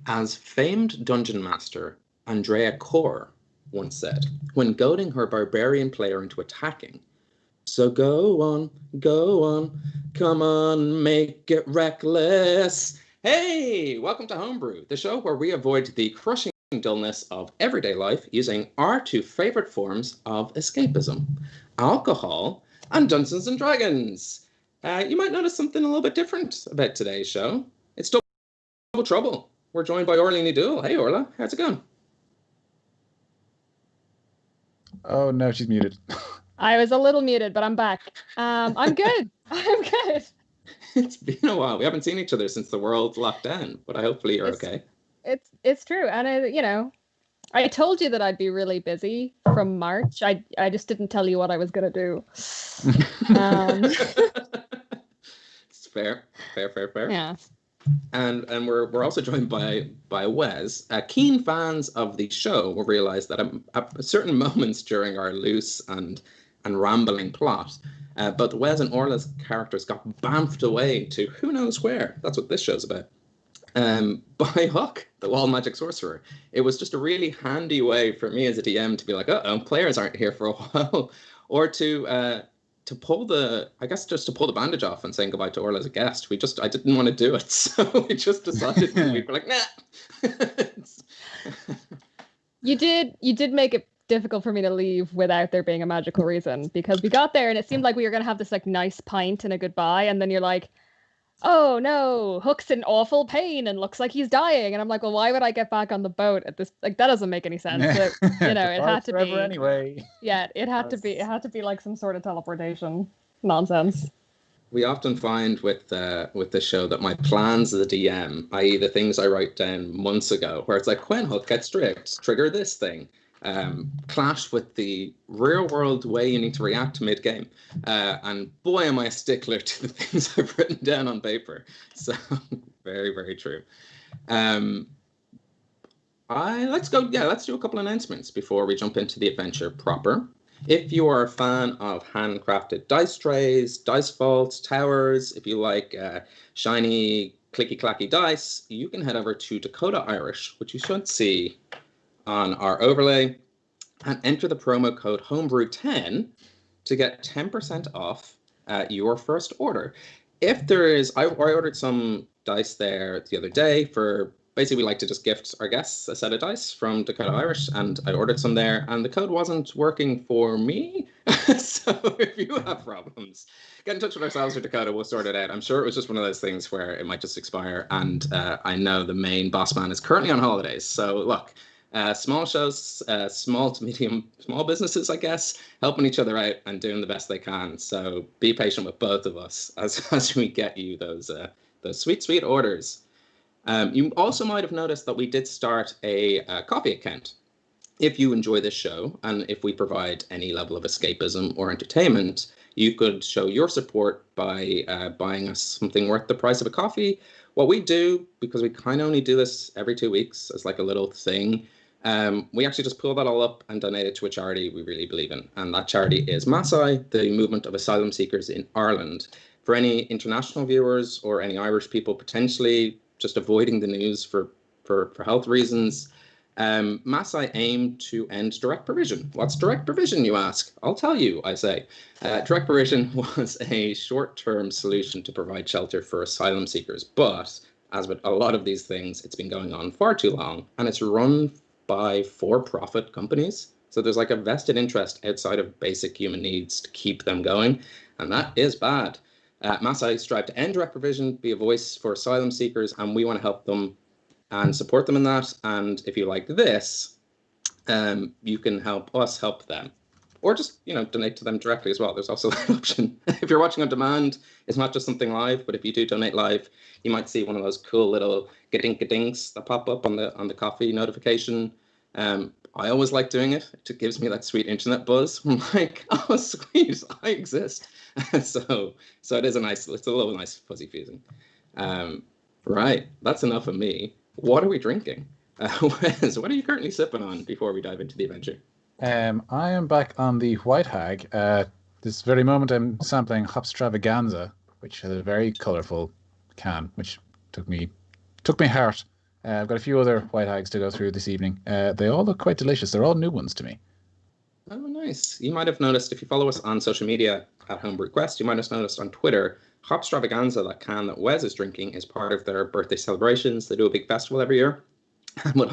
As famed dungeon master Andrea Core once said, when goading her barbarian player into attacking, so go on, come on, make it reckless. Hey, welcome to Homebrew, the show where we avoid the crushing dullness of everyday life using our two favorite forms of escapism, alcohol and Dungeons and Dragons. You might notice something a little bit different about today's show. It's Double Trouble. We're joined by Orla and Duel. Hey, Orla, how's it going? Oh, no, she's muted. I was a little muted, but I'm back. I'm good. I'm good. It's been a while. We haven't seen each other since the world locked down, but hopefully you're okay. It's true. And I told you that I'd be really busy from March. I just didn't tell you what I was going to do. It's fair. Yeah. And we're also joined by Wes. Keen fans of the show will realize that at certain moments during our loose and rambling plot, both Wes and Orla's characters got bamfed away to who knows where. That's what this show's about. By Huck, the wall magic sorcerer. It was just a really handy way for me as a DM to be like, players aren't here for a while, or to pull the bandage off and saying goodbye to Orla as a guest. I didn't want to do it, so we just decided we'd be like, nah. You did make it difficult for me to leave without there being a magical reason, because we got there and it seemed like we were going to have this like nice pint and a goodbye, and then you're like, oh no, Hook's in awful pain and looks like he's dying, and I'm like, well, why would I get back on the boat at this? Like, that doesn't make any sense. So, it had to be anyway. Yeah, it had to be like some sort of teleportation nonsense. We often find with the show that my plans as a DM, i.e. the things I write down months ago, where it's like, when Hook gets tricked, trigger this thing, clash with the real world way you need to react mid-game. And boy, am I a stickler to the things I've written down on paper. So very, very true. Let's do a couple announcements before we jump into the adventure proper. If you are a fan of handcrafted dice trays, dice vaults, towers, if you like shiny, clicky-clacky dice, you can head over to Dakota Irish, which you should see on our overlay, and enter the promo code Homebrew10 to get 10% off your first order. If there is, I ordered some dice there the other day for, basically we like to just gift our guests a set of dice from Dakota Irish, and I ordered some there, and the code wasn't working for me. So if you have problems, get in touch with ourselves or Dakota, we'll sort it out. I'm sure it was just one of those things where it might just expire, and I know the main boss man is currently on holidays, so look, small shows, small to medium, small businesses, I guess, helping each other out and doing the best they can. So be patient with both of us as we get you those sweet orders. You also might have noticed that we did start a coffee account. If you enjoy this show and if we provide any level of escapism or entertainment, you could show your support by buying us something worth the price of a coffee. What we do, because we kind of only do this every 2 weeks as like a little thing, we actually just pull that all up and donate it to a charity we really believe in. And that charity is Maasai, the movement of asylum seekers in Ireland. For any international viewers or any Irish people potentially just avoiding the news for health reasons, Maasai aim to end direct provision. What's direct provision, you ask? I'll tell you, I say. Direct provision was a short-term solution to provide shelter for asylum seekers. But as with a lot of these things, it's been going on far too long, and it's run by for-profit companies. So there's like a vested interest outside of basic human needs to keep them going, and that is bad. Maasai strive to end direct provision, be a voice for asylum seekers, and we want to help them and support them in that. And if you like this, you can help us help them, or just donate to them directly as well. There's also that option. If you're watching on demand, it's not just something live, but if you do donate live, you might see one of those cool little gadink-gadinks that pop up on the coffee notification. I always like doing it. It gives me that sweet internet buzz. I'm like, oh sweet, I exist. So it is it's a little nice fuzzy feeling. Right, that's enough of me. What are we drinking? Wes, what are you currently sipping on before we dive into the adventure? I am back on the White Hag. This very moment I'm sampling Hopstravaganza, which has a very colourful can, which took me heart I've got a few other white hags to go through this evening. They all look quite delicious. They're all new ones to me. Oh, nice. You might have noticed, if you follow us on social media at Homebrew Quest, you might have noticed on Twitter, Hopstravaganza, that can that Wes is drinking, is part of their birthday celebrations. They do a big festival every year. And what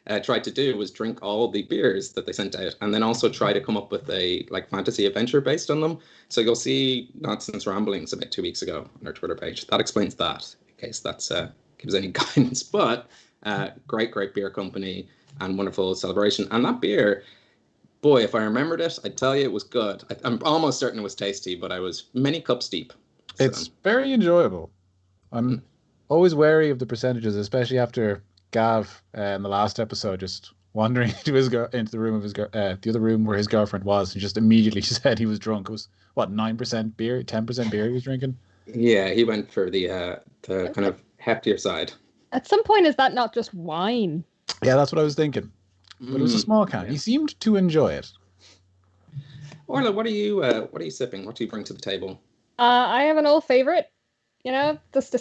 I tried to do was drink all the beers that they sent out, and then also try to come up with a fantasy adventure based on them. So you'll see Nonsense Ramblings about 2 weeks ago on our Twitter page. That explains that, in case that's gives any guidance. But great beer company and wonderful celebration. And that beer, boy, if I remembered it, I'd tell you it was good. I'm almost certain it was tasty, but I was many cups deep. So. It's very enjoyable. I'm always wary of the percentages, especially after Gav in the last episode just wandering into the room of the other room where his girlfriend was, and just immediately said he was drunk. It was what, 9% beer, 10% beer he was drinking? Yeah, he went for the kind of heftier side. At some point, is that not just wine? Yeah, that's what I was thinking. But it was a small can. He seemed to enjoy it. Orla, what are you sipping? What do you bring to the table? I have an old favorite. You know, just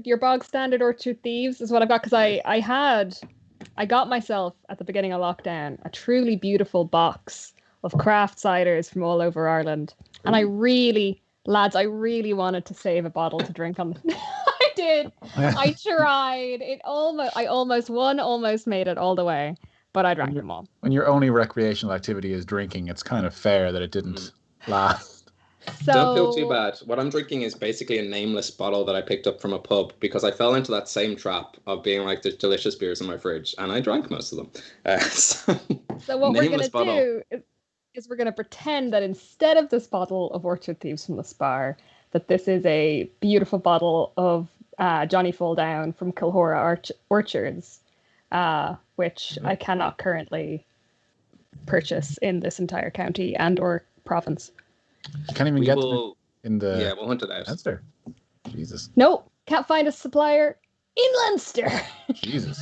your bog standard Orchard Thieves is what I've got, because I got myself at the beginning of lockdown a truly beautiful box of craft ciders from all over Ireland, and I really wanted to save a bottle to drink on. I did. I tried. I almost made it all the way, but I drank them all. When your only recreational activity is drinking, it's kind of fair that it didn't last. So, don't feel too bad. What I'm drinking is basically a nameless bottle that I picked up from a pub because I fell into that same trap of being like, there's delicious beers in my fridge, and I drank most of them. So what we're going to do is we're going to pretend that instead of this bottle of Orchard Thieves from the Spar, that this is a beautiful bottle of Johnny Fall Down from Kilhora Orchards, which I cannot currently purchase in this entire county and or province. You can't even get them in the... Yeah, we'll hunt it out. Leinster. Jesus. Nope. Can't find a supplier in Leinster. Jesus.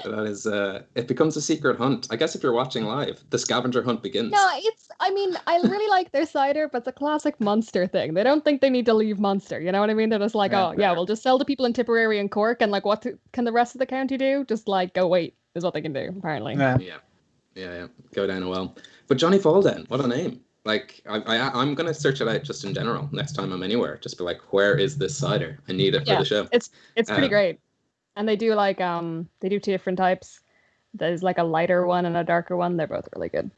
That is... it becomes a secret hunt. I guess if you're watching live, the scavenger hunt begins. No, I really like their cider, but it's a classic Munster thing. They don't think they need to leave Munster. You know what I mean? They're just like, we'll just sell to people in Tipperary and Cork, and like, what can the rest of the county do? Just like, go wait, is what they can do, apparently. Yeah. Go down a well. But Johnny Falldown, what a name. Like, I'm going to search it out just in general next time I'm anywhere. Just be like, where is this cider? I need it for the show. It's pretty great. And they do they do 2 different types. There's like a lighter one and a darker one. They're both really good.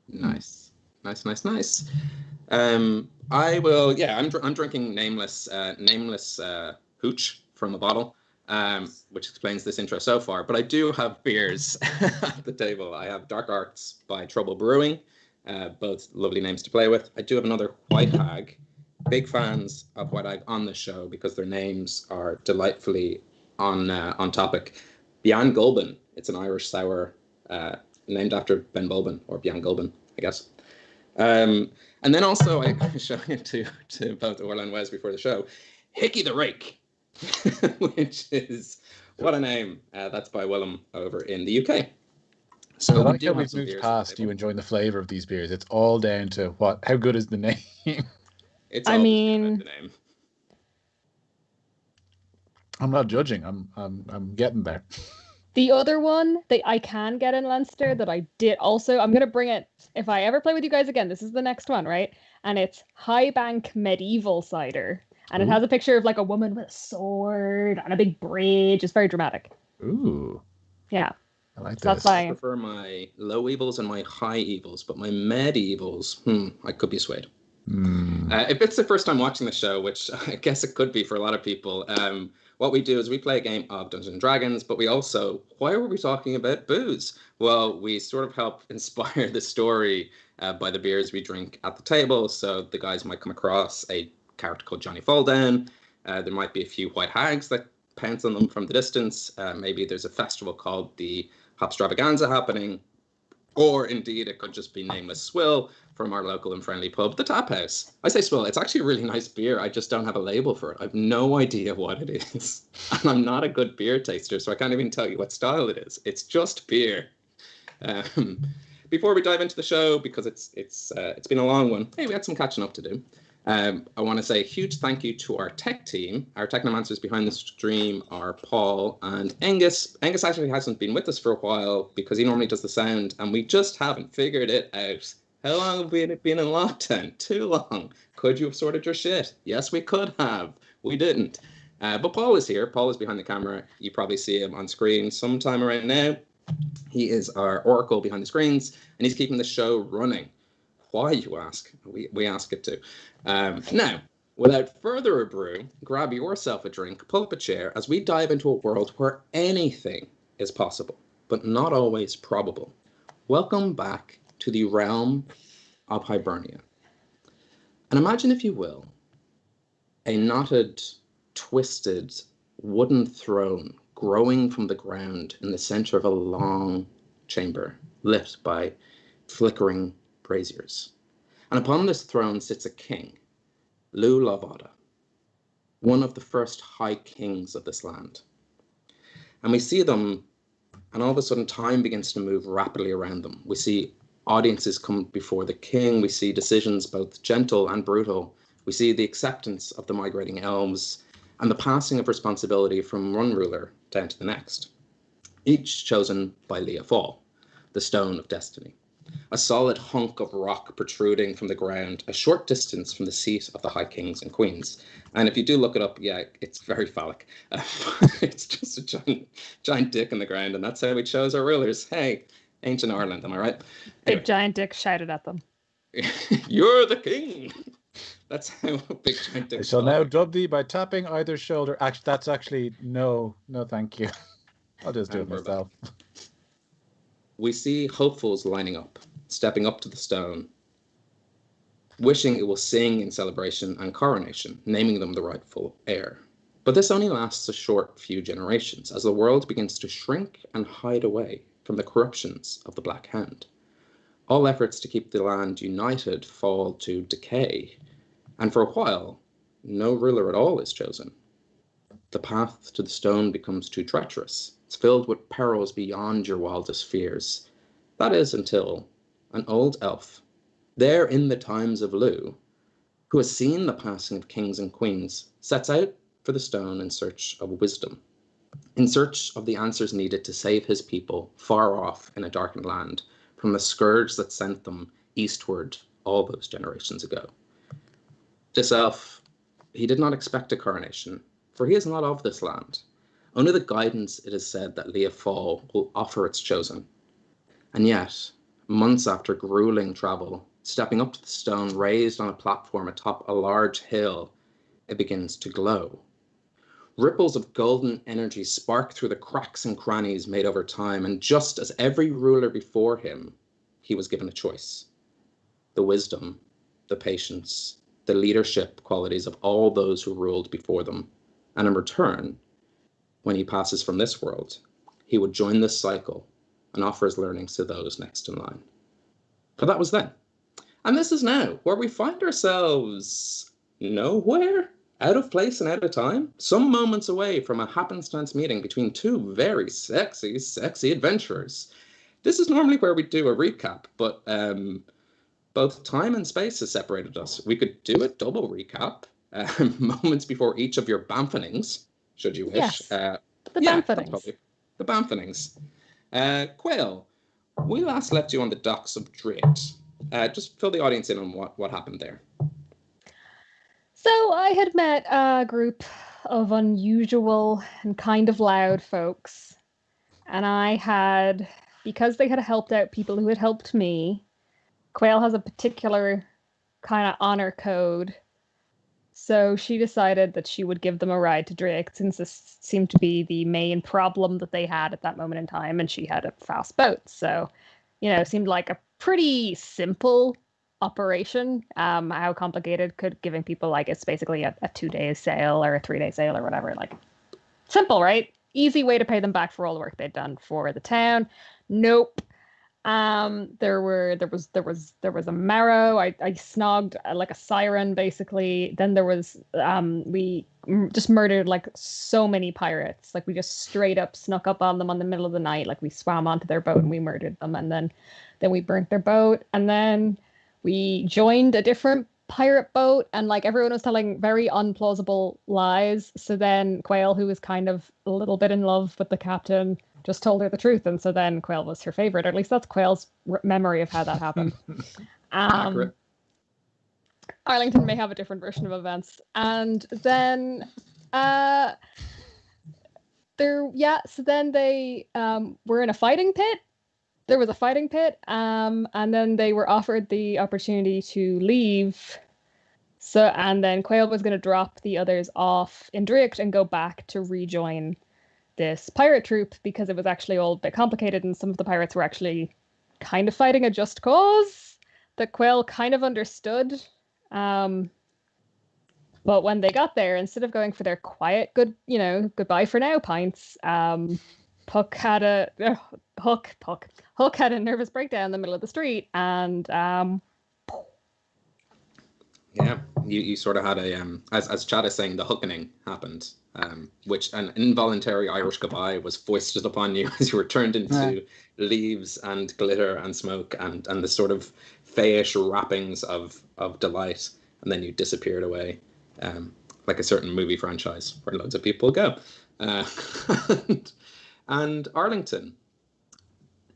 Nice. I'm drinking nameless hooch from a bottle. Which explains this intro so far. But I do have beers at the table. I have Dark Arts by Trouble Brewing, both lovely names to play with. I do have another White Hag. Big fans of White Hag on the show because their names are delightfully on topic. Bian Gulbin. It's an Irish sour named after Ben Bulbin, or Bian Gulbin, I guess. And then also I was showing it to both Orla and Wes before the show. Hickey the Rake. Which is, what a name. That's by Willem over in the UK. So I like how we've moved past you enjoying the flavour of these beers. It's all down to how good is the name. The name. I'm not judging. I'm getting there. The other one that I can get in Leinster that I did also, I'm going to bring it, if I ever play with you guys again, this is the next one, right? And it's High Bank Medieval Cider. And it has a picture of like a woman with a sword and a big bridge. It's very dramatic. Ooh. Yeah. I like this. I prefer my low evils and my high evils, but my medievals, I could be swayed. If it's the first time watching the show, which I guess it could be for a lot of people, what we do is we play a game of Dungeons and Dragons, but we also, why were we talking about booze? Well, we sort of help inspire the story by the beers we drink at the table. So the guys might come across a character called Johnny Falldown. There might be a few white hags that pounce on them from the distance. Maybe there's a festival called the Hopstravaganza happening, or indeed it could just be nameless swill from our local and friendly pub, the Tap House. I say swill, it's actually a really nice beer. I just don't have a label for it. I have no idea what it is. And I'm not a good beer taster, so I can't even tell you what style it is. It's just beer. Before we dive into the show, because it's been a long one, hey, we had some catching up to do. I want to say a huge thank you to our tech team. Our technomancers behind the stream are Paul and Angus. Angus actually hasn't been with us for a while because he normally does the sound, and we just haven't figured it out. How long have we been in lockdown? Too long. Could you have sorted your shit? Yes, we could have. We didn't. But Paul is here. Paul is behind the camera. You probably see him on screen sometime around now. He is our oracle behind the screens, and he's keeping the show running. Why, you ask? We ask it too. Now, without further ado, grab yourself a drink, pull up a chair, as we dive into a world where anything is possible, but not always probable. Welcome back to the realm of Hibernia. And imagine, if you will, a knotted, twisted, wooden throne growing from the ground in the center of a long chamber, lit by flickering braziers. And upon this throne sits a king, Lou Lavada, one of the first high kings of this land. And we see them, and all of a sudden time begins to move rapidly around them. We see audiences come before the king. We see decisions both gentle and brutal. We see the acceptance of the migrating elves and the passing of responsibility from one ruler down to the next, each chosen by Leah Fall, the Stone of Destiny, a solid hunk of rock protruding from the ground a short distance from the seat of the High Kings and Queens. And if you do look it up, yeah, it's very phallic. It's just a giant dick in the ground, and that's how we chose our rulers. Hey, ancient Ireland, am I right? Big giant dick shouted at them. You're the king. That's how big giant dick. I shall now dub thee by tapping either shoulder. Actually, that's actually no, thank you. I'll just do it myself. We see hopefuls lining up, stepping up to the stone, wishing it will sing in celebration and coronation, naming them the rightful heir. But this only lasts a short few generations, as the world begins to shrink and hide away from the corruptions of the Black Hand. All efforts to keep the land united fall to decay, and for a while, no ruler at all is chosen. The path to the stone becomes too treacherous. It's filled with perils beyond your wildest fears. That is until an old elf, there in the times of Lou, who has seen the passing of kings and queens, sets out for the stone in search of wisdom, in search of the answers needed to save his people far off in a darkened land from the scourge that sent them eastward all those generations ago. This elf, he did not expect a coronation, for he is not of this land. Only the guidance, it is said, that Leah Fall will offer its chosen. And yet, months after grueling travel, stepping up to the stone raised on a platform atop a large hill, it begins to glow. Ripples of golden energy spark through the cracks and crannies made over time, and just as every ruler before him, he was given a choice. The wisdom, the patience, the leadership qualities of all those who ruled before them. And in return, when he passes from this world, he would join this cycle and offer his learnings to those next in line. But that was then. And this is now, where we find ourselves nowhere, out of place and out of time, some moments away from a happenstance meeting between two very sexy adventurers. This is normally where we do a recap, but both time and space has separated us. We could do a double recap, moments before each of your bamfenings, should you wish. Yes, the bamfenings. The bamfenings. Caoil, we last left you on the docks of Drake. Just fill the audience in on what happened there. So I had met a group of unusual and kind of loud folks. And I had, because they had helped out people who had helped me, Caoil has a particular kind of honor code. So she decided that she would give them a ride to Drake, since this seemed to be the main problem that they had at that moment in time, and she had a fast boat. So, it seemed like a pretty simple operation. How complicated could giving people, like, it's basically a 2-day sail or a 3-day sail or whatever. Like, simple, right? Easy way to pay them back for all the work they'd done for the town. Nope. There was a marrow. I snogged like a siren, basically. Then there was we just murdered like so many pirates. Like, we just straight up snuck up on them on the middle of the night. Like, we swam onto their boat and we murdered them, and then we burnt their boat, and then we joined a different pirate boat, and like everyone was telling very unplausible lies. So then Quail, who was kind of a little bit in love with the captain, just told her the truth, and so then Quail was her favorite. Or at least that's Quail's memory of how that happened. Accurate. Arlington may have a different version of events, and then so then they were in a fighting pit. There was a fighting pit, and then they were offered the opportunity to leave. So, and then Quail was going to drop the others off in Dricht and go back to rejoin this pirate troop, because it was actually all a bit complicated, and some of the pirates were actually kind of fighting a just cause that Quail kind of understood. But when they got there, instead of going for their quiet, goodbye for now pints, Hook had a nervous breakdown in the middle of the street, and you sort of had a as Chad is saying, the hookening happened, which an involuntary Irish goodbye was foisted upon you as you were turned into leaves and glitter and smoke and the sort of fayish wrappings of delight, and then you disappeared away, like a certain movie franchise where loads of people go. And Arlington,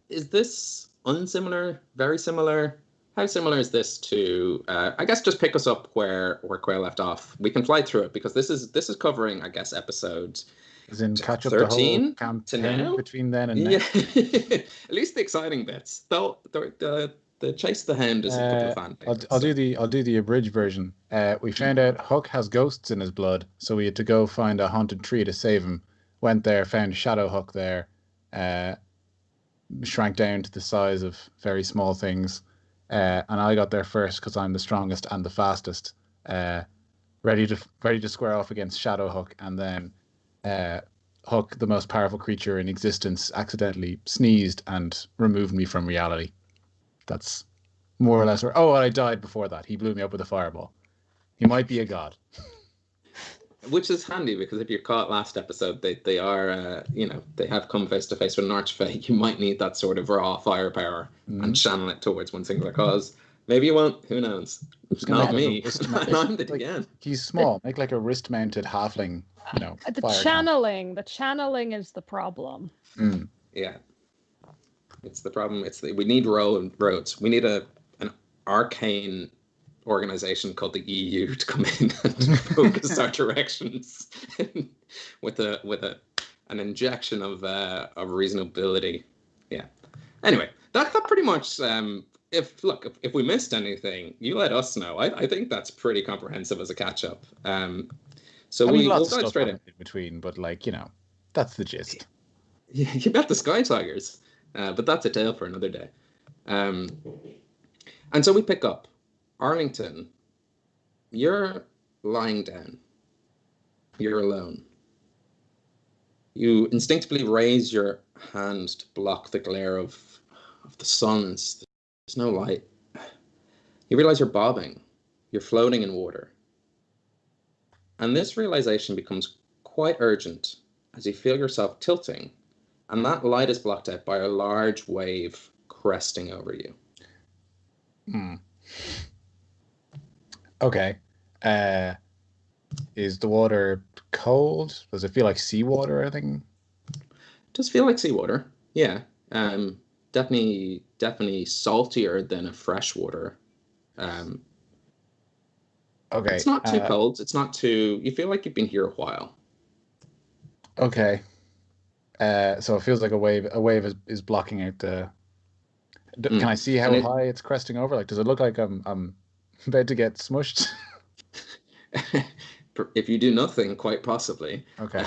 is this unsimilar, very similar? How similar is this to, I guess just pick us up where Quail left off. We can fly through it, because this is covering, I guess, episodes As in catch up 13 the whole campaign to now? between then and now. Yeah, at least the exciting bits. Though the chase of the hound is a couple of fan favorites. I'll do the abridged version. We found out Hook has ghosts in his blood, so we had to go find a haunted tree to save him. Went there, found Shadow Hook there, shrank down to the size of very small things, and I got there first because I'm the strongest and the fastest, ready to square off against Shadow Hook, and then Hook, the most powerful creature in existence, accidentally sneezed and removed me from reality. That's more or less where. Oh, I died before that. He blew me up with a fireball. He might be a god. Which is handy, because if you're caught last episode, they are, they have come face to face with an archfey. You might need that sort of raw firepower and channel it towards one singular cause. Maybe you won't. Who knows? It's not me. I'm the DM. He's small. Make like a wrist-mounted halfling. The channeling is the problem. Yeah, it's the problem. We need roads. We need an arcane organization called the EU to come in and focus our directions with an injection of reasonability. Yeah. Anyway, that pretty much. If we missed anything, you let us know. I think that's pretty comprehensive as a catch up. So we'll dive straight in between, but that's the gist. You bet the Sky Tigers, but that's a tale for another day. And so we pick up. Arlington, you're lying down. You're alone. You instinctively raise your hand to block the glare of the sun. There's no light. You realize you're bobbing. You're floating in water. And this realization becomes quite urgent as you feel yourself tilting, and that light is blocked out by a large wave cresting over you. Okay. Is the water cold? Does it feel like seawater or anything? It does feel like seawater. Yeah. Definitely saltier than a freshwater. Okay. It's not too cold. It's not too. You feel like you've been here a while. Okay. So it feels like a wave is blocking out the. Can I see how high it's cresting over? Like, does it look like I'm about to get smushed? If you do nothing, quite possibly. Okay.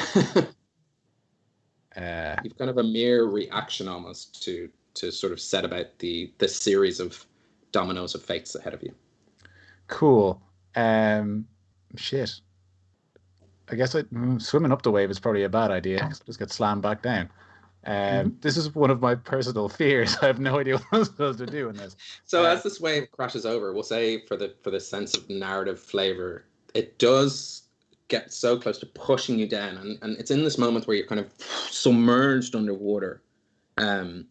You've kind of a mere reaction almost to sort of set about the series of dominoes of fates ahead of you. Cool. Shit. I guess swimming up the wave is probably a bad idea. Just get slammed back down. This is one of my personal fears. I have no idea what I'm supposed to do in this. So as this wave crashes over, we'll say for the sense of narrative flavor, it does get so close to pushing you down, and it's in this moment where you're kind of submerged underwater, that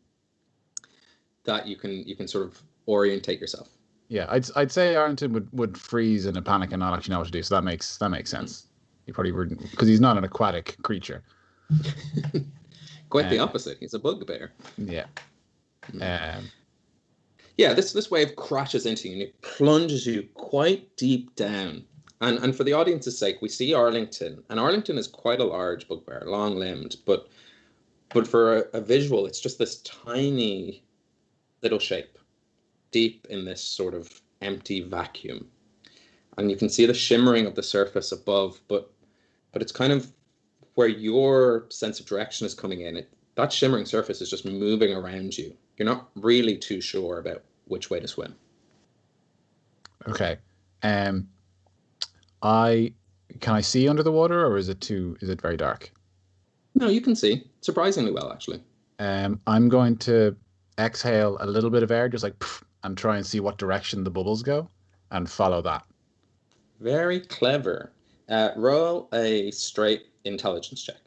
you can sort of orientate yourself. Yeah, I'd say Arlington would freeze in a panic and not actually know what to do. So that makes sense. He probably wouldn't, because he's not an aquatic creature. Quite the opposite. He's a bugbear. Yeah. Yeah, this wave crashes into you and it plunges you quite deep down. And for the audience's sake, we see Arlington, and Arlington is quite a large bugbear, long-limbed, but for a visual, it's just this tiny little shape deep in this sort of empty vacuum. And you can see the shimmering of the surface above, but it's kind of where your sense of direction is coming in. That shimmering surface is just moving around you. You're not really too sure about which way to swim. Okay. Can I see under the water, or is it very dark? No, you can see surprisingly well, actually. I'm going to exhale a little bit of air, just like, and try and see what direction the bubbles go, and follow that. Very clever. Roll a straight intelligence check.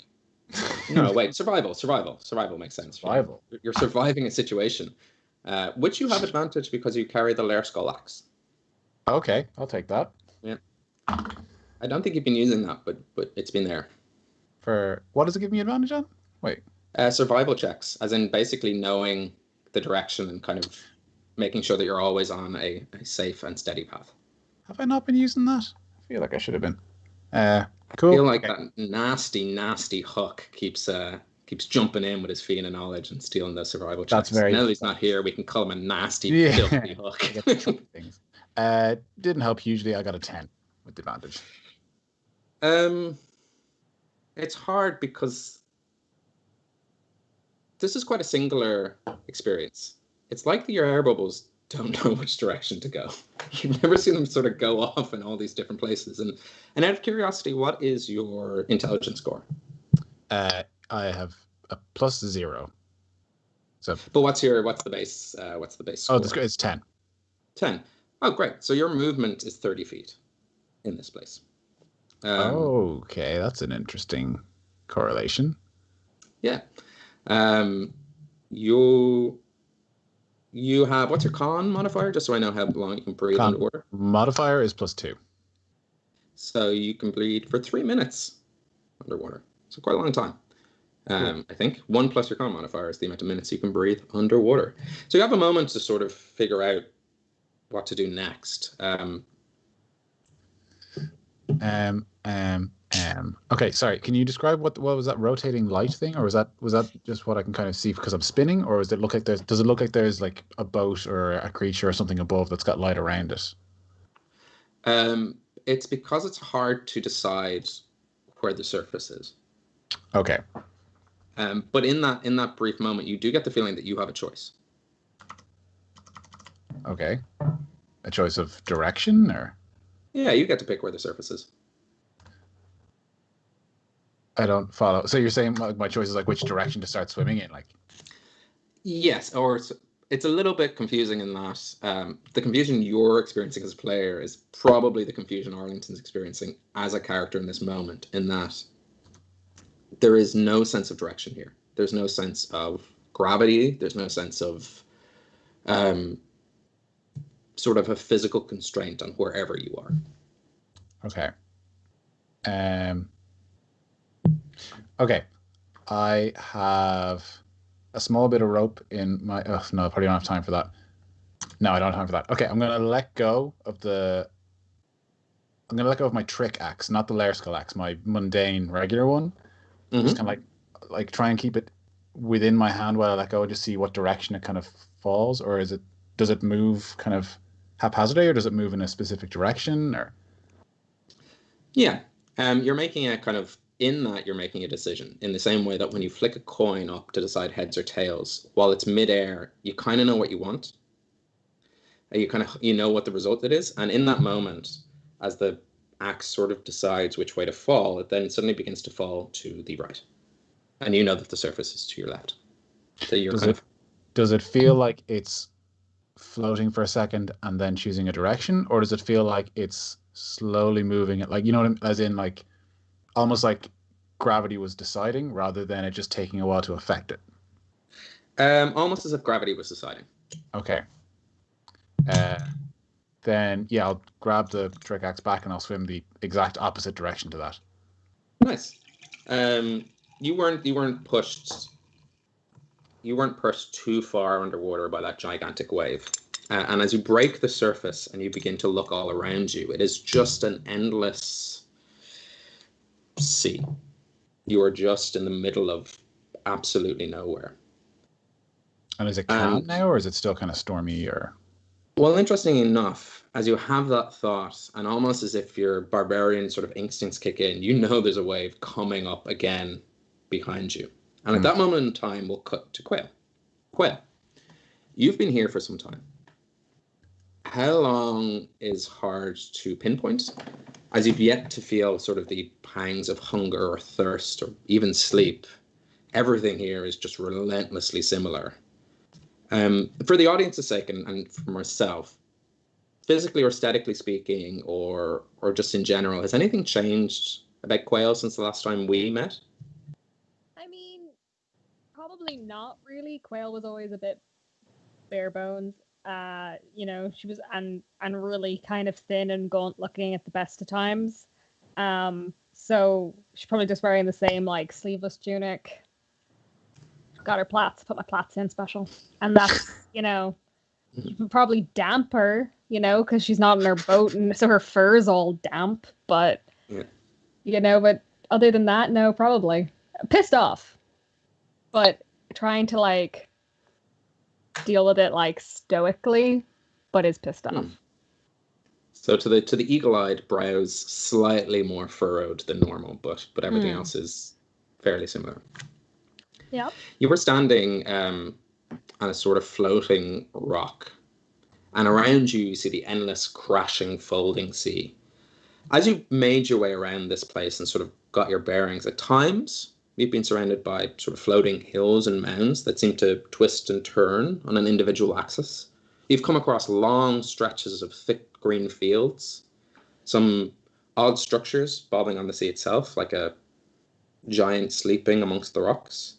No, wait, survival makes sense. Survival. You're surviving a situation, which you have advantage because you carry the Lair Skull Axe. Okay, I'll take that. Yeah. I don't think you've been using that, but it's been there. For what does it give me advantage on? Wait. Survival checks, as in basically knowing the direction and kind of making sure that you're always on a safe and steady path. Have I not been using that? I feel like I should have been. Cool. I feel like that nasty hook keeps jumping in with his fiend knowledge and stealing the survival checks. That's very. Now that he's not here, we can call him a nasty, filthy hook. Things. Didn't help hugely. I got a 10 with advantage. It's hard because this is quite a singular experience. It's like your air bubbles don't know which direction to go. You've never seen them sort of go off in all these different places. And out of curiosity, what is your intelligence score? I have a +0. So, but what's the base? What's the base score? Oh, it's 10. 10. Oh, great. So your movement is 30 feet in this place. Okay, that's an interesting correlation. Yeah. You have, what's your con modifier? Just so I know how long you can breathe underwater. Modifier is +2. So you can breathe for 3 minutes underwater. So quite a long time. Cool. I think 1 plus your con modifier is the amount of minutes you can breathe underwater. So you have a moment to sort of figure out what to do next. Okay, sorry. Can you describe what was that rotating light thing, or was that just what I can kind of see because I'm spinning, or does it look like there's like a boat or a creature or something above that's got light around it? It's because it's hard to decide where the surface is. Okay. But in that brief moment, you do get the feeling that you have a choice. Okay. A choice of direction, or? Yeah, you get to pick where the surface is. I don't follow. So you're saying my choice is like which direction to start swimming in, like? Yes, or it's a little bit confusing in that the confusion you're experiencing as a player is probably the confusion Arlington's experiencing as a character in this moment, in that there is no sense of direction here. There's no sense of gravity. There's no sense of sort of a physical constraint on wherever you are. Okay. Okay. I have a small bit of rope in my... Oh, no, I probably don't have time for that. No, I don't have time for that. Okay, I'm going to let go of my trick axe, not the Lair Skull axe, my mundane regular one. Mm-hmm. Just kind of like try and keep it within my hand while I let go, to see what direction it kind of falls, or does it move kind of haphazardly, or does it move in a specific direction, or? Yeah, you're making you're making a decision in the same way that when you flick a coin up to decide heads or tails, while it's midair, you kind of know what you want. You know what the result it is, and in that moment, as the axe sort of decides which way to fall, it then suddenly begins to fall to the right, and you know that the surface is to your left. So does it feel like it's floating for a second and then choosing a direction, or does it feel like it's slowly moving it, like, you know what I mean? As in, like, almost like gravity was deciding rather than it just taking a while to affect it? Almost as if gravity was deciding. Okay. then yeah, I'll grab the trick axe back and I'll swim the exact opposite direction to that. Nice. You weren't pushed too far underwater by that gigantic wave. And as you break the surface and you begin to look all around you, it is just an endless sea. You are just in the middle of absolutely nowhere. And is it calm now, or is it still kind of stormy? Or well, interestingly enough, as you have that thought, and almost as if your barbarian sort of instincts kick in, you know there's a wave coming up again behind you. And at that moment in time, we'll cut to Caoil. Caoil, you've been here for some time. How long is hard to pinpoint, as you've yet to feel sort of the pangs of hunger or thirst or even sleep. Everything here is just relentlessly similar. For the audience's sake and for myself, physically or aesthetically speaking, or just in general, has anything changed about Caoil since the last time we met? I mean, probably not really. Caoil was always a bit bare bones. She was and really kind of thin and gaunt looking at the best of times. So she's probably just wearing the same like sleeveless tunic. Got her plaits, put my plaits in special. And that's, probably damper, because she's not in her boat and so her fur's all damp. But, but other than that, no, probably. Pissed off. But trying to like deal with it like stoically, but is pissed off. So to the eagle-eyed, brows slightly more furrowed than normal, but everything else is fairly similar. Yep. You were standing on a sort of floating rock, and around you see the endless crashing, folding sea. As you made your way around this place and sort of got your bearings, at times we've been surrounded by sort of floating hills and mounds that seem to twist and turn on an individual axis. You've come across long stretches of thick green fields, some odd structures bobbing on the sea itself, like a giant sleeping amongst the rocks.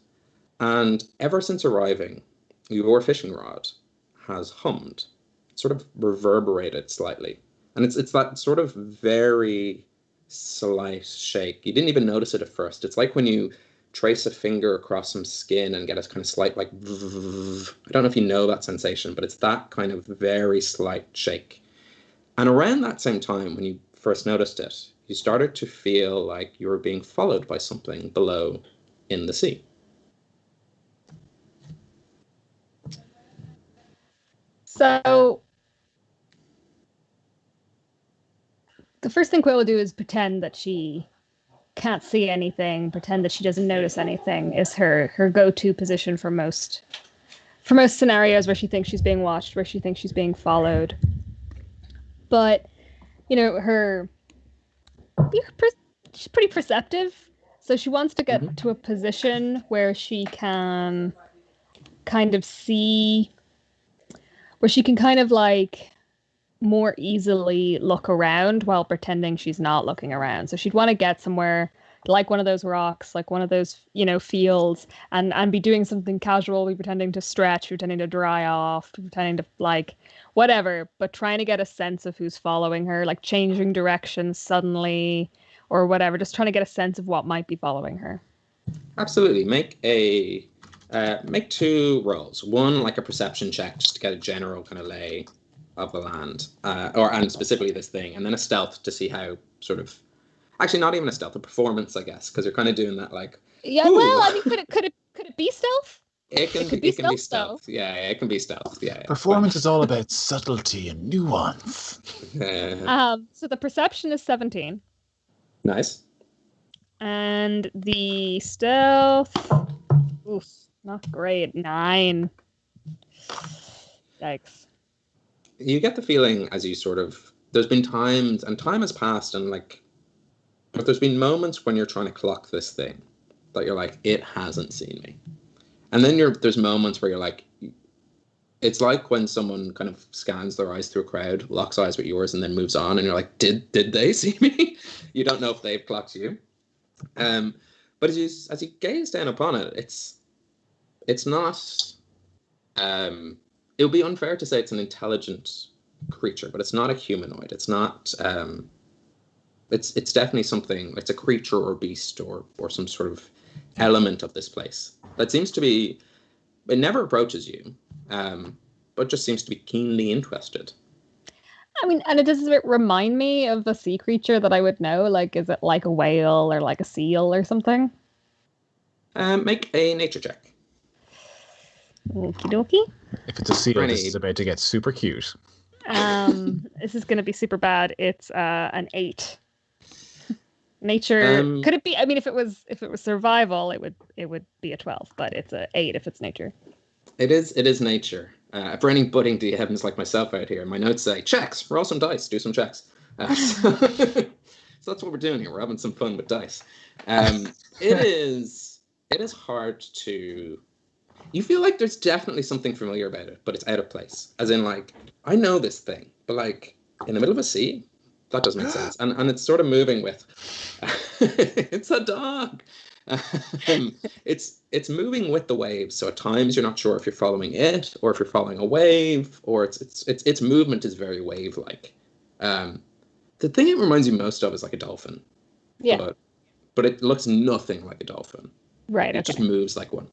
And ever since arriving, your fishing rod has hummed, sort of reverberated slightly. And it's that sort of very slight shake. You didn't even notice it at first. It's like when you trace a finger across some skin and get a kind of slight like I don't know if you know that sensation, but it's that kind of very slight shake. And around that same time, when you first noticed it, you started to feel like you were being followed by something below in the sea. So the first thing Caoil will do is pretend that she can't see anything, pretend that she doesn't notice anything is her go-to position for most scenarios where she thinks she's being watched, where she thinks she's being followed. But, she's pretty perceptive. So she wants to get to a position where she can kind of see, where she can kind of like more easily look around while pretending she's not looking around. So she'd want to get somewhere like one of those rocks, like one of those, fields, and be doing something casual, be pretending to stretch, pretending to dry off, pretending to like whatever, but trying to get a sense of who's following her, like changing directions suddenly or whatever, just trying to get a sense of what might be following her. Absolutely. Make two rolls. One, like a perception check, just to get a general kind of lay of the land, and specifically this thing, and then a stealth to see how sort of, actually not even a stealth, a performance, I guess, because you're kind of doing that like. Yeah, ooh. Well, I mean, could it be stealth? It can be stealth. Yeah, it can be stealth. Yeah. Performance is all about subtlety and nuance. So the perception is 17. Nice. And the stealth, oof, not great. 9. Yikes. You get the feeling as you sort of, there's been times, and time has passed, and like, but there's been moments when you're trying to clock this thing that you're like, it hasn't seen me. And then there's moments where you're like, it's like when someone kind of scans their eyes through a crowd, locks eyes with yours, and then moves on, and you're like, did they see me? You don't know if they've clocked you. But as you gaze down upon it, it's not. It would be unfair to say it's an intelligent creature, but it's not a humanoid. It's not. It's definitely something. It's a creature or beast or some sort of element of this place that seems to be. It never approaches you, but just seems to be keenly interested. I mean, and does it remind me of a sea creature that I would know? Like, is it like a whale or like a seal or something? Make a nature check. Okie dokie. If it's a seal, this is about to get super cute. This is going to be super bad. It's an 8. Nature could it be? I mean, if it was survival, it would be a 12, but it's a 8 if it's nature. It is nature. For any budding DMs like myself out here, my notes say checks. Roll some dice. Do some checks. So that's what we're doing here. We're having some fun with dice. It is hard to. You feel like there's definitely something familiar about it, but it's out of place. As in, like, I know this thing, but like in the middle of a sea, that doesn't make sense. And it's sort of moving with. It's a dog. It's moving with the waves. So at times you're not sure if you're following it or if you're following a wave, or its movement is very wave-like. The thing it reminds you most of is like a dolphin. Yeah. But it looks nothing like a dolphin. Right. It just moves like one.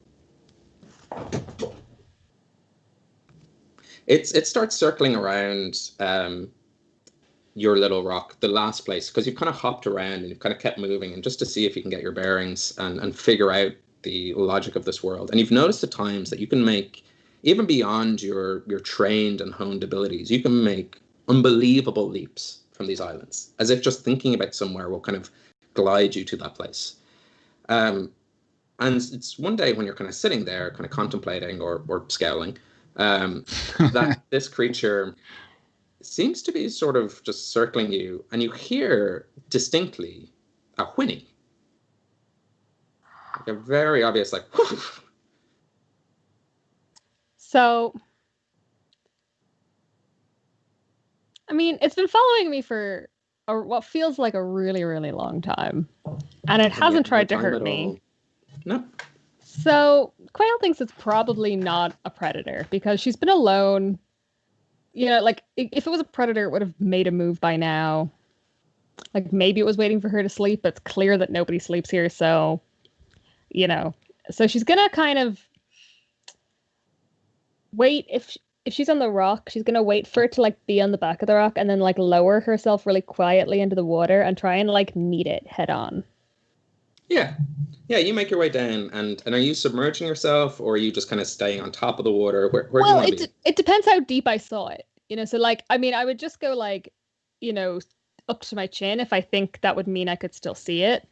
It starts circling around your little rock, the last place, because you've kind of hopped around and you've kind of kept moving, and just to see if you can get your bearings and figure out the logic of this world. And you've noticed at times that you can make, even beyond your trained and honed abilities, you can make unbelievable leaps from these islands, as if just thinking about somewhere will kind of glide you to that place. And it's one day when you're kind of sitting there, kind of contemplating or scowling, that this creature seems to be sort of just circling you, and you hear distinctly a whinny. Like a very obvious, like, whoosh. So, I mean, it's been following me for what feels like a really, really long time, and it hasn't tried to hurt me. No. So, Caoil thinks it's probably not a predator because she's been alone. You know, like, if it was a predator, it would have made a move by now. Like, maybe it was waiting for her to sleep, but it's clear that nobody sleeps here, so, you know. So she's gonna kind of wait. If she's on the rock, she's gonna wait for it to, like, be on the back of the rock and then, like, lower herself really quietly into the water and try and, like, meet it head on. Yeah. Yeah, you make your way down, and are you submerging yourself, or are you just kind of staying on top of the water? Where do you want to be? It depends how deep I saw it. You know, so, like, I mean, I would just go, like, you know, up to my chin if I think that would mean I could still see it.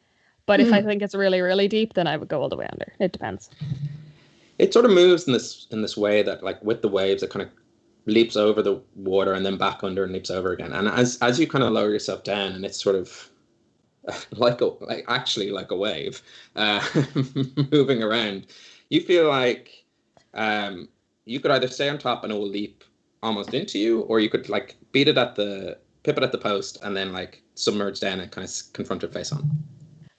But if I think it's really, really deep, then I would go all the way under. It depends. It sort of moves in this way that, like, with the waves, it kind of leaps over the water and then back under and leaps over again. And as you kind of lower yourself down, and it's sort of like a wave moving around, you feel like you could either stay on top and it will leap almost into you, or you could, like, pip it at the post and then, like, submerge down and kind of confront it face on.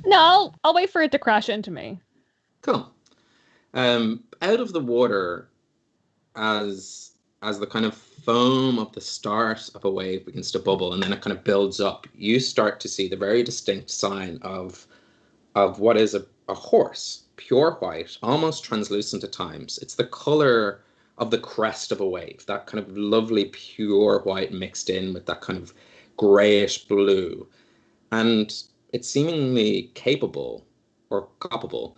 No, I'll wait for it to crash into me. Cool. Out of the water, as the kind of foam of the start of a wave begins to bubble and then it kind of builds up, you start to see the very distinct sign of what is a horse, pure white, almost translucent at times. It's the color of the crest of a wave, that kind of lovely pure white mixed in with that kind of grayish blue. And it's seemingly capable or culpable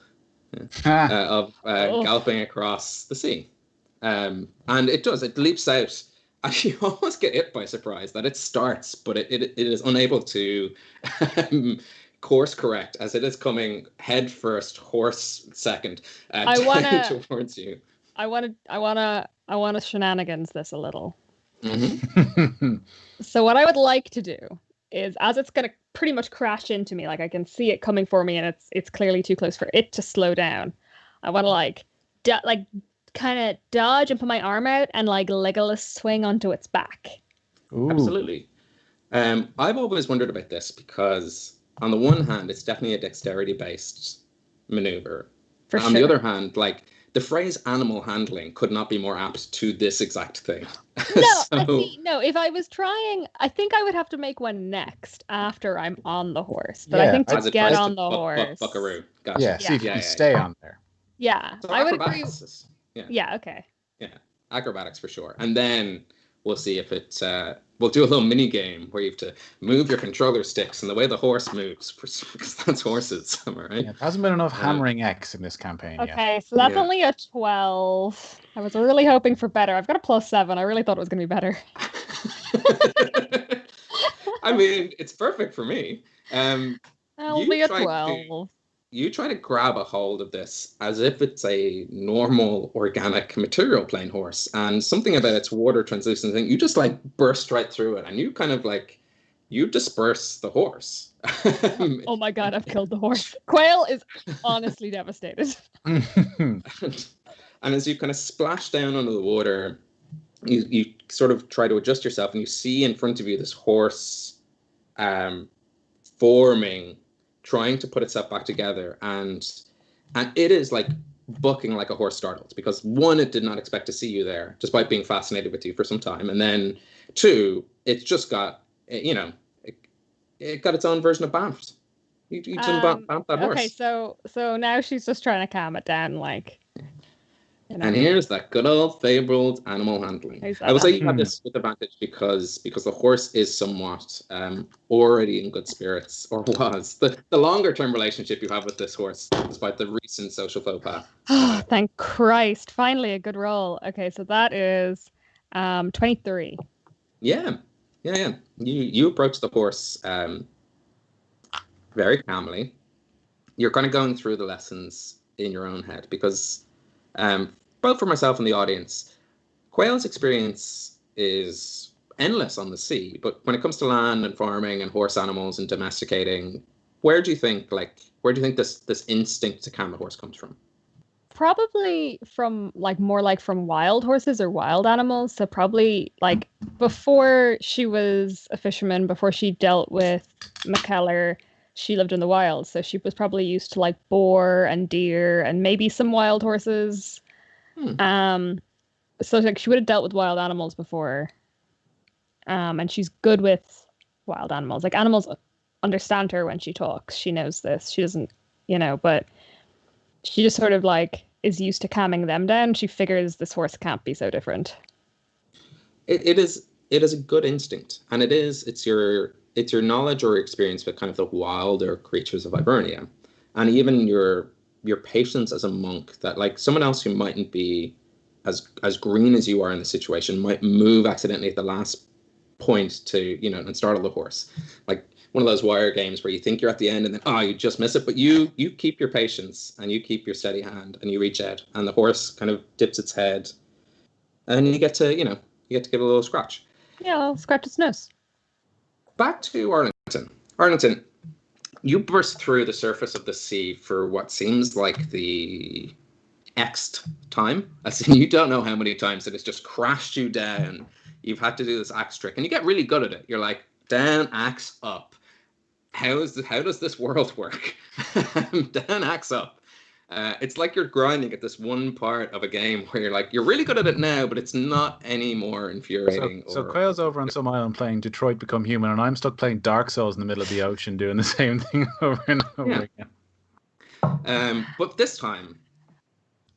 of galloping across the sea. And it leaps out, and you almost get it by surprise that it starts, but it is unable to course correct as it is coming head first, horse second, towards you. I want to shenanigans this a little. Mm-hmm. So what I would like to do is, as it's going to pretty much crash into me, like I can see it coming for me and it's clearly too close for it to slow down, I want to kind of dodge and put my arm out and, like, Legolas swing onto its back. Ooh. Absolutely. I've always wondered about this because on the one hand, it's definitely a dexterity based maneuver. On the other hand, like, the phrase animal handling could not be more apt to this exact thing. No, if I was trying, I think I would have to make one next after I'm on the horse. But I think to get on the horse. Buckaroo. Gotcha. Yeah, see if you can stay on there. Yeah, so I would agree. Yeah, okay. Yeah, acrobatics for sure. And then we'll see if it, we'll do a little mini game where you have to move your controller sticks and the way the horse moves, because that's horses, am I right? Yeah, there hasn't been enough hammering X in this campaign yet. Okay, so that's only a 12. I was really hoping for better. I've got a +7. I really thought it was going to be better. I mean, it's perfect for me. Only a 12. You try to grab a hold of this as if it's a normal organic material plane horse, and something about its water translucent thing, you just like burst right through it, and you kind of like, you disperse the horse. Oh my god, I've killed the horse. Caoil is honestly devastated. And as you kind of splash down under the water, you sort of try to adjust yourself, and you see in front of you this horse forming, trying to put itself back together, and it is like bucking like a horse startled, because one, it did not expect to see you there, despite being fascinated with you for some time, and then two, it's just got, you know, it got its own version of bamfed. You didn't bamf that horse. Okay, so now she's just trying to calm it down, like. You know. And here's that good old fabled animal handling. I will say you have this with advantage because the horse is somewhat already in good spirits, or was. The longer term relationship you have with this horse, despite the recent social faux pas. Oh, thank Christ. Finally a good roll. Okay, so that is 23. Yeah. You approach the horse very calmly. You're kind of going through the lessons in your own head, because both for myself and the audience, Caoil's experience is endless on the sea, but when it comes to land and farming and horse animals and domesticating, where do you think this instinct to calm the horse comes from? Probably from more like from wild horses or wild animals. So probably like before she was a fisherman, before she dealt with McKellar, she lived in the wild. So she was probably used to like boar and deer and maybe some wild horses. So like she would have dealt with wild animals before. And she's good with wild animals. Like animals understand her when she talks. She knows this. She doesn't, but she just sort of like is used to calming them down. She figures this horse can't be so different. It is a good instinct, and it's your knowledge or experience with kind of the wilder creatures of Hibernia, and even your patience as a monk, that like someone else who mightn't be as green as you are in the situation might move accidentally at the last point to and startle the horse, like one of those wire games where you think you're at the end and then you just miss it, but you keep your patience and you keep your steady hand and you reach out and the horse kind of dips its head and you get to give it a little scratch. Yeah, I'll scratch its nose. Back to Arlington, you burst through the surface of the sea for what seems like the Xth time, as in you don't know how many times it has just crashed you down. You've had to do this axe trick and you get really good at it. You're like, down, axe, up. How does this world work? Down, axe, up. It's like you're grinding at this one part of a game where you're like, you're really good at it now, but it's not any more infuriating. So Caoil's over on some island playing Detroit Become Human, and I'm stuck playing Dark Souls in the middle of the ocean doing the same thing over and over again. But this time,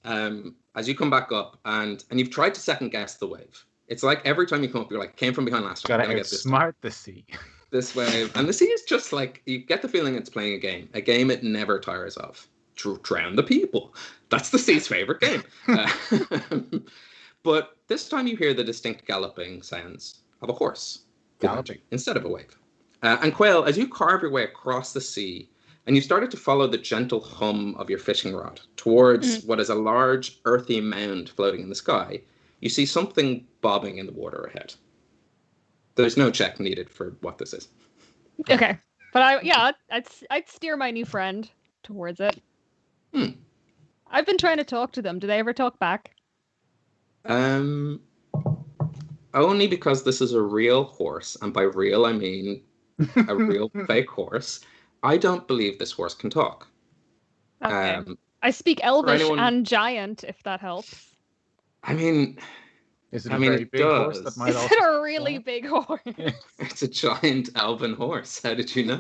as you come back up and you've tried to second guess the wave, it's like every time you come up, you're like, came from behind last time. Gotta outsmart the sea. This wave. And the sea is just like, you get the feeling it's playing a game it never tires of. Drown the people. That's the sea's favorite game. But this time you hear the distinct galloping sounds of a horse galloping instead of a wave. And Caoil, as you carve your way across the sea, and you started to follow the gentle hum of your fishing rod towards what is a large earthy mound floating in the sky, you see something bobbing in the water ahead. There's no check needed for what this is. Okay, but I'd steer my new friend towards it. I've been trying to talk to them. Do they ever talk back? Only because this is a real horse, and by real I mean a real fake horse. I don't believe this horse can talk. Okay. I speak Elvish anyone- and Giant, if that helps. I mean, Is it I a mean, very it big horse does. that might Is also... it a really big horse? it's a giant elven horse. How did you know?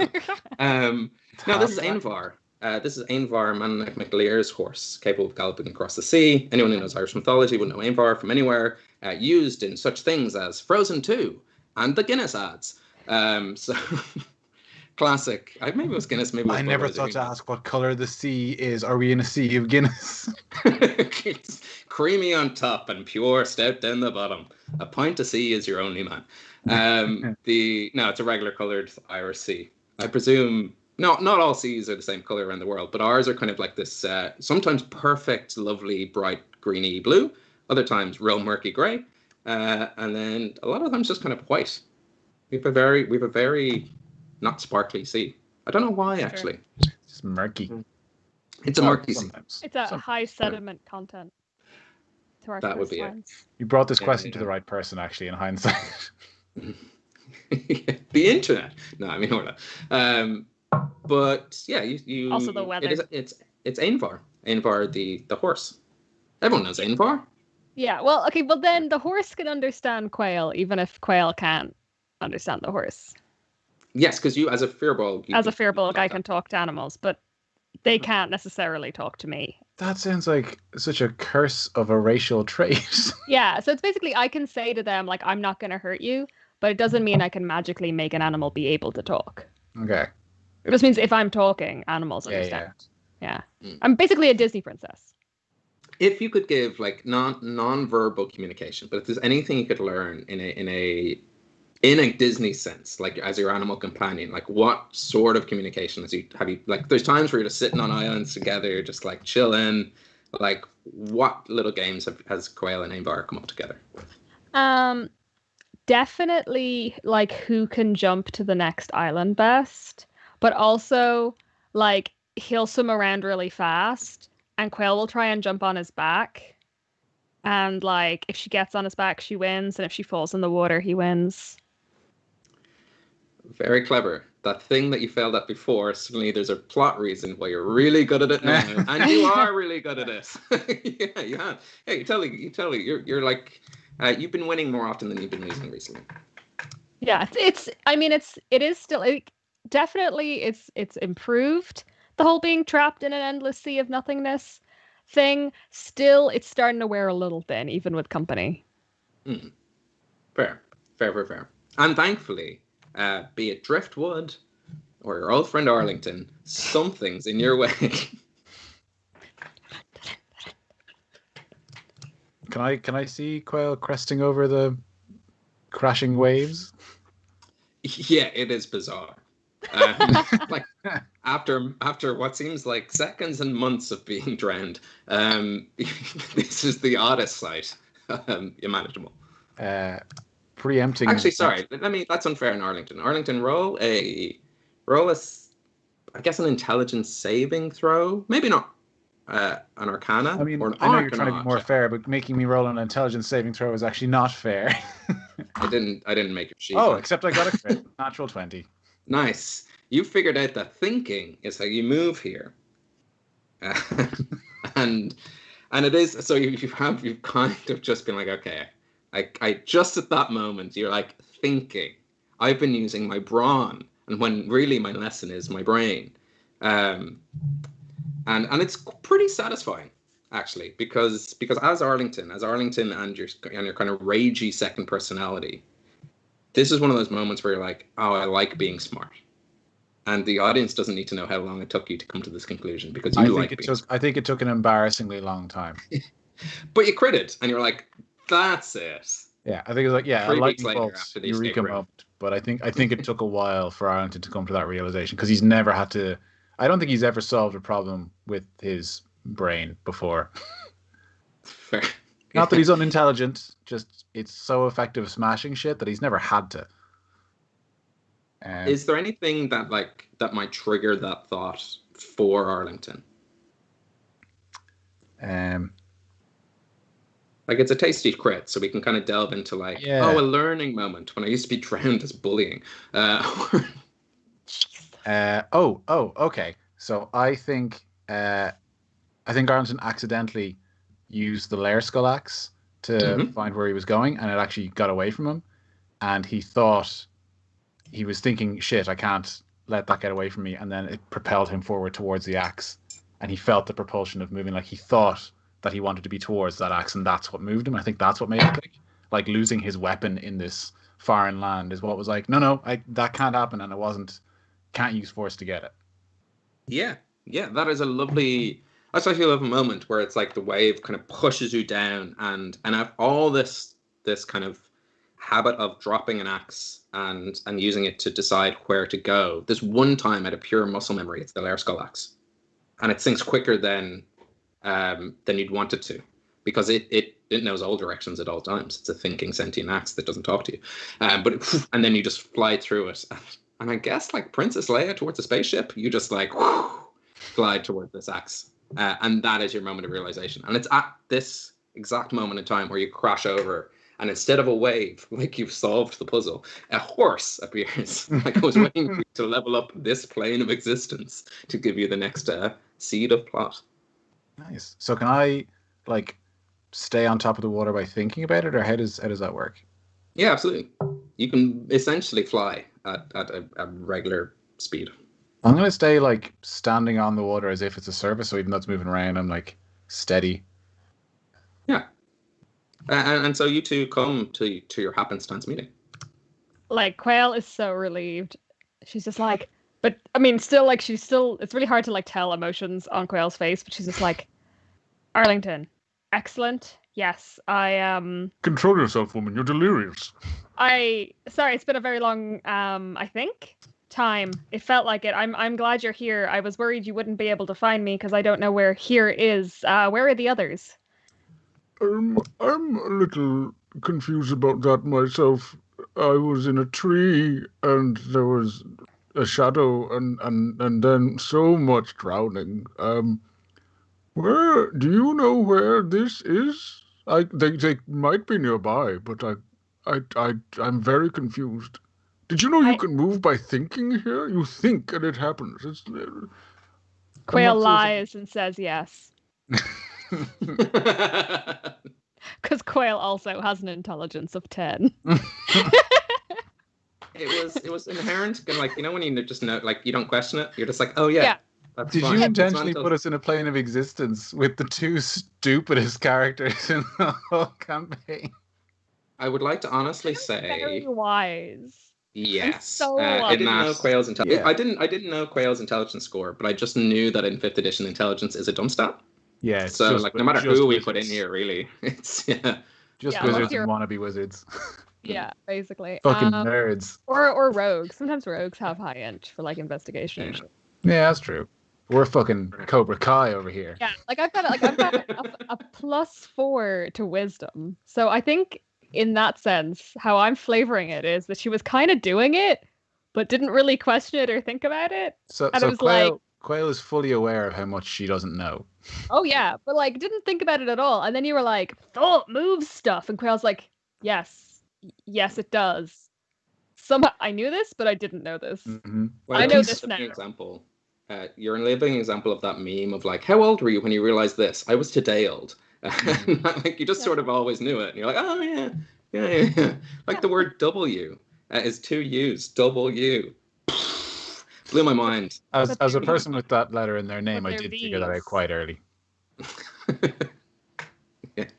No, this is Ainvar. This is Ainvar, Manach MacLear's horse, capable of galloping across the sea. Anyone who knows Irish mythology would know Ainvar from anywhere. Used in such things as Frozen 2 and the Guinness ads. So classic. Maybe it was Guinness. Maybe it was I never thought to ask what color the sea is. Are we in a sea of Guinness? It's creamy on top and pure stout down the bottom. A pint of sea is your only man. No, it's a regular coloured Irish sea. I presume not all seas are the same colour around the world, but ours are kind of like this sometimes perfect, lovely, bright greeny blue, other times real murky grey, and then a lot of them just kind of white. We have a very not sparkly sea. I don't know why actually. It's just murky. It's a murky sea. Sometimes. It's a high sediment content. To our That would be it. You brought this question to the right person, actually, in hindsight. The internet. No, I mean, hold on. But yeah, you Also the weather. It's Ainvar. Ainvar, the horse. Everyone knows Ainvar. Yeah, well, okay, but then the horse can understand Quail, even if Quail can't understand the horse. Yes, because you, as a Firbolg... I can talk to animals, but they can't necessarily talk to me. That sounds like such a curse of a racial trait. Yeah, so it's basically I can say to them, like, I'm not going to hurt you, but it doesn't mean I can magically make an animal be able to talk. Okay. It just means if I'm talking, animals understand. Yeah. I'm basically a Disney princess. If you could give, like, non-verbal communication, but if there's anything you could learn in a Disney sense, like as your animal companion, like what sort of communication have you like there's times where you're just sitting on islands together, just like chilling, like what little games has Quail and Ainvar come up together with? Definitely like who can jump to the next island best, but also like he'll swim around really fast and Quail will try and jump on his back, and like if she gets on his back she wins, and if she falls in the water he wins. Very clever. That thing that you failed at before, suddenly there's a plot reason why you're really good at it now. And you are really good at it. Yeah, you have. Hey, you tell me, you're like, you've been winning more often than you've been losing recently. Yeah, it is still, like, definitely it's improved. The whole being trapped in an endless sea of nothingness thing, still, it's starting to wear a little thin, even with company. Fair. And thankfully, be it Driftwood or your old friend Arlington, something's in your way. Can I see Quail cresting over the crashing waves? Yeah, it is bizarre. Like after what seems like seconds and months of being drowned, this is the oddest sight. Imaginable. Preempting. Actually, sorry. That's unfair in Arlington. Arlington, roll a, I guess, an intelligence saving throw. Maybe not an Arcana. I mean, or an I know you're Arcana, trying to be more fair, but making me roll an intelligence saving throw is actually not fair. I didn't make it cheap. Oh, except I got a crit. Natural 20. Nice. You figured out that thinking is how you move here, and it is. So you've kind of just been like, okay. I just at that moment, you're like thinking, I've been using my brawn, and when really my lesson is my brain, and it's pretty satisfying actually, because as Arlington and your kind of ragey second personality, this is one of those moments where you're like, oh, I like being smart, and the audience doesn't need to know how long it took you to come to this conclusion because you like being smart. I think it took an embarrassingly long time, but you critted, and you're like. That's it. Yeah, I think it was like a lightning bolt eureka moment. But I think it took a while for Arlington to come to that realization because he's never had to. I don't think he's ever solved a problem with his brain before. Fair. Not that he's unintelligent, just it's so effective smashing shit that he's never had to. Is there anything that might trigger that thought for Arlington? Like it's a tasty crit, so we can kind of delve into a learning moment when I used to be drowned as bullying. Okay. So I think I think Arlington accidentally used the layer skull axe to find where he was going, and it actually got away from him. And he thought, he was thinking, shit, I can't let that get away from me. And then it propelled him forward towards the axe. And he felt the propulsion of moving. Like, he thought that he wanted to be towards that axe, and that's what moved him. I think that's what made him click. Like, losing his weapon in this foreign land is what was like, no, that can't happen. And can't use force to get it. Yeah, that is a lovely... That's actually a lovely moment where it's like the wave kind of pushes you down, and all this kind of habit of dropping an axe and using it to decide where to go. There's one time at a pure muscle memory, it's the layer skull axe, and it sinks quicker than you'd want it to, because it knows all directions at all times. It's a thinking sentient axe that doesn't talk to you, and then you just fly through it. And I guess like Princess Leia towards a spaceship, you just like glide towards this axe. And that is your moment of realization. And it's at this exact moment in time where you crash over, and instead of a wave, like you've solved the puzzle, a horse appears. Like I was waiting for you to level up this plane of existence to give you the next seed of plot. Nice. So can I like stay on top of the water by thinking about it, or how does that work? Yeah, absolutely. You can essentially fly at a regular speed. I'm going to stay like standing on the water as if it's a surface, so even though it's moving around, I'm like steady. Yeah. And so you two come to your happenstance meeting. Like, Caoil is so relieved. She's just like, but I mean, still, like, it's really hard to like tell emotions on Caoil's face, but she's just like, Arlington, excellent. Yes, I Control yourself, woman. You're delirious. Sorry, it's been a very long, I think, time. It felt like it. I'm glad you're here. I was worried you wouldn't be able to find me because I don't know where here is. Where are the others? I'm a little confused about that myself. I was in a tree and there was a shadow and then so much drowning. Where do you know where this is? They might be nearby, but I'm very confused. Did you know you can move by thinking here? You think and it happens. Caoil lies and says yes. Because Caoil also has an intelligence of 10. It was inherent, and like, you know, when you just know, like, you don't question it, you're just like, oh yeah. Did you intentionally put us in a plane of existence with the two stupidest characters in the whole campaign? I would like to honestly say very wise. Yes. So I didn't know Caoil's intelligence. I didn't know Caoil's intelligence score, but I just knew that in 5th edition intelligence is a dumb stat. Yeah. So like no matter who we put in here, really, it's just wizards and wannabe wizards. Yeah, basically. Fucking nerds. Or rogues. Sometimes rogues have high int for like investigation. Yeah, that's true. We're fucking Cobra Kai over here. Yeah, like I've got a +4 to wisdom. So I think in that sense, how I'm flavoring it is that she was kind of doing it, but didn't really question it or think about it. So it was Caoil is fully aware of how much she doesn't know. Oh yeah, but like didn't think about it at all. And then you were like, thought moves stuff, and Caoil's like, yes, it does. Somehow I knew this, but I didn't know this. Mm-hmm. Well, I know this now. Example. You're a living example of that meme of like, how old were you when you realized this? I was today old. Like you just sort of always knew it, and you're like, oh yeah. Like the word W is 2 U's. W. Blew my mind. As a person with that letter in their name, I did figure that out quite early. Yeah.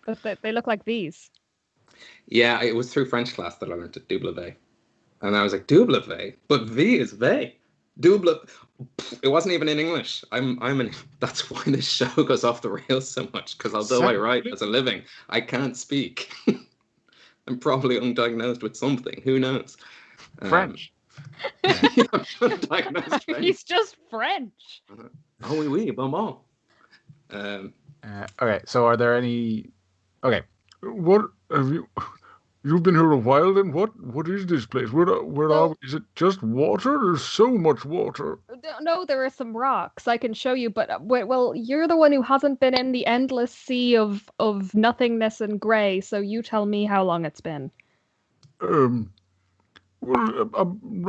But they look like these. Yeah, it was through French class that I learned to W. And I was like, W? But V is V. Double. It wasn't even in English. That's why this show goes off the rails so much, because although I write as a living, I can't speak. I'm probably undiagnosed with something. Who knows? French. Yeah, I'm undiagnosed French. He's just French. Oh, oui, bon. Okay, so are there any... Okay. What have you... You've been here a while then? What is this place? Where are we? Is it just water? There's so much water. No, there are some rocks. I can show you, but well, you're the one who hasn't been in the endless sea of nothingness and grey, so you tell me how long it's been. Well,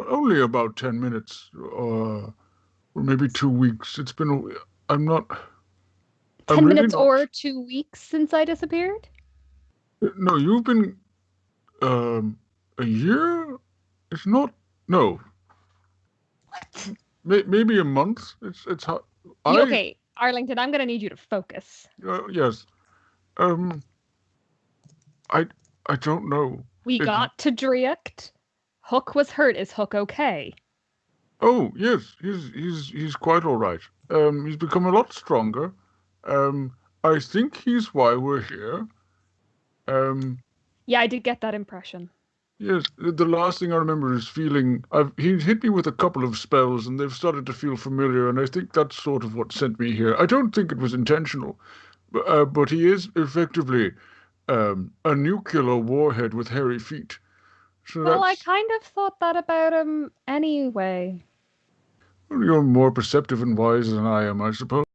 only about 10 minutes, or maybe 2 weeks. It's been... I'm not... 10 minutes not... or 2 weeks since I disappeared? No, you've been a year? It's not. No. What? Maybe a month. It's hard. Okay, Arlington, I'm gonna need you to focus. Yes. I don't know. We got to Driacht. Hook was hurt. Is Hook okay? Oh yes, he's quite all right. He's become a lot stronger. I think he's why we're here. Yeah, I did get that impression. Yes, the last thing I remember is feeling. He's hit me with a couple of spells, and they've started to feel familiar, and I think that's sort of what sent me here. I don't think it was intentional, but he is effectively a nuclear warhead with hairy feet. So well, I kind of thought that about him anyway. Well, you're more perceptive and wise than I am, I suppose.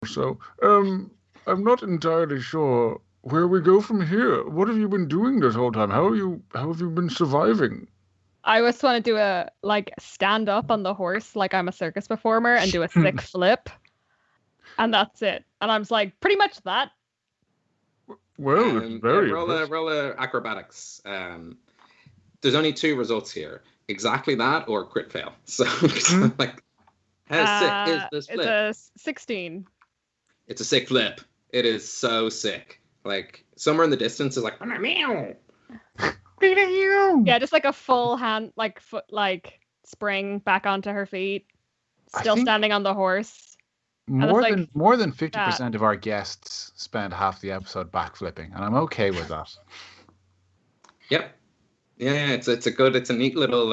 So, I'm not entirely sure where we go from here. What have you been doing this whole time? How have you been surviving? I just want to do a stand up on the horse like I'm a circus performer and do a sick flip. And that's it. And I'm just like, pretty much that. Well, it's very roll a acrobatics. There's only 2 results here. Exactly that or crit fail. So like, how sick is this flip? It's a 16. It's a sick flip. It is so sick. Like somewhere in the distance is like yeah, just like a full hand foot spring back onto her feet, still standing on the horse. More than 50% of our guests spend half the episode backflipping, and I'm okay with that. Yep. Yeah, it's a neat little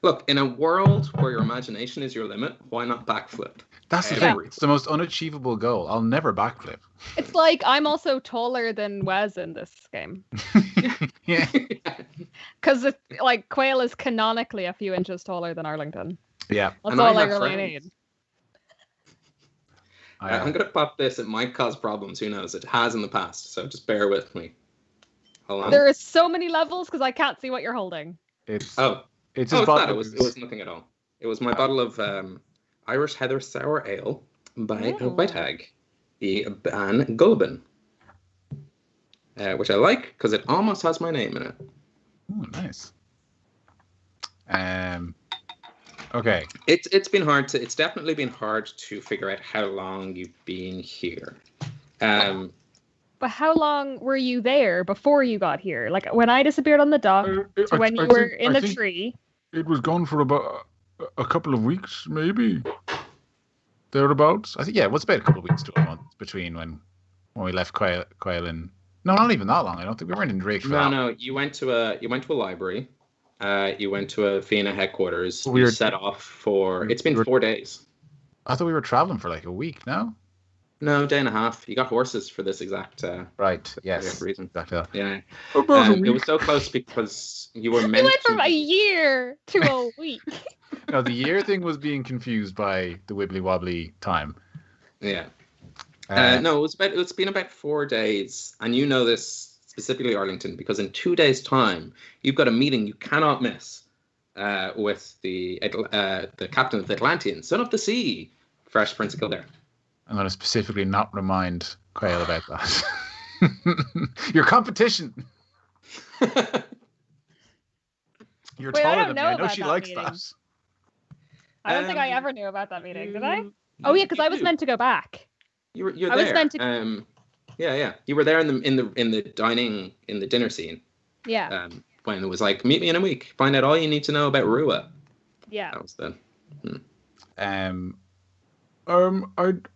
look, in a world where your imagination is your limit, why not backflip? That's the thing. It's the most unachievable goal. I'll never backflip. It's like I'm also taller than Wes in this game. Yeah. Because Caoil is canonically a few inches taller than Arlington. Yeah. That's all I really need. I'm going to pop this. It might cause problems. Who knows? It has in the past. So just bear with me. Hold on. There are so many levels because I can't see what you're holding. It's that. It was nothing at all. It was my bottle of Irish Heather Sour Ale by White Hag, the Ban Gulliban, which I like because it almost has my name in it. Oh, nice. Okay. It's definitely been hard to figure out how long you've been here. But how long were you there before you got here? Like when I disappeared on the dock to when you were in the tree? It was gone for about a couple of weeks, maybe. Thereabouts. I think it was about a couple of weeks to a month between when we left Caoil and... No, not even that long. I don't think we weren't in Drake for that. No, you went to a library. You went to a FINA headquarters. We were set off for... It's been 4 days. I thought we were traveling for like a week, no? No, day and a half. You got horses for this exact right. Yes. reason. Exactly. Yeah. It was so close because you were meant. You went from a year to a week. No, the year thing was being confused by the wibbly wobbly time. Yeah. No, it's been about 4 days, and you know this specifically, Arlington, because in 2 days' time you've got a meeting you cannot miss with the captain of the Atlantean, son of the sea, Fresh Prince of Kildare. I'm going to specifically not remind Caoil about that. Your competition. You're taller than me. I know she likes that. I don't think I ever knew about that meeting, did I? Oh yeah, because I was meant to go back. You're there. Was meant to... Yeah. You were there in the dinner scene. Yeah. When it was like, meet me in a week. Find out all you need to know about Rua. Yeah. That was then.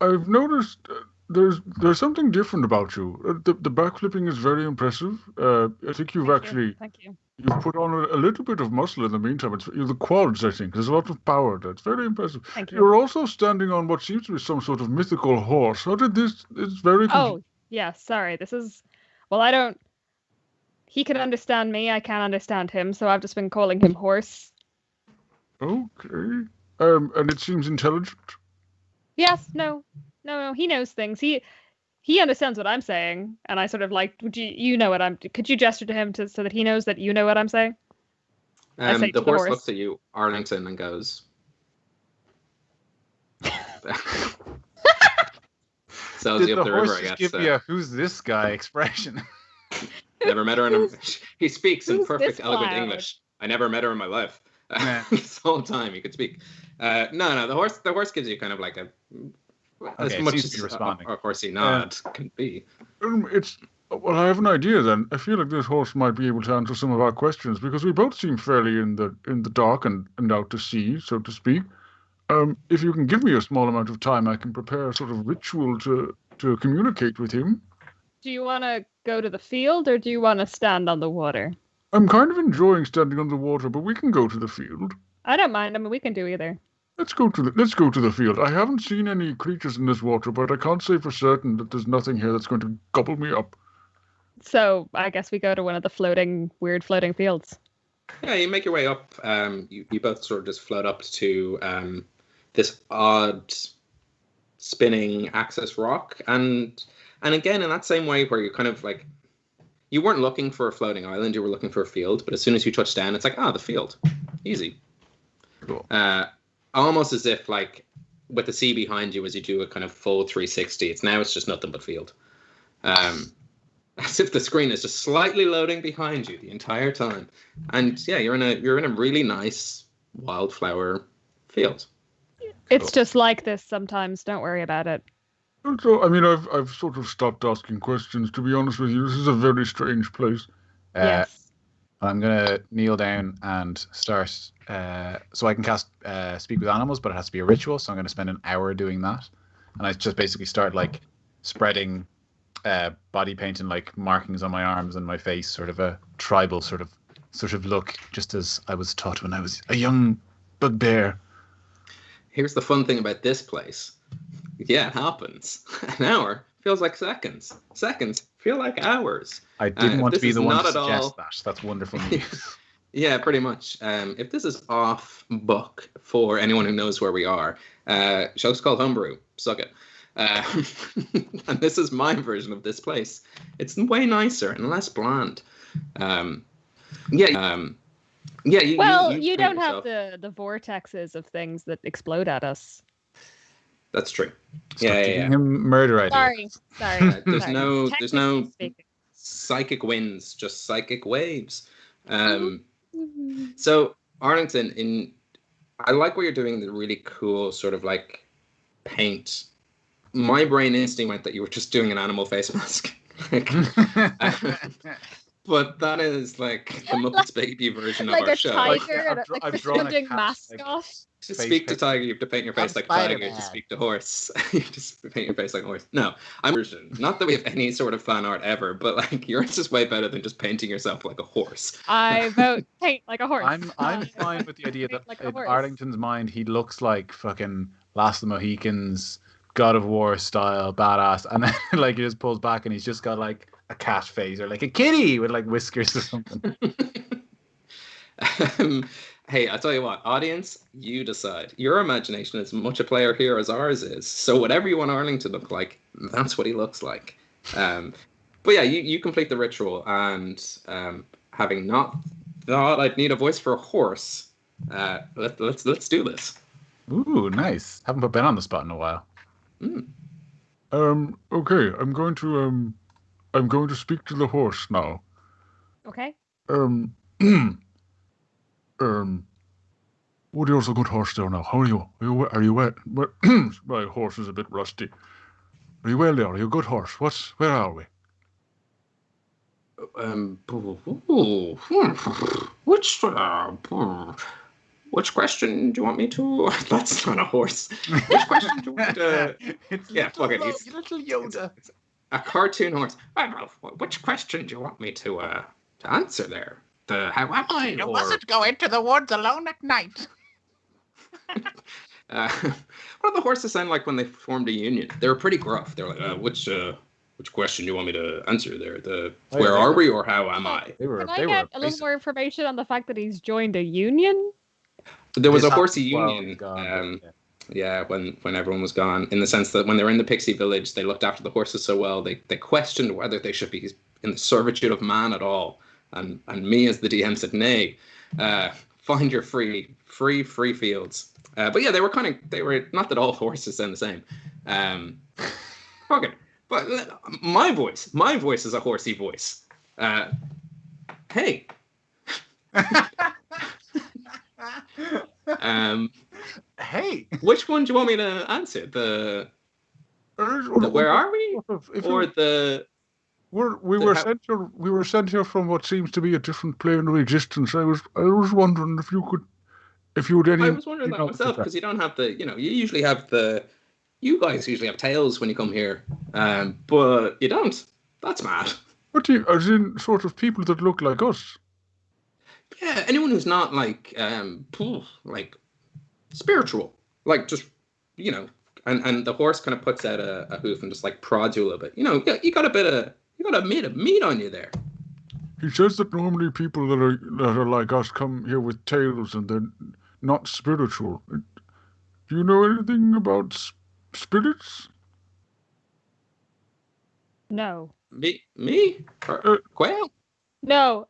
I've noticed there's something different about you. The backflipping is very impressive. I think Thank you. You've put on a little bit of muscle in the meantime. It's the quads, I think. There's a lot of power there. It's very impressive. Thank you. You're also standing on what seems to be some sort of mythical horse. How did this? It's very. Oh yeah, sorry. This is. Well, I don't. He can understand me. I can't understand him. So I've just been calling him horse. Okay. And it seems intelligent. Yes, no. He knows things. He understands what I'm saying, and I sort of would you know what I'm? Could you gesture to him so that he knows that you know what I'm saying? The horse looks at you, Arlington, and goes. sails you up the river, I guess. Give me a "who's this guy" expression. Never met her in he speaks in Who's perfect, this eloquent clown? English. I never met her in my life. Yeah. This whole time he could speak. No, the horse gives you kind of like as much as a horsey nod can be. Well, I have an idea then. I feel like this horse might be able to answer some of our questions because we both seem fairly in the dark and out to sea, so to speak. If you can give me a small amount of time, I can prepare a sort of ritual to communicate with him. Do you want to go to the field or do you want to stand on the water? I'm kind of enjoying standing on the water, but we can go to the field. I don't mind. I mean, we can do either. Let's go to the field. I haven't seen any creatures in this water, but I can't say for certain that there's nothing here that's going to gobble me up. So I guess we go to one of the weird floating fields. Yeah, you make your way up. You both sort of just float up to this odd spinning axis rock, and again in that same way where you're kind of like, you weren't looking for a floating island, you were looking for a field, but as soon as you touch down, it's like, the field, easy. Cool. Almost as if like with the sea behind you as you do a kind of full 360. It's just nothing but field. As if the screen is just slightly loading behind you the entire time. And yeah, you're in a really nice wildflower field. It's just like this sometimes. Don't worry about it. So, I mean, I've sort of stopped asking questions, to be honest with you. This is a very strange place. Yes. I'm going to kneel down and start, so I can cast Speak with Animals, but it has to be a ritual, so I'm going to spend an hour doing that. And I just basically start, like, spreading body paint and, like, markings on my arms and my face, sort of a tribal sort of look, just as I was taught when I was a young bugbear. Here's the fun thing about this place. Yeah, it happens. An hour feels like seconds. Seconds feel like hours. I didn't want to be the one to suggest all... that. That's wonderful news. Yeah, pretty much. If this is off book for anyone who knows where we are, show's called Homebrew. Suck it. And this is my version of this place. It's way nicer and less bland. You don't have the vortexes of things that explode at us. That's true. Stop giving him murder ideas. Sorry. There's no psychic winds, just psychic waves. So Arlington, I like what you're doing. The really cool sort of like paint. My brain instantly went that you were just doing an animal face mask. But that is like the Muppets Baby version of our show. Like a tiger, like pretending mascot. To speak to tiger, you have to paint your face like a tiger. To speak to horse, you just paint your face like a horse. No, I'm version. Not that we have any sort of fan art ever, but like yours is way better than just painting yourself like a horse. I vote paint like a horse. I'm fine with the idea that like in Arlington's mind, he looks like fucking Last of the Mohicans, God of War style badass, and then like he just pulls back and he's just got like a cat face or like a kitty with like whiskers or something. Hey, I'll tell you what, audience, you decide. Your imagination is as much a player here as ours is. So whatever you want Arlington to look like, that's what he looks like. But yeah, you complete the ritual, and having not thought I'd need a voice for a horse, let's do this. Ooh, nice. Haven't put Ben on the spot in a while. Okay, I'm going to speak to the horse now. Okay. What are you good horse there now? How are you? Are you well? My horse is a bit rusty. Are you well there? Are you a good horse? Where are we? Which question do you want me to? That's not a horse. Which question do you want to? Little Yoda. It's a cartoon horse. Which question do you want me to answer there? How am I? You mustn't go into the woods alone at night. What do the horses sound like when they formed a union? They were pretty gruff. They were like, which question do you want me to answer there? Where are we or how am I? Can I get a little more information on the fact that he's joined a union? There was a horsey union. When everyone was gone, in the sense that when they were in the Pixie Village, they looked after the horses so well, they questioned whether they should be in the servitude of man at all. And me as the DM said, nay, find your free fields. But yeah, they were not that all horses sound the same. Okay, but my voice is a horsey voice. Hey. Hey, which one do you want me to answer? The where are we, or the? We were sent here from what seems to be a different plane of existence. I was wondering if you had any. I was wondering that myself, because you don't have the, you usually have you guys usually have tails when you come here, but you don't. That's mad. What do you, as in sort of people that look like us? Yeah, anyone who's not like spiritual, like just and the horse kind of puts out a hoof and just like prods you a little bit. You got a bit of meat on you there. He says that normally people that are like us come here with tails and they're not spiritual. Do you know anything about spirits? No. Me? Quail? No.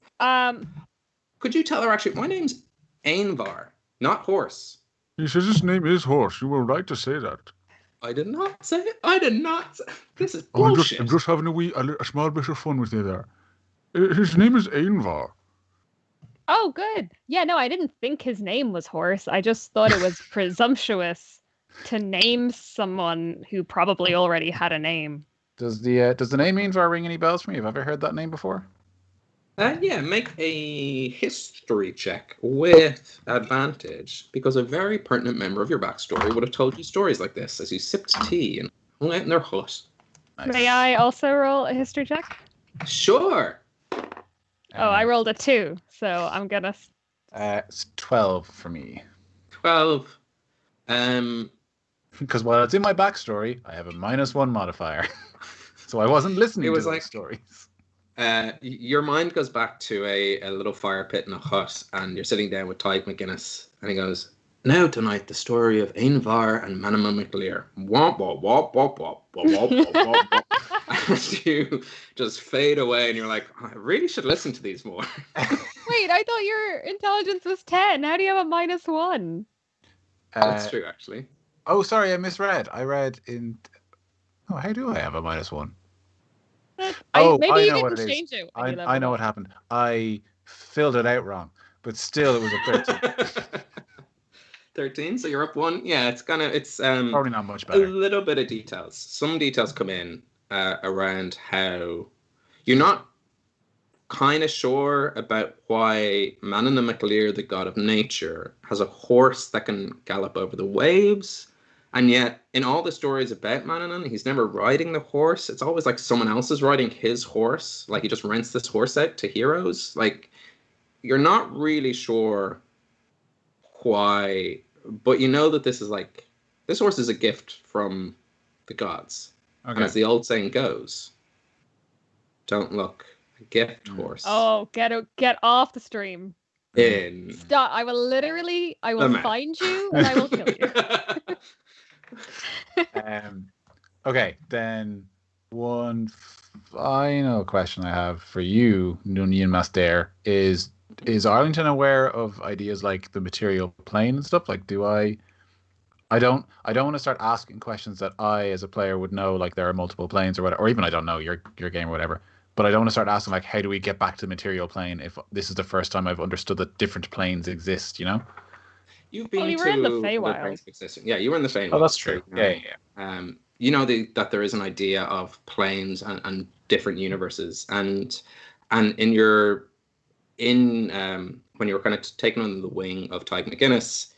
Could you tell her actually? My name's Ainvar, not horse. He says his name is Horse. You were right to say that. I did not say it. I did not. This is bullshit. I'm just having a small bit of fun with you there. His name is Ainvar. Oh, good. Yeah, no, I didn't think his name was Horse. I just thought it was presumptuous to name someone who probably already had a name. Does the name Ainvar ring any bells for you? Have you ever heard that name before? Yeah, make a history check with advantage, because a very pertinent member of your backstory would have told you stories like this as you sipped tea and hung out in their hut. Nice. May I also roll a history check? Sure. I rolled a 2, so I'm gonna... It's 12 for me. 12. Because while it's in my backstory, I have a -1 modifier. So I wasn't listening to those stories. Your mind goes back to a little fire pit in a hut, and you're sitting down with Tyke McGuinness, and he goes, "Now tonight, the story of Ainvar and Manama McLear." Womp, womp, womp, womp, womp, womp, womp, womp, womp. And you just fade away, and you're like, I really should listen to these more. Wait, I thought your intelligence was 10. How do you have a -1? That's true, actually. Oh, sorry, I misread. I read in... Oh, how do I have a -1? Maybe you know what didn't it is. change it. I know what happened. I filled it out wrong, but still, it was a 13. 13, so you're up 1. Yeah, it's probably not much better. A little bit of details. Some details come in around how you're not kind of sure about why Manana McLear, the god of nature, has a horse that can gallop over the waves. And yet, in all the stories about Manannán, he's never riding the horse. It's always like someone else is riding his horse. Like, he just rents this horse out to heroes. Like, you're not really sure why, but you know that this horse is a gift from the gods. Okay. And as the old saying goes, don't look a gift horse. Oh, get off the stream. Stop. I will find you and I will kill you. Okay, then one final question I have for you, Nunien Master, is Arlington aware of ideas like the material plane and stuff? Like, I don't want to start asking questions that I, as a player, would know, like there are multiple planes or whatever, or even I don't know your game or whatever. But I don't want to start asking, like, how do we get back to the material plane if this is the first time I've understood that different planes exist, you know? You've been you were in the Feywild. Yeah, you were in the Feywild. Oh, that's true. Yeah. You know that there is an idea of planes and different universes, and when you were kind of taken under the wing of Tyke McGuinness,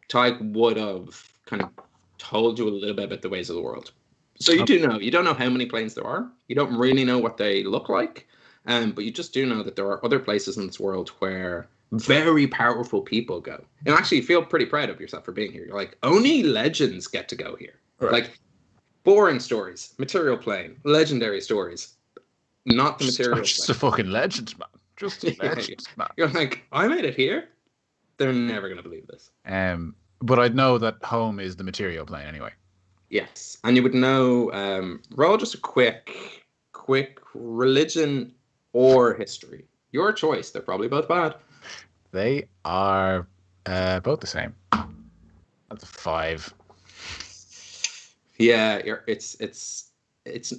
Tyke would have kind of told you a little bit about the ways of the world. So you don't know how many planes there are. You don't really know what they look like, but you just do know that there are other places in this world where very powerful people go. And actually, you feel pretty proud of yourself for being here. You're like, only legends get to go here. Right. Like, boring stories, material plane, legendary stories, not the material plane. Just a fucking legend, man. Just a legend, man. You're like, I made it here? They're never going to believe this. But I'd know that home is the material plane anyway. Yes. And you would know, roll just a quick religion or history. Your choice. They're probably both bad. They are both the same. That's a 5. Yeah,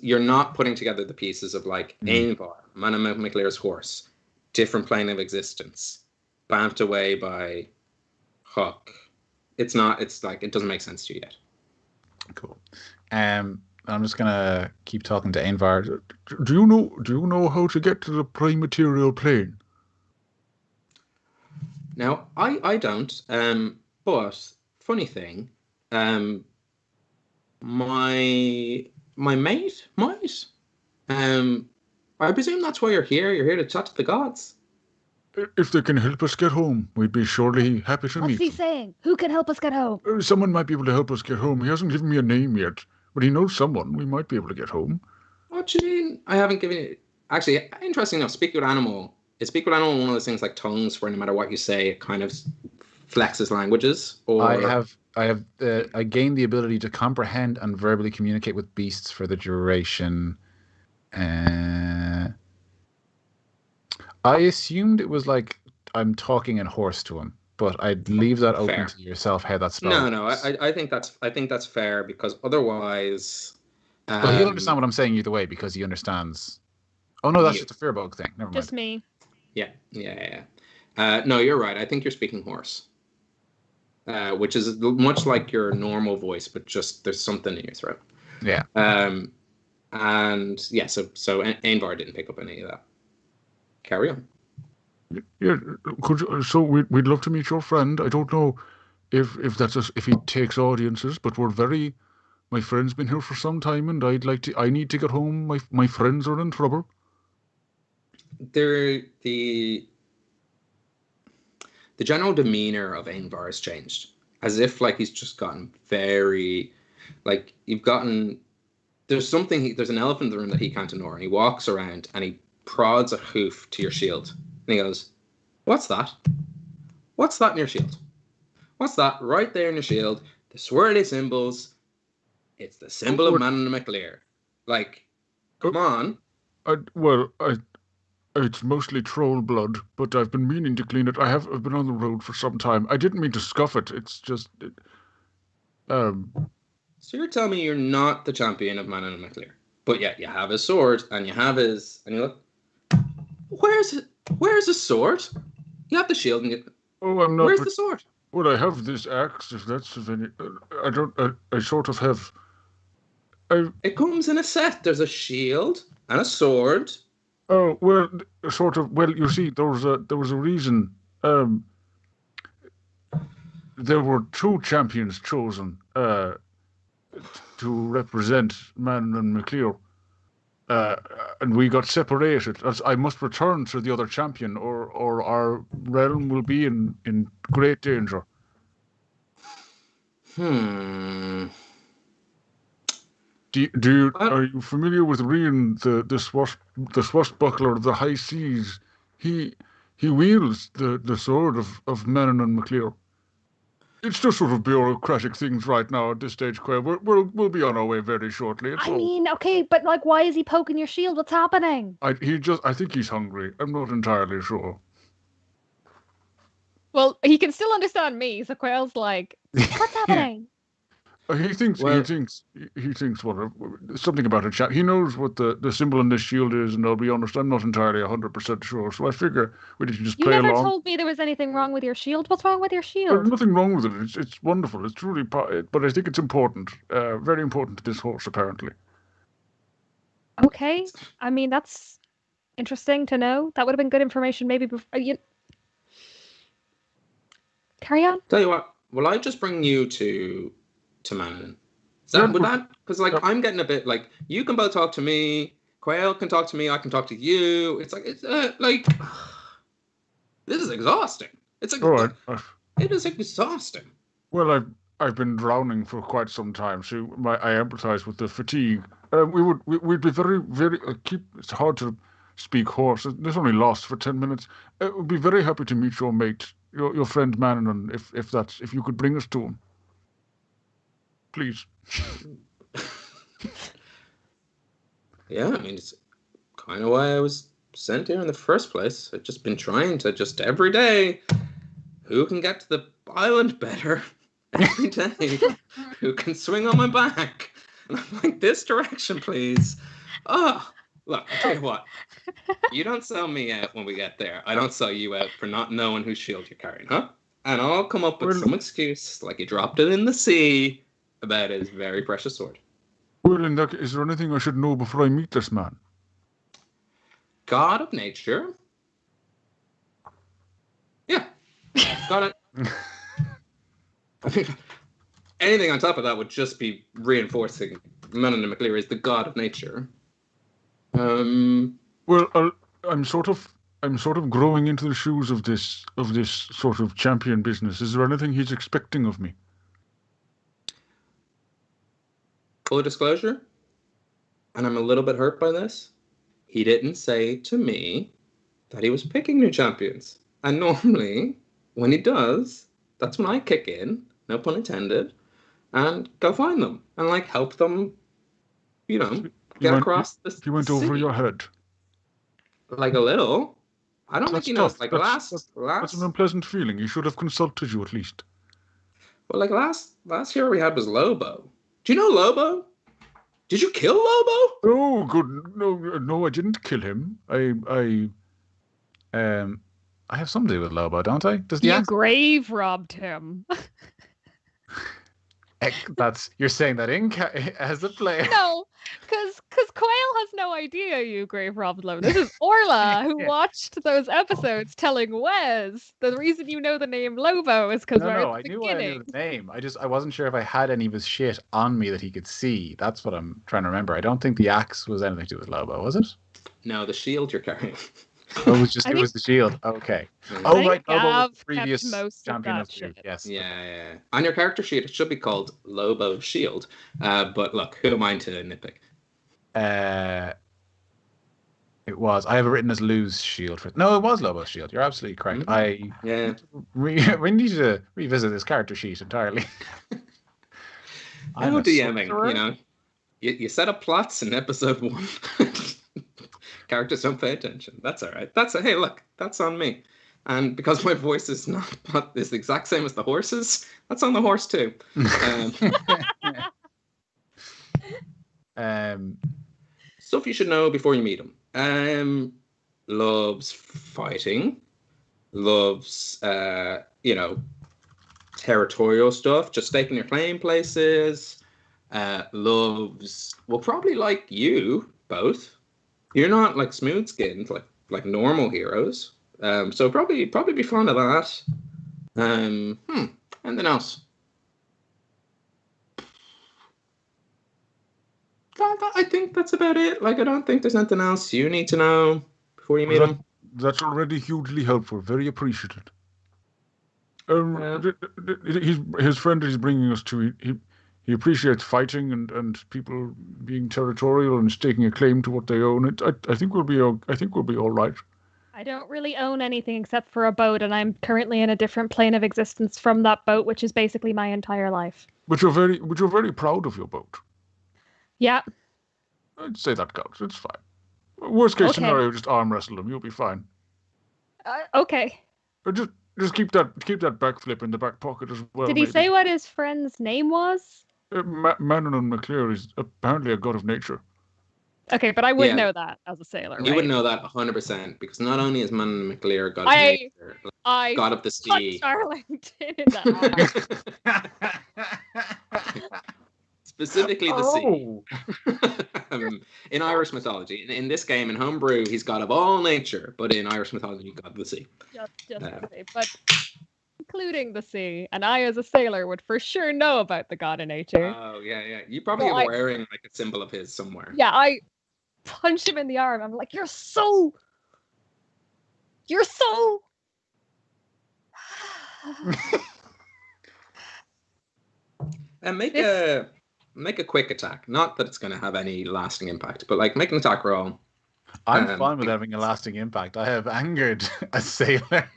you're not putting together the pieces of like Ainvar, Mana McLear's horse, different plane of existence, bamped away by Huck. It's like it doesn't make sense to you yet. Cool. I'm just gonna keep talking to Ainvar. Do you know how to get to the prime material plane? Now, I don't. But funny thing, my mate might. I presume that's why you're here. You're here to chat to the gods. If they can help us get home, we'd be surely happy to meet What's he them. saying? Who can help us get home? Someone might be able to help us get home. He hasn't given me a name yet, but he knows someone. We might be able to get home. What do you mean? I haven't given you... Actually, interesting enough, Speak with Animal. Is Speak with Animal one of those things like tongues where no matter what you say, it kind of flexes languages? Or... I gained the ability to comprehend and verbally communicate with beasts for the duration. I assumed it was like I'm talking in horse to him, but I'd leave that open Fair. to yourself how that's spelled. No, I think that's fair because otherwise. Well, he'll understand what I'm saying either way because he understands. Oh no, that's just a Fearbog thing. Never mind. Just me. Yeah. No, you're right. I think you're speaking horse, which is much like your normal voice, but just there's something in your throat. Yeah. And yeah, so Ainvar didn't pick up any of that. Carry on. Yeah, so we'd love to meet your friend. I don't know if if he takes audiences, but my friend's been here for some time, and I need to get home. My friends are in trouble. The general demeanor of Ainvar has changed, as if like he's just gotten very, like there's an elephant in the room that he can't ignore, and he walks around and he prods a hoof to your shield, and he goes, "What's that? What's that in your shield? What's that right there in your shield? The swirly symbols. It's the symbol of Mana McLear. Like, come on." It's mostly troll blood, but I've been meaning to clean it. I've been on the road for some time. I didn't mean to scuff it. It's just, So you're telling me you're not the champion of Mana McLear, but yet you have his sword and you have his, and you look. Where's his sword? You have the shield and you... Oh, I'm not... Where's the sword? Well, I have this axe, if that's of any... I sort of have... It comes in a set. There's a shield and a sword. Oh, well, sort of... Well, you see, there was a reason. There were two champions chosen to represent Man and McLear. And we got separated. As I must return to the other champion, or our realm will be in great danger. Hmm. Are you familiar with Rian, the swashbuckler of the high seas? He wields the sword of Manon and McLear. It's just sort of bureaucratic things right now at this stage, Quail. We'll be on our way very shortly. Okay, but like, why is he poking your shield? What's happening? I think he's hungry. I'm not entirely sure. Well, he can still understand me, so Quail's like, what's happening? He thinks something about a chat. He knows what the symbol in this shield is, and I'll be honest, I'm not entirely 100% sure. So I figure we can just play along. You never told me there was anything wrong with your shield. What's wrong with your shield? There's nothing wrong with it. It's wonderful. It's truly, but I think it's important. Very important to this horse, apparently. Okay, I mean that's interesting to know. That would have been good information, maybe before you. Carry on. Tell you what, will I just bring you to Manon? Because like I'm getting a bit like you can both talk to me, Quail can talk to me, I can talk to you. It's like this is exhausting. It's like it is exhausting. Well, I've been drowning for quite some time, so I empathize with the fatigue. We'd be very, very it's hard to speak horse. This only lasts for 10 minutes. We'd be very happy to meet your mate, your friend Manon, if you could bring us to him. Please. Yeah, I mean, it's kind of why I was sent here in the first place. I've just been trying to just every day, who can get to the island better every day? Who can swing on my back? And I'm like, this direction, please. Oh, look, I'll tell you what. You don't sell me out when we get there. I don't sell you out for not knowing whose shield you're carrying, huh? And I'll come up with some excuse, like you dropped it in the sea, about his very precious sword. Well, in that case, is there anything I should know before I meet this man? God of nature. Yeah. Got it. Anything on top of that would just be reinforcing Manon and McLear is the god of nature. Well, I'm sort of growing into the shoes of this sort of champion business. Is there anything he's expecting of me? Full disclosure, and I'm a little bit hurt by this, he didn't say to me that he was picking new champions. And normally, when he does, that's when I kick in, no pun intended, and go find them and like help them, get across the sea. He went over your head. Like a little. I don't think he knows. Like that's an unpleasant feeling. He should have consulted you at least. Well, like last hero we had was Lobo. Do you know Lobo? Did you kill Lobo? Oh, good. No, I didn't kill him. I have something to do with Lobo, don't I? Does the You grave robbed him. You're saying that as a player. No, because Caoil has no idea you grave robbed Lobo. This is Orla who watched those episodes telling Wes the reason you know the name Lobo is because we're at the beginning. I knew the name. I wasn't sure if I had any of his shit on me that he could see. That's what I'm trying to remember. I don't think the axe was anything to do with Lobo, was it? No, the shield you're carrying. Oh, it was the shield. Okay. Oh, right. Lobo was the previous champion of the Yes. Yeah. On your character sheet, it should be called Lobo Shield. But look, who am I to nitpick? It was. I have it written as Lou's shield. No, it was Lobo's shield. You're absolutely correct. Mm-hmm. We need to revisit this character sheet entirely. I'm DMing, You set up plots in episode 1. Characters don't pay attention. That's all right. Hey, look, that's on me. And because my voice is the exact same as the horse's, that's on the horse too. Stuff you should know before you meet him. Loves fighting. Loves, territorial stuff. Just staking your claim places. Loves, well, probably like you both. You're not like smooth skinned like normal heroes. So probably be fond of that. Anything else? I think that's about it. Like, I don't think there's anything else you need to know before you meet him. That's already hugely helpful. Very appreciated. His friend he's bringing us to, he appreciates fighting and people being territorial and staking a claim to what they own. I think we'll be all right. I don't really own anything except for a boat, and I'm currently in a different plane of existence from that boat, which is basically my entire life. But you're very proud of your boat. Yeah. I'd say that counts. It's fine. Worst case scenario, just arm wrestle him. You'll be fine. Okay. Just keep that backflip in the back pocket as well. Did he say what his friend's name was? Manon and McLear is apparently a god of nature. Okay, but I would know that as a sailor. You would know that 100% because not only is Manon and McLear god of nature, god of the sea. Arlington in that Specifically the sea. In Irish mythology, in this game, in Homebrew, he's god of all nature, but in Irish mythology, god of the sea. Just the sea, but including the sea. And I, as a sailor, would for sure know about the god of nature. Oh, yeah. You probably are wearing like a symbol of his somewhere. Yeah, I punch him in the arm. I'm like, you're so... And make a quick attack. Not that it's going to have any lasting impact, but like make an attack roll. I'm fine with having a lasting impact. I have angered a sailor.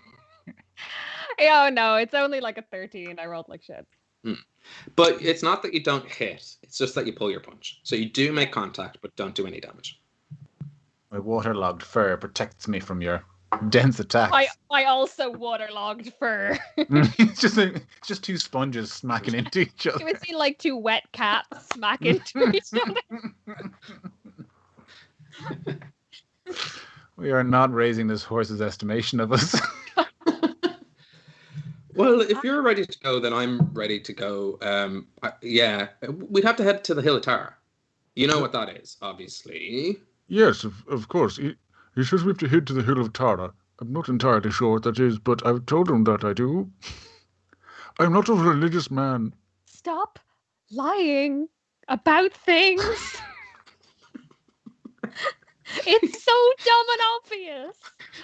Oh no, it's only like a 13. I rolled like shit. But it's not that you don't hit. It's just that you pull your punch. So you do make contact, but don't do any damage. My waterlogged fur protects me from your dense attacks. I also waterlogged fur. It's just two sponges smacking into each other. You would see like two wet cats smack into each other. We are not raising this horse's estimation of us. Well, if you're ready to go, then I'm ready to go. Yeah, we'd have to head to the Hill of Tara. You know what that is, obviously. Yes, of course. He says we have to head to the Hill of Tara. I'm not entirely sure what that is, but I've told him that I do. I'm not a religious man. Stop lying about things. It's so dumb and obvious.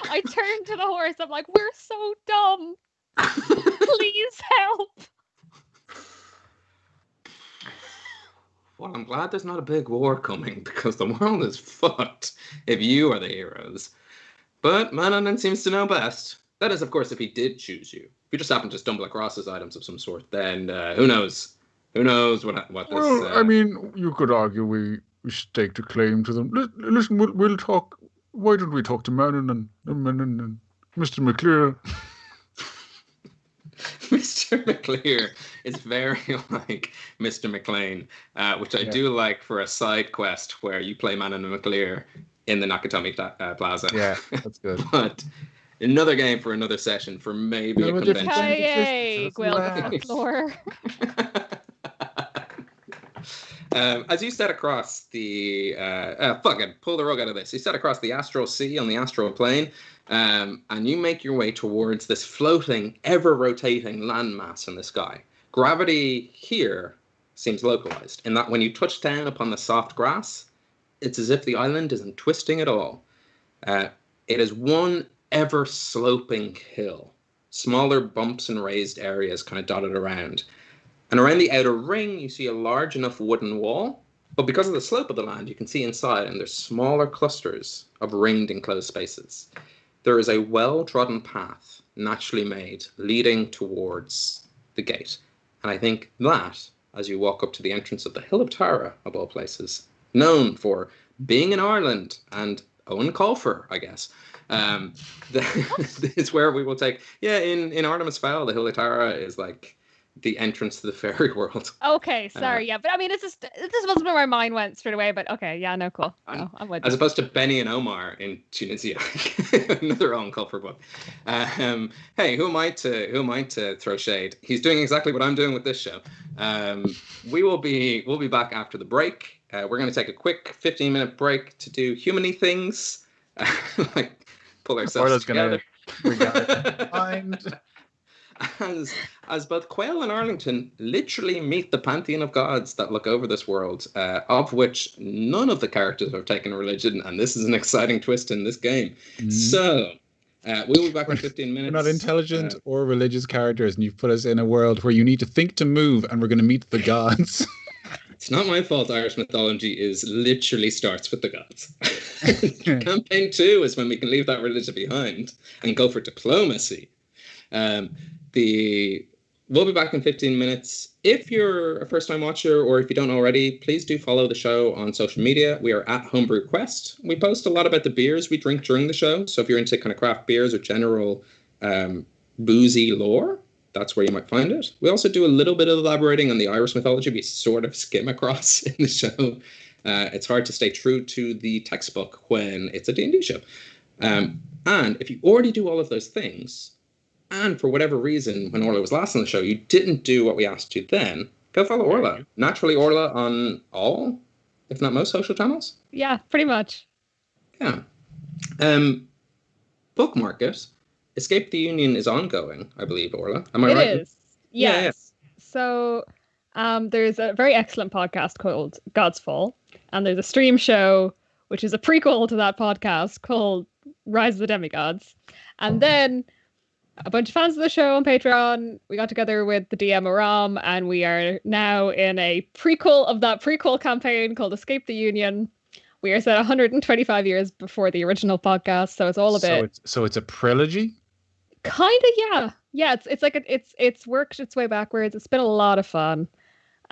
I turned to the horse. I'm like, we're so dumb. Please help. Well, I'm glad there's not a big war coming, because the world is fucked if you are the heroes. But Mananan seems to know best. That is, of course, if he did choose you. If you just happen to stumble across his items of some sort, then who knows? Who knows what this... Well, I mean, you could argue we staked a claim to them. Listen, we'll talk... Why don't we talk to Manon and Mr. McClure? Mr. McClure is very like Mr. McLean, which I do like for a side quest where you play Manon and McClure in the Nakatomi Plaza. Yeah, that's good. But another game for another session for maybe a convention. Hey, Gwyl the folklore. As you set across the fucking pull the rug out of this. You set across the Astral Sea on the astral plane, and you make your way towards this floating, ever-rotating landmass in the sky. Gravity here seems localized, in that when you touch down upon the soft grass, it's as if the island isn't twisting at all. It is one ever-sloping hill, smaller bumps and raised areas kind of dotted around. And around the outer ring, you see a large enough wooden wall. But because of the slope of the land, you can see inside, and there's smaller clusters of ringed enclosed spaces. There is a well-trodden path, naturally made, leading towards the gate. And I think that, as you walk up to the entrance of the Hill of Tara, of all places, known for being in Ireland and Owen Colfer, I guess, is where we will take... Yeah, in Artemis Fowl, the Hill of Tara is like... the entrance to the fairy world. Okay, sorry, yeah, but I mean, this wasn't where my mind went straight away. But okay, yeah, no, cool. No, I'm with you. As opposed to Benny and Omar in Tunisia, another Owen Colfer book. Hey, who am I to throw shade? He's doing exactly what I'm doing with this show. We'll be back after the break. We're going to take a quick 15-minute break to do human-y things, like pull ourselves together. We got it. Mind. As both Caoil and Arlington literally meet the pantheon of gods that look over this world, of which none of the characters have taken religion, and this is an exciting twist in this game. So, we'll be back in 15 minutes. We're not intelligent or religious characters, and you've put us in a world where you need to think to move, and we're going to meet the gods. It's not my fault Irish mythology literally starts with the gods. Campaign 2 is when we can leave that religion behind and go for diplomacy. We'll be back in 15 minutes. If you're a first-time watcher, or if you don't already, please do follow the show on social media. We are at Homebrew Quest. We post a lot about the beers we drink during the show. So if you're into kind of craft beers or general boozy lore, that's where you might find it. We also do a little bit of elaborating on the Irish mythology. We sort of skim across in the show. It's hard to stay true to the textbook when it's a D&D show. And if you already do all of those things, and for whatever reason, when Orla was last on the show, you didn't do what we asked you then, go follow Orla. Naturally Orla on all, if not most, social channels. Yeah, pretty much. Yeah. Book market. Escape the Union is ongoing, I believe, Orla. Am I right? It is. Yes. Yeah. So there's a very excellent podcast called God's Fall, and there's a stream show, which is a prequel to that podcast called Rise of the Demigods. And then a bunch of fans of the show on Patreon, we got together with the DM Aram, and we are now in a prequel of that prequel campaign called Escape the Union. We are set 125 years before the original podcast, so it's all a bit... So it's a trilogy? Kind of, yeah. Yeah, it's like it's worked its way backwards. It's been a lot of fun.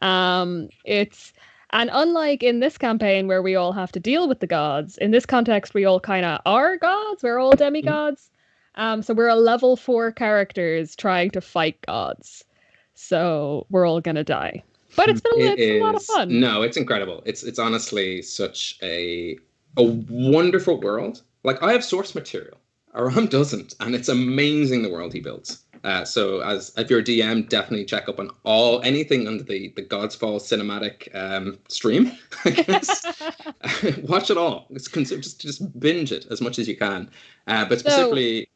It's And unlike in this campaign where we all have to deal with the gods, in this context we all kind of are gods. We're all demigods. So we're a level 4 characters trying to fight gods. So we're all gonna die. But it's a lot of fun. No, it's incredible. It's honestly such a wonderful world. Like, I have source material. Aram doesn't, and it's amazing the world he builds. So as if you're a DM, definitely check up on anything under the God's Fall cinematic stream. I guess watch it all. Just binge it as much as you can. But specifically,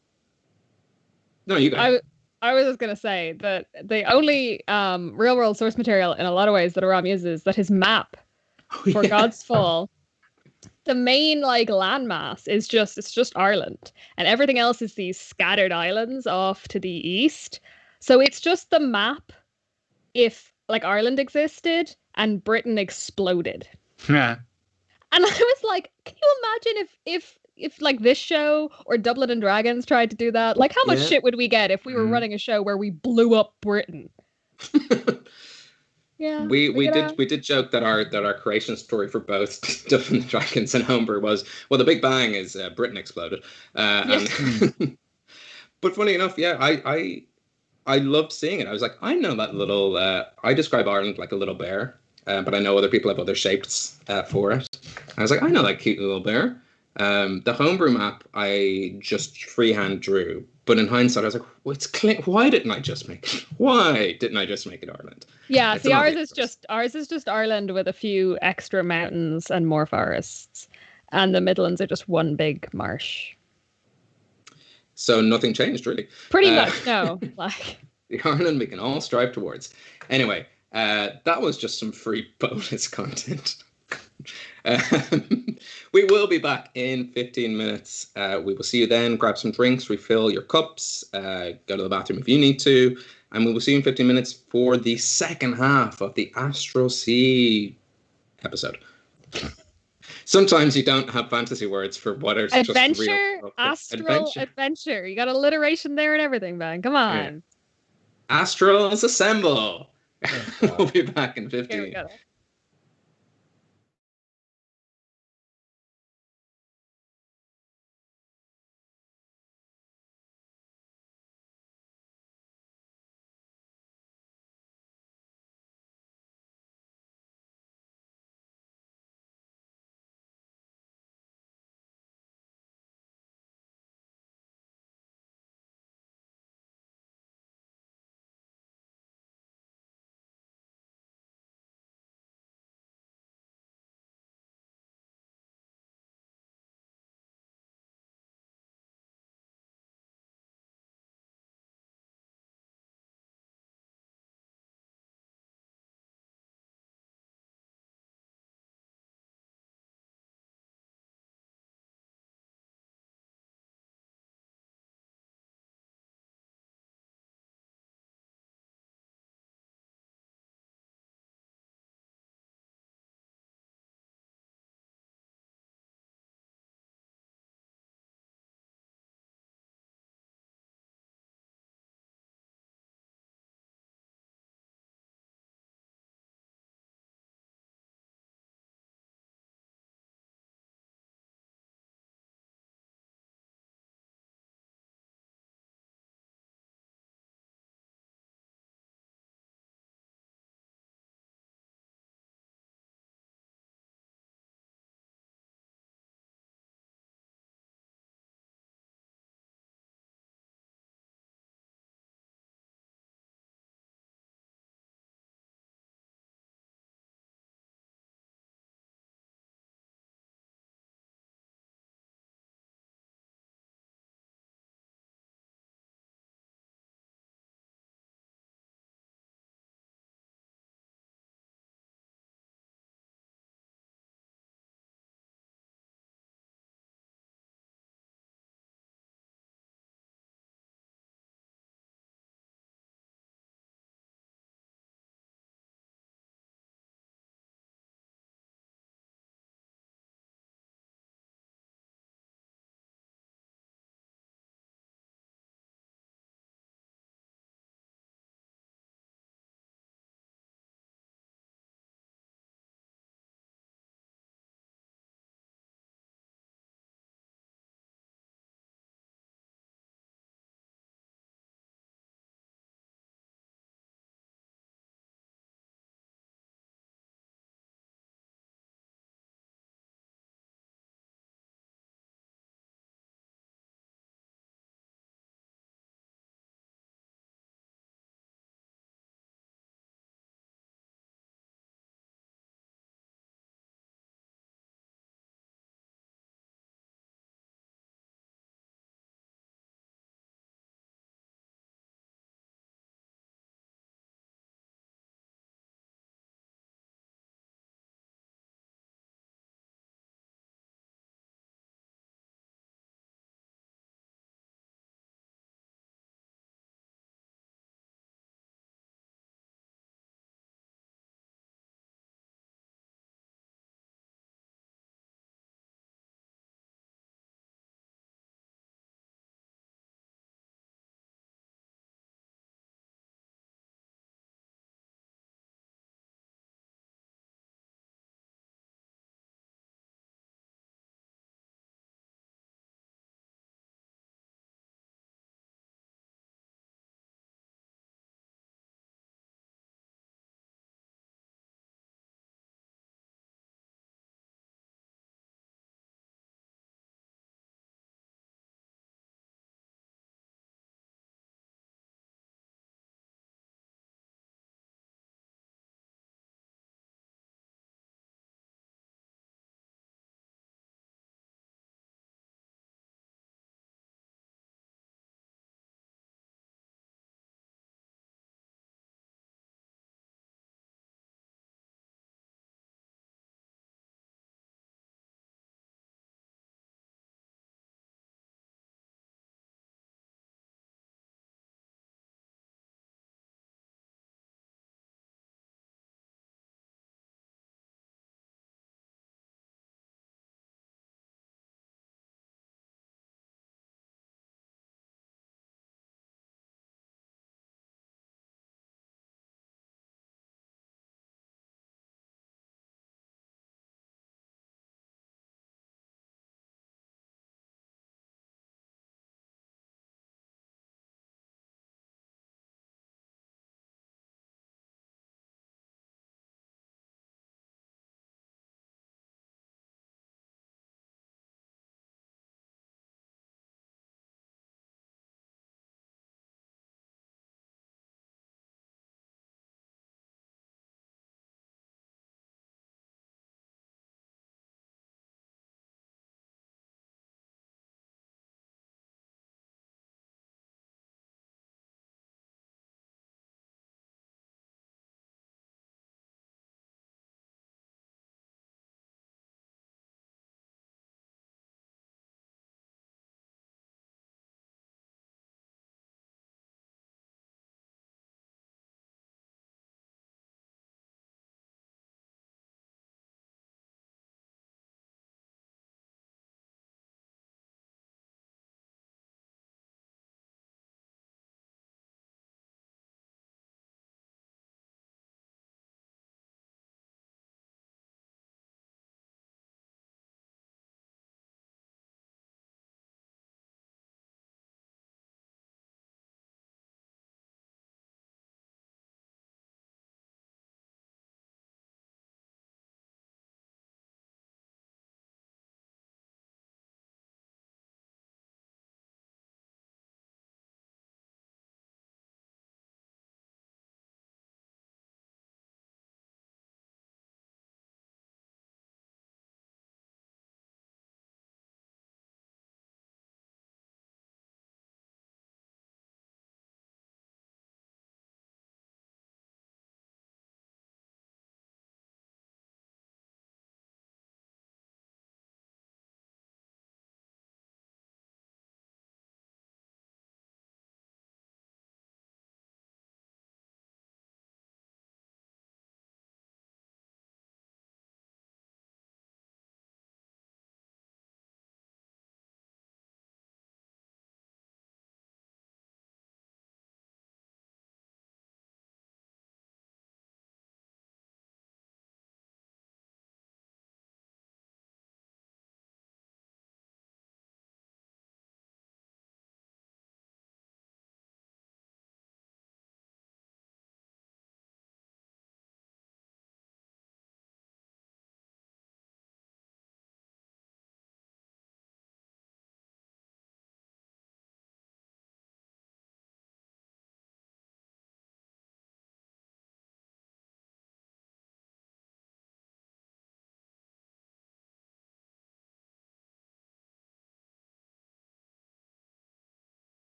no, you go. I was just gonna say that the only real world source material in a lot of ways that Aram uses, that his map for God's Fall, the main like landmass is just Ireland, and everything else is these scattered islands off to the east. So it's just the map if like Ireland existed and Britain exploded. Yeah. And I was like, can you imagine if like this show or Dublin and Dragons tried to do that? Like, how much shit would we get if we were running a show where we blew up Britain? Yeah, we did joke that our creation story for both Dublin and Dragons and Homebrew was, well, the Big Bang is Britain exploded. And but funny enough, yeah, I loved seeing it. I was like, I know that little. I describe Ireland like a little bear, but I know other people have other shapes for it. I was like, I know that cute little bear. The Homebrew map I just freehand drew, but in hindsight, I was like, well, it's clear. Why didn't I just make it? Why didn't I just make it Ireland? Yeah, see, ours is just Ireland with a few extra mountains and more forests, and the Midlands are just one big marsh. So nothing changed, really. Pretty much, no. Like the Ireland we can all strive towards. Anyway, that was just some free bonus content. We will be back in 15 minutes. We will see you then. Grab some drinks, refill your cups, go to the bathroom if you need to, and we will see you in 15 minutes for the second half of the Astral Sea episode. Sometimes you don't have fantasy words for what is adventure, just real. Astral adventure. You got alliteration there and everything, man. Come on. Yeah. Astrals assemble. We'll be back in 15. Here we go.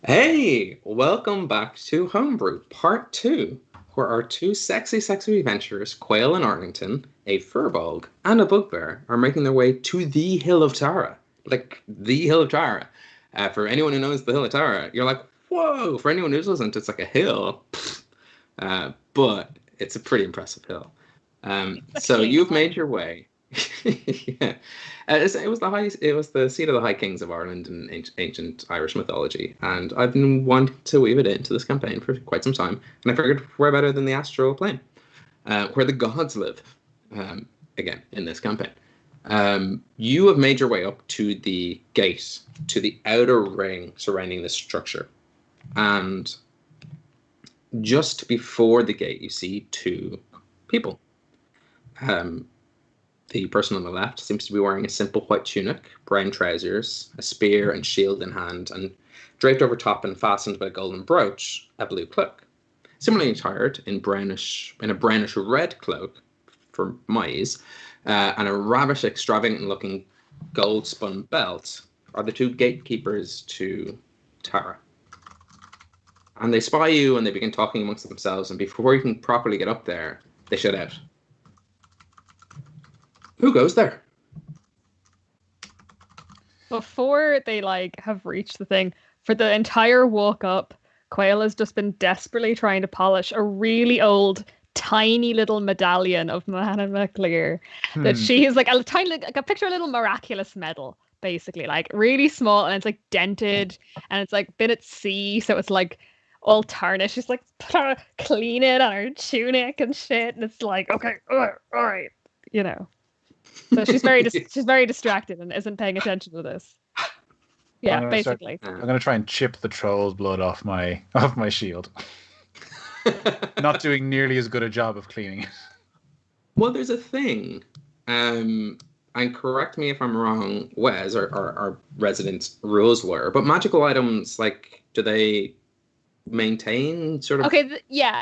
Hey, welcome back to Homebrew Part 2, where our two sexy adventurers, Caoil and Arlington, a furbolg and a bugbear, are making their way to the Hill of Tara. Like, the Hill of Tara. For anyone who knows the Hill of Tara, you're like, whoa! For anyone who doesn't, it's like a hill. But it's a pretty impressive hill. So you've made your way. Yeah. It was the seat of the High Kings of Ireland in ancient Irish mythology, and I've been wanting to weave it into this campaign for quite some time. And I figured where better than the astral plane, where the gods live. Again, in this campaign, you have made your way up to the gate, to the outer ring surrounding this structure, and just before the gate, you see two people. The person on the left seems to be wearing a simple white tunic, brown trousers, a spear and shield in hand, and draped over top and fastened by a golden brooch, a blue cloak. Similarly attired in a brownish red cloak, for my ease, and a ravish, extravagant-looking gold-spun belt, are the two gatekeepers to Tara. And they spy you, and they begin talking amongst themselves, and before you can properly get up there, they shout out, "Who goes there?" Before they have reached the thing, for the entire walk up, Caoil has just been desperately trying to polish a really old, tiny little medallion of Mohanna MacLear that she is a tiny, a picture of a little miraculous medal, basically, really small, and it's dented, and it's been at sea, so it's all tarnished. She's clean it on her tunic and shit, and it's okay, all right, So she's very distracted and isn't paying attention to this. Yeah, basically. I'm gonna try and chip the troll's blood off my shield. Not doing nearly as good a job of cleaning it. Well, there's a thing, and correct me if I'm wrong, Wes, our resident rules lawyer, but magical items, do they maintain sort of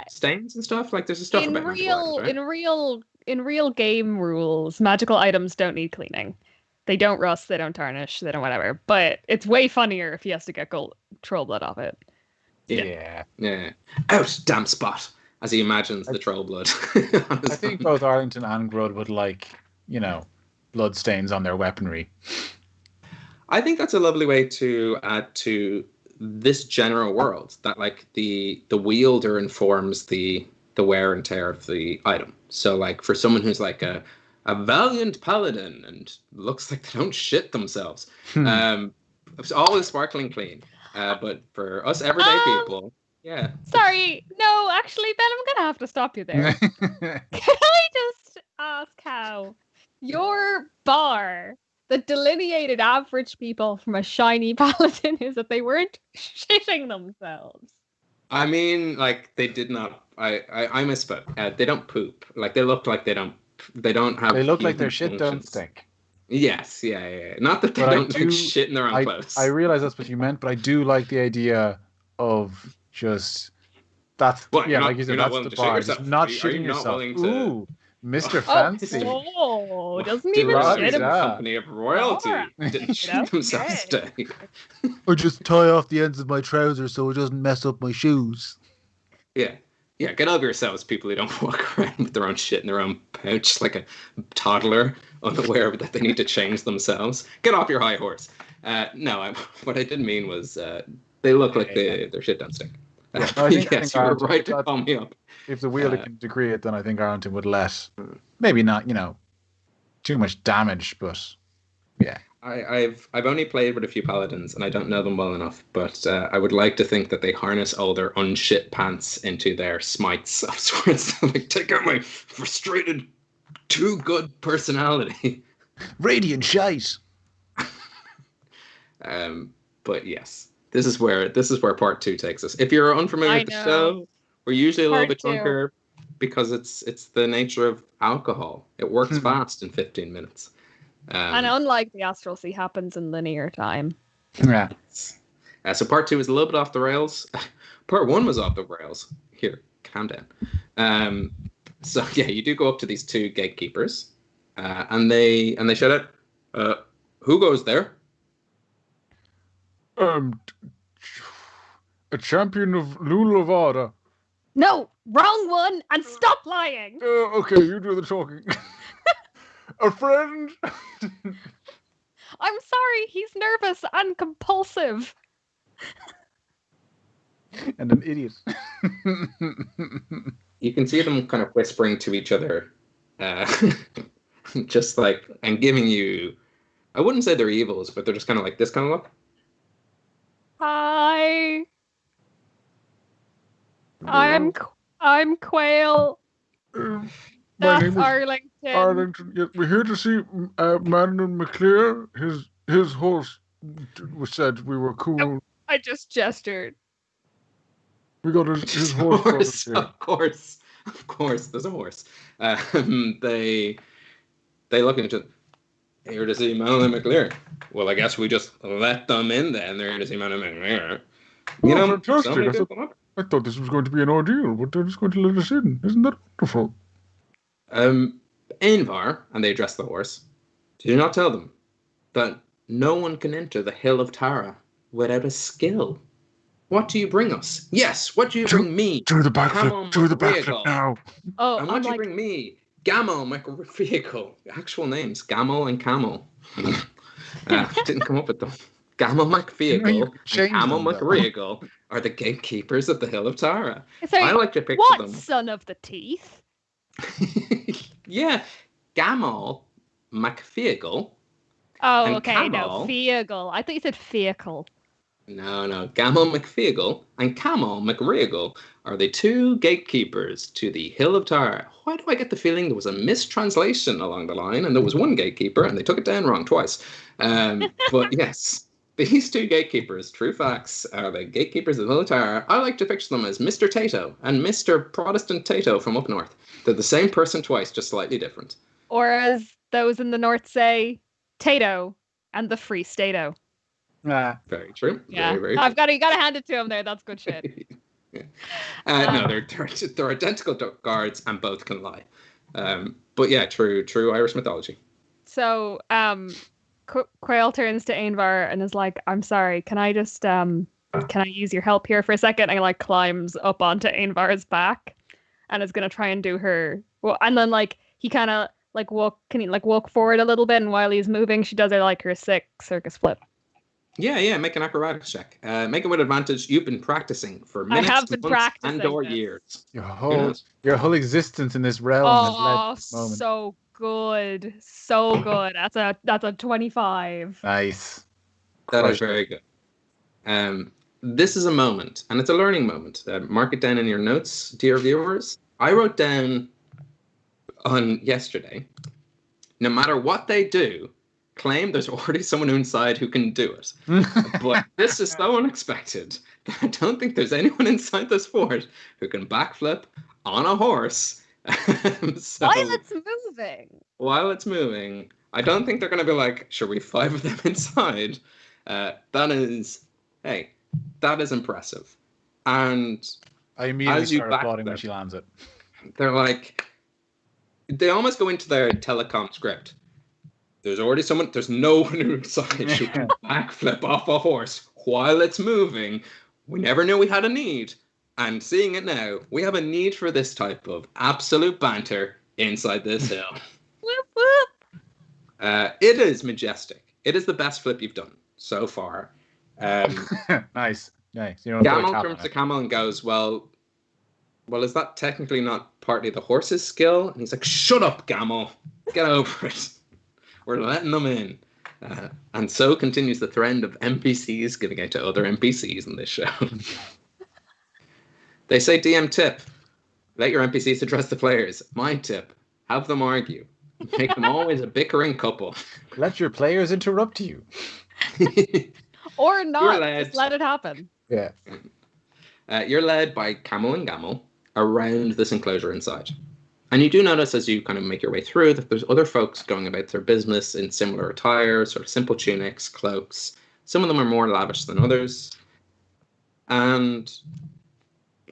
stains and stuff? There's a stuff about magical items, right? In real game rules, magical items don't need cleaning. They don't rust, they don't tarnish, they don't whatever. But it's way funnier if he has to get troll blood off it. Yeah. Out, damn spot, as he imagines the troll blood. I think both Arlington and Grud would blood stains on their weaponry. I think that's a lovely way to add to this general world, that the wielder informs the wear and tear of the item. So for someone who's a valiant paladin and looks like they don't shit themselves, it's always sparkling clean. But for us everyday people, yeah. Sorry, no, actually, Ben, I'm gonna have to stop you there. Can I just ask how your bar that delineated average people from a shiny paladin is that they weren't shitting themselves? I mean, they did not. I misspoke. They don't poop. They look like they don't have. They look like their shit don't stink. Yes, yeah. Not that they don't shit in their own clothes. I realize that's what you meant, but I do like the idea of just that's like you said, that's the bar. Just not shitting yourself. Ooh, Mr. Fancy. Oh, doesn't even shit him. Company of royalty. Didn't shit themselves today. Or just tie off the ends of my trousers so it doesn't mess up my shoes. Yeah, get over yourselves, people who don't walk around with their own shit in their own pouch like a toddler, unaware that they need to change themselves. Get off your high horse. No, what I didn't mean was they look like their shit don't stink. Yes, you were right to call me up. If the wielder can decree it, then I think Arlington would let, maybe not, too much damage, but yeah. I've only played with a few paladins, and I don't know them well enough, but I would like to think that they harness all their unshit pants into their smites of sorts. Take out my frustrated, too good personality. Radiant shite. But yes, this is where part 2 takes us. If you're unfamiliar with the show, we're usually a little bit drunker because it's the nature of alcohol. It works fast in 15 minutes. And unlike the Astral Sea, happens in linear time. Yeah. So part 2 is a little bit off the rails. Part 1 was off the rails. Here, calm down. So yeah, you do go up to these two gatekeepers, and they shout out, "Who goes there?" a champion of Lulavada. No, wrong one, and stop lying. Okay, you do the talking. A friend. I'm sorry, he's nervous and compulsive. And an idiot. You can see them kind of whispering to each other, just like, and giving you, I wouldn't say they're evils, but they're just kind of like this kind of look. Hi. I'm Caoil. My That's name is Arlington. Arlington. Yeah, we're here to see Manon McClear. His horse was said we were cool. I just gestured. We got his horse. Of course, there's a horse. They look at each other. Here to see Manon McClear. Well, I guess we just let them in then. They're here to see Manon McClear. You know, fantastic. I thought this was going to be an ordeal, but they're just going to let us in. Isn't that wonderful? Ainvar, and they address the horse, do not tell them that no one can enter the Hill of Tara without a skill. What do you bring us? Yes, what do you bring me? Do the backflip now. Oh, and what do you bring me? Gamel McVehicle. Actual names, Gamel and Camel. Didn't come up with them. Gamel McVehicle and Camel McVehicle are the gatekeepers of the Hill of Tara. Sorry, I like to picture what them. son of the teeth? Yeah, Gamel McVehicle. Oh, and okay, Camel. no, vehicle. I thought you said vehicle. No. Gamel McVehicle and Camel McReagle are the two gatekeepers to the Hill of Tara. Why do I get the feeling there was a mistranslation along the line and there was one gatekeeper and they took it down wrong twice? But yes, these two gatekeepers, true facts, are the gatekeepers of the Hill of Tara. I like to picture them as Mr. Tato and Mr. Protestant Tato from up north. They're the same person twice, just slightly different. Or as those in the north say, Tato and the Free Stato. Very true. Yeah, very you got to hand it to him there. That's good shit. Yeah. No, they're identical guards and both can lie. But yeah, true Irish mythology. So, Caoil turns to Ainvar and is like, "I'm sorry. Can I just can I use your help here for a second?" And like climbs up onto Ainvar's back and is gonna try and do her. Well, and then like he kind of like walk forward a little bit, and while he's moving, she does her sick circus flip. Yeah, make an acrobatics check. Make it with advantage. You've been practicing for minutes, I have been practicing and/or this. years. Your whole existence in this realm has led to this moment. So good. That's a 25. Nice. That is very good. This is a moment, and it's a learning moment. Mark it down in your notes, dear viewers. I wrote down on yesterday, no matter what they do, claim there's already someone inside who can do it. But this is so unexpected that I don't think there's anyone inside this fort who can backflip on a horse. While it's moving, I don't think they're going to be like, should we 5 of them inside? That is impressive. And I immediately start applauding when she lands it. They're like, they almost go into their telecom script. There's no one inside who can backflip off a horse while it's moving. We never knew we had a need. And seeing it now, we have a need for this type of absolute banter inside this hill. Whoop, whoop. It is majestic. It is the best flip you've done so far. Nice. Gamel turns to Camel and goes, well, is that technically not partly the horse's skill? And he's like, shut up, Gamel. Get over it. We're letting them in. And so continues the trend of NPCs giving out to other NPCs in this show. They say DM tip. Let your NPCs address the players. My tip. Have them argue. Make them always a bickering couple. Let your players interrupt you. Or not. Just let it happen. Yeah. You're led by Camel and Gamel around this enclosure inside. And you do notice as you kind of make your way through that there's other folks going about their business in similar attire, sort of simple tunics, cloaks. Some of them are more lavish than others. And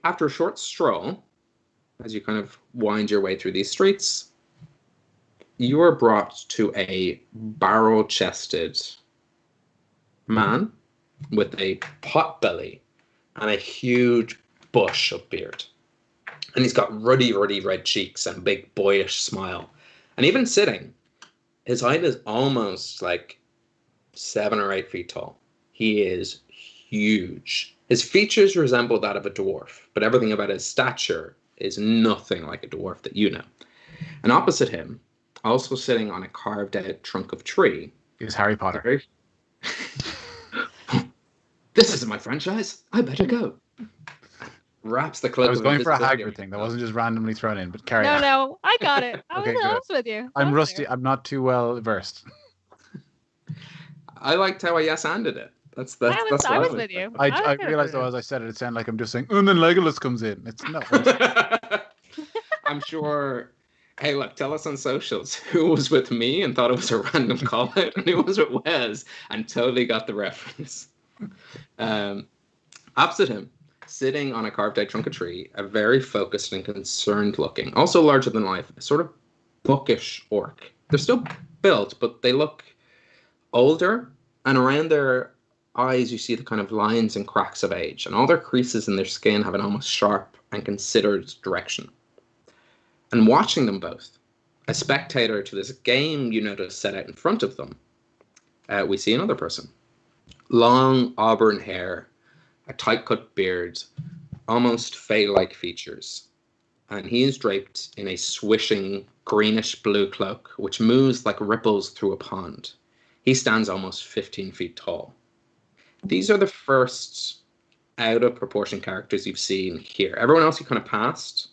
after a short stroll, as you kind of wind your way through these streets, you are brought to a barrel-chested man with a pot belly and a huge bush of beard. And he's got ruddy red cheeks and a big boyish smile. And even sitting, his height is almost like 7 or 8 feet tall. He is huge. His features resemble that of a dwarf, but everything about his stature is nothing like a dwarf that you know. And opposite him, also sitting on a carved out trunk of tree, is Harry Potter. This isn't my franchise. I better go. Wraps the cloak. I was going for a Hagrid thing. That wasn't just randomly thrown in, but carry on. No, I got it. I Okay, was with you. I'm rusty. I'm not too well versed. I liked how I yes-anded it. That's I was with you. I realized though as I said it, it sounded like I'm just saying, and then Legolas comes in. It's not. I'm sure. Hey, look, tell us on socials who was with me and thought it was a random call out, and who was with Wes and totally got the reference. Opposite him, sitting on a carved out trunk of tree, a very focused and concerned looking, also larger than life, a sort of bookish orc. They're still built, but they look older, and around their eyes you see the kind of lines and cracks of age, and all their creases in their skin have an almost sharp and considered direction. And watching them both, a spectator to this game you notice set out in front of them, we see another person. Long auburn hair, a tight-cut beard, almost fae-like features. And he is draped in a swishing greenish-blue cloak, which moves like ripples through a pond. He stands almost 15 feet tall. These are the first out-of-proportion characters you've seen here. Everyone else you kind of passed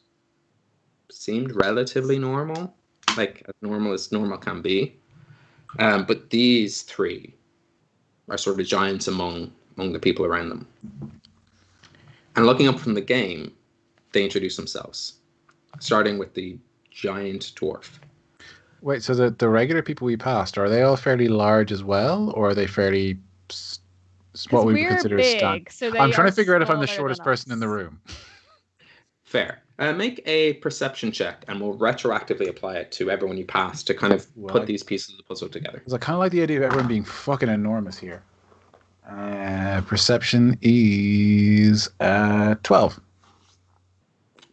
seemed relatively normal, like as normal can be. But these three are sort of giants among the people around them. And looking up from the game, they introduce themselves, starting with the giant dwarf. Wait, so the regular people we passed, are they all fairly large as well, or are they fairly what we would consider big, so I'm trying to figure out if I'm the shortest person in the room. Fair. Make a perception check, and we'll retroactively apply it to everyone you pass to kind of put these pieces of the puzzle together. Because I kind of like the idea of everyone being fucking enormous here. Perception is 12.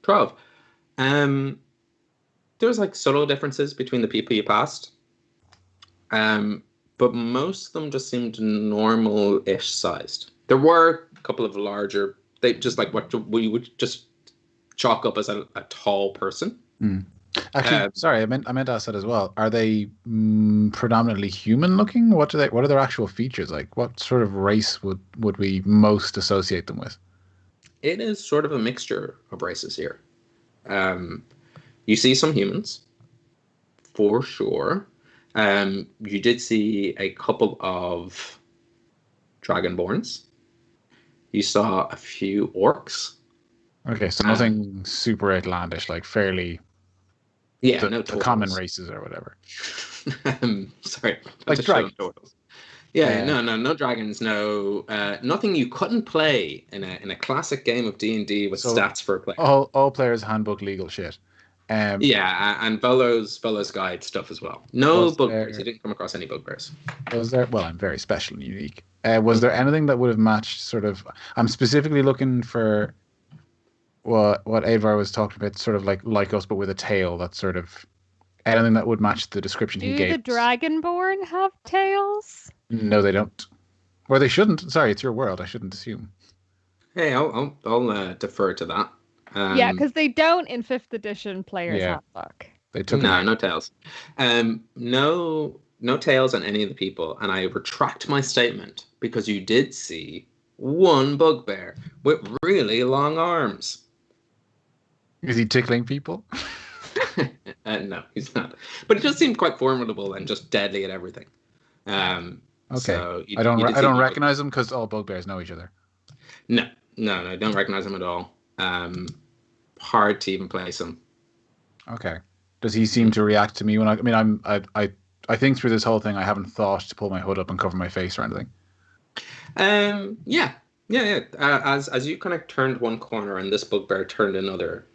12. There's like subtle differences between the people you passed. But most of them just seemed normal-ish sized. There were a couple of larger, they just like what we would just chalk up as a tall person. Actually, sorry, I meant to ask that as well. Are they predominantly human looking? What are their actual features like? What sort of race would we most associate them with? It is sort of a mixture of races here. You see some humans, for sure. You did see a couple of dragonborns. You saw a few orcs. Okay, so nothing super outlandish, like fairly... Yeah, the common races or whatever. Sorry. Like dragons. Yeah, no dragons, no... nothing you couldn't play in a classic game of D&D with stats for a player. All players' handbook legal shit. Yeah, and Volo's Guide stuff as well. No bugbears. You didn't come across any bugbears. Was there? Well, I'm very special and unique. Was there anything that would have matched sort of... I'm specifically looking for what Avar was talking about, sort of like us, but with a tail. That's sort of anything that would match the description he gave. Do the Dragonborn have tails? No, they don't. Or they shouldn't. Sorry, it's your world. I shouldn't assume. Hey, I'll defer to that. Yeah, because they don't in 5th edition players handbook. They took no tails. No tails on any of the people, and I retract my statement because you did see one bugbear with really long arms. Is he tickling people? No, he's not. But he just seemed quite formidable and just deadly at everything. Okay. So I don't recognize them because all bugbears know each other. No, don't recognize him at all. Hard to even place him. Okay. Does he seem to react to me when I think through this whole thing I haven't thought to pull my hood up and cover my face or anything. Yeah. As you kind of turned one corner and this bugbear turned another,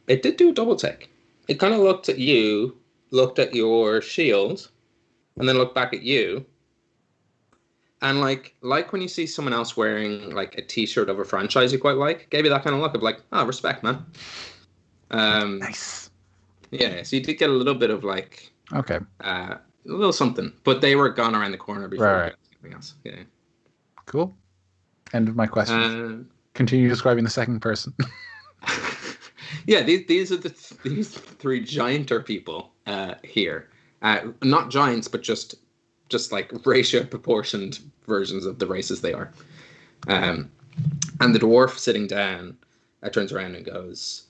it did do a double take. It kind of looked at you, looked at your shield, and then looked back at you, And like when you see someone else wearing like a T-shirt of a franchise you quite like, gave you that kind of look of like, oh, respect, man. Nice. Yeah, so you did get a little bit of like, Okay. a little something, but they were gone around the corner before Right. you got something else. Yeah. Cool. End of my question. Continue describing the second person. Yeah, these are these three gianter people here. Not giants, but just like ratio proportioned versions of the races they are. And the dwarf sitting down turns around and goes,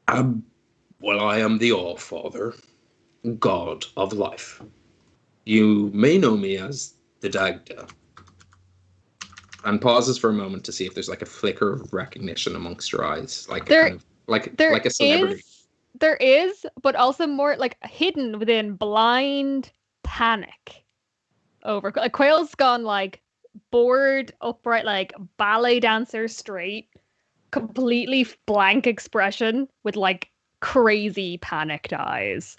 well, I am the All-Father, God of life. You may know me as the Dagda. And pauses for a moment to see if there's like a flicker of recognition amongst your eyes, like like a celebrity. There is, but also more like hidden within blind panic. Over Caoil's gone like bored, upright, like ballet dancer straight, completely blank expression with like crazy panicked eyes.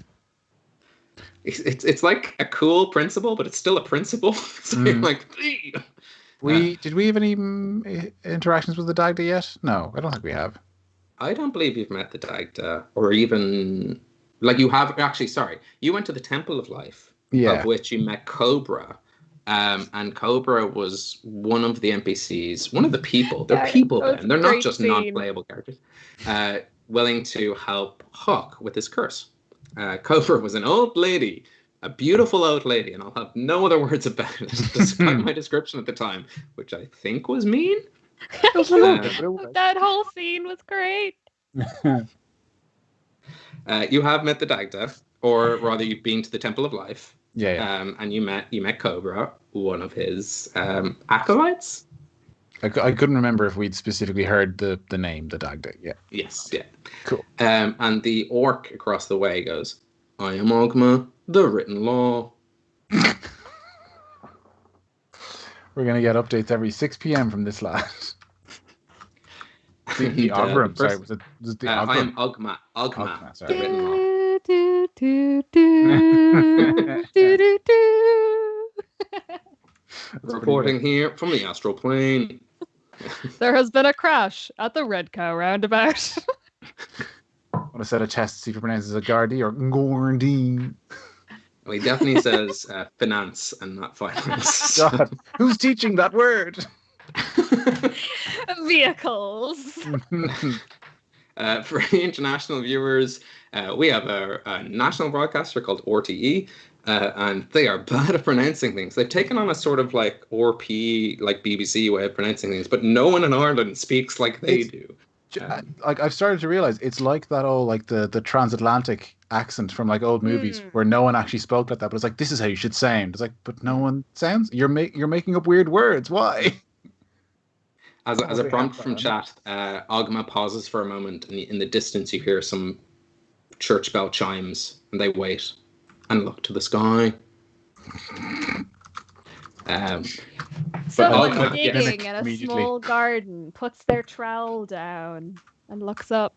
It's like a cool principle, but it's still a principle. So you're like, did we have any interactions with the Dagda yet? No, I don't think we have. I don't believe you've met the Dagda, or even like you have. Actually, sorry, you went to the Temple of Life, of which you met Cobra, and Cobra was one of the NPCs, one of the people. They're people then. They're not just non-playable characters. Willing to help Hawk with his curse. Cobra was an old lady, a beautiful old lady, and I'll have no other words about it. Despite my description at the time, which I think was mean. That whole scene was great. You have met the Dagda, or rather, you've been to the Temple of Life. Yeah. And you met Cobra, one of his acolytes. I couldn't remember if we'd specifically heard the name, the Dagda. Yeah. Yes. Yeah. Cool. And the orc across the way goes, "I am Ogma, the written law." We're going to get updates every 6 p.m. from this lad. The Ogrim. Sorry, was it the Ogrim? I am Ogma, sorry. the written law. Reporting here from the astral plane. There has been a crash at the Red Cow roundabout. Want to set a test to see if it pronounces a Gardy or Gordine. Well, he definitely says finance and not finance. God, who's teaching that word? Vehicles. For any international viewers, we have a national broadcaster called RTE, and they are bad at pronouncing things. They've taken on a sort of like RP, like BBC way of pronouncing things, but no one in Ireland speaks like they do. Like I've started to realize it's like that old like the transatlantic accent from like old movies where no one actually spoke like that, but it's like this is how you should sound. It's like, but no one sounds. You're making up weird words. Why? As a prompt from chat, Ogma pauses for a moment, and in the distance you hear some church bell chimes, and they wait and look to the sky. Someone digging in a small garden puts their trowel down and looks up.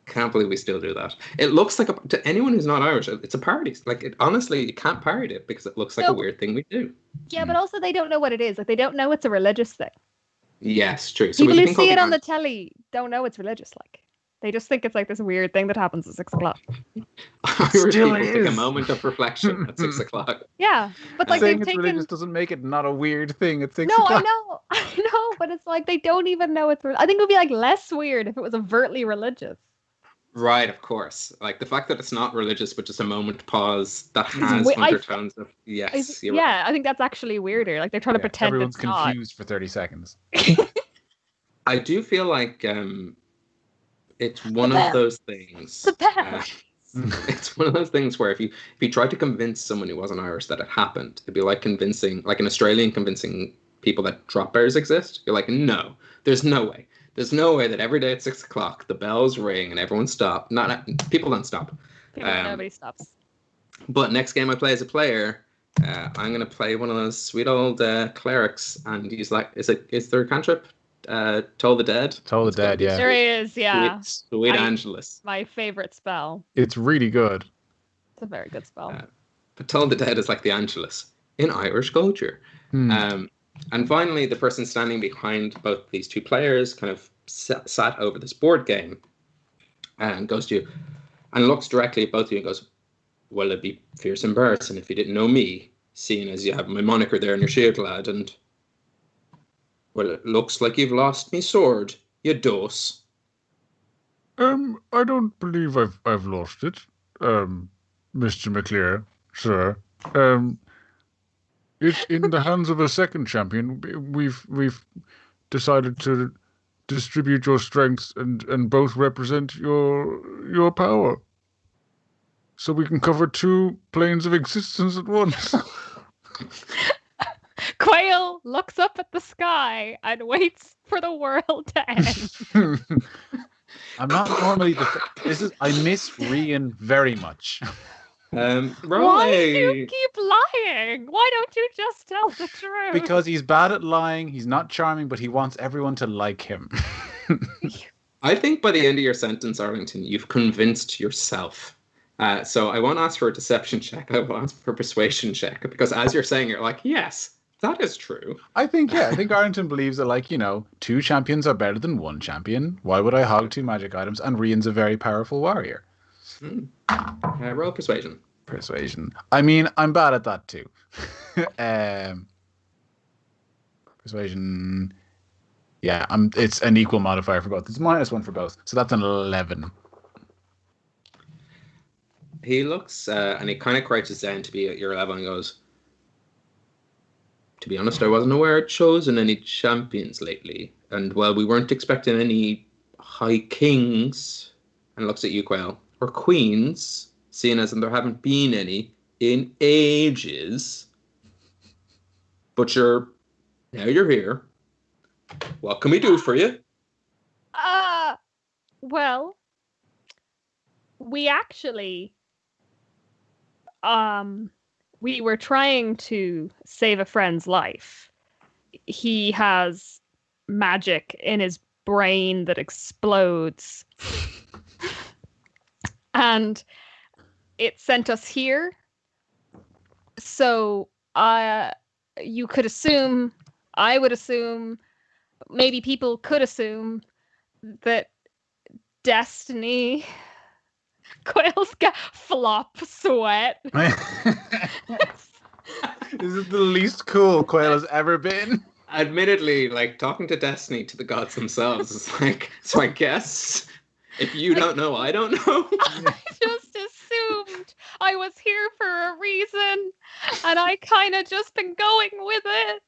Can't believe we still do that. It looks like to anyone who's not Irish, it's a parody. Like honestly, you can't parody it because it looks like a weird thing we do. Yeah, but also they don't know what it is. Like they don't know it's a religious thing. Yes, true. So people who see it on the telly don't know it's religious. Like they just think it's like this weird thing that happens at 6 o'clock. Irish people take a moment of reflection at 6 o'clock. Yeah, but like saying it's religious doesn't make it not a weird thing at 6 o'clock. No, I know, but it's like they don't even know it's. I think it would be like less weird if it was overtly religious. Right, of course. Like the fact that it's not religious, but just a moment pause that has undertones of yes. I think that's actually weirder. Like they're trying to pretend everyone's it's confused for 30 seconds. I do feel like it's one of those things. It's one of those things where if you tried to convince someone who wasn't Irish that it happened, it'd be like an Australian convincing people that drop bears exist. You're like, no, there's no way. There's no way that every day at 6 o'clock the bells ring and everyone stops. People don't stop. Nobody stops. But next game I play as a player, I'm gonna play one of those sweet old clerics, and he's like, is there a cantrip? Toll the Dead. Toll the Dead, yeah. There is, yeah. Sweet Angelus. My favorite spell. It's really good. It's a very good spell. But Toll the Dead is like the Angelus. in Irish culture. Hmm. And finally, the person standing behind both these two players kind of sat over this board game and goes to you and looks directly at both of you and goes, well, it'd be fierce embarrassing if you didn't know me, seeing as you have my moniker there in your shield, lad, and well, it looks like you've lost me sword, you dose. I don't believe I've lost it, Mr. McClear, sir. It's in the hands of a second champion. We've decided to distribute your strengths and both represent your power. So we can cover two planes of existence at once. Caoil looks up at the sky and waits for the world to end. I'm not normally I miss Rian very much. Why do you keep lying? Why don't you just tell the truth? Because he's bad at lying, he's not charming, but he wants everyone to like him. I think by the end of your sentence, Arlington, you've convinced yourself. So I won't ask for a deception check, I will ask for a persuasion check, because as you're saying, you're like, yes, that is true. I think Arlington believes that, like, two champions are better than one champion. Why would I hog two magic items? And Rian's a very powerful warrior. Roll persuasion. Persuasion. I mean, I'm bad at that too. Persuasion. Yeah, it's an equal modifier for both. It's -1 for both. So that's an 11. He looks and he kind of crouches down to be at your level and goes, to be honest, I wasn't aware I'd chosen any champions lately. And well, we weren't expecting any high kings, and looks at you, Caoil, or queens, seeing as there haven't been any in ages. But now you're here. What can we do for you? Well, we actually, we were trying to save a friend's life. He has magic in his brain that explodes. And it sent us here. So you could assume, I would assume, maybe people could assume that destiny... Caoil's got flop sweat. This is the least cool Caoil has ever been. Admittedly, like, talking to destiny, to the gods themselves, is like, so I guess if you don't know, I don't know. I just assumed I was here for a reason, and I kind of just been going with it.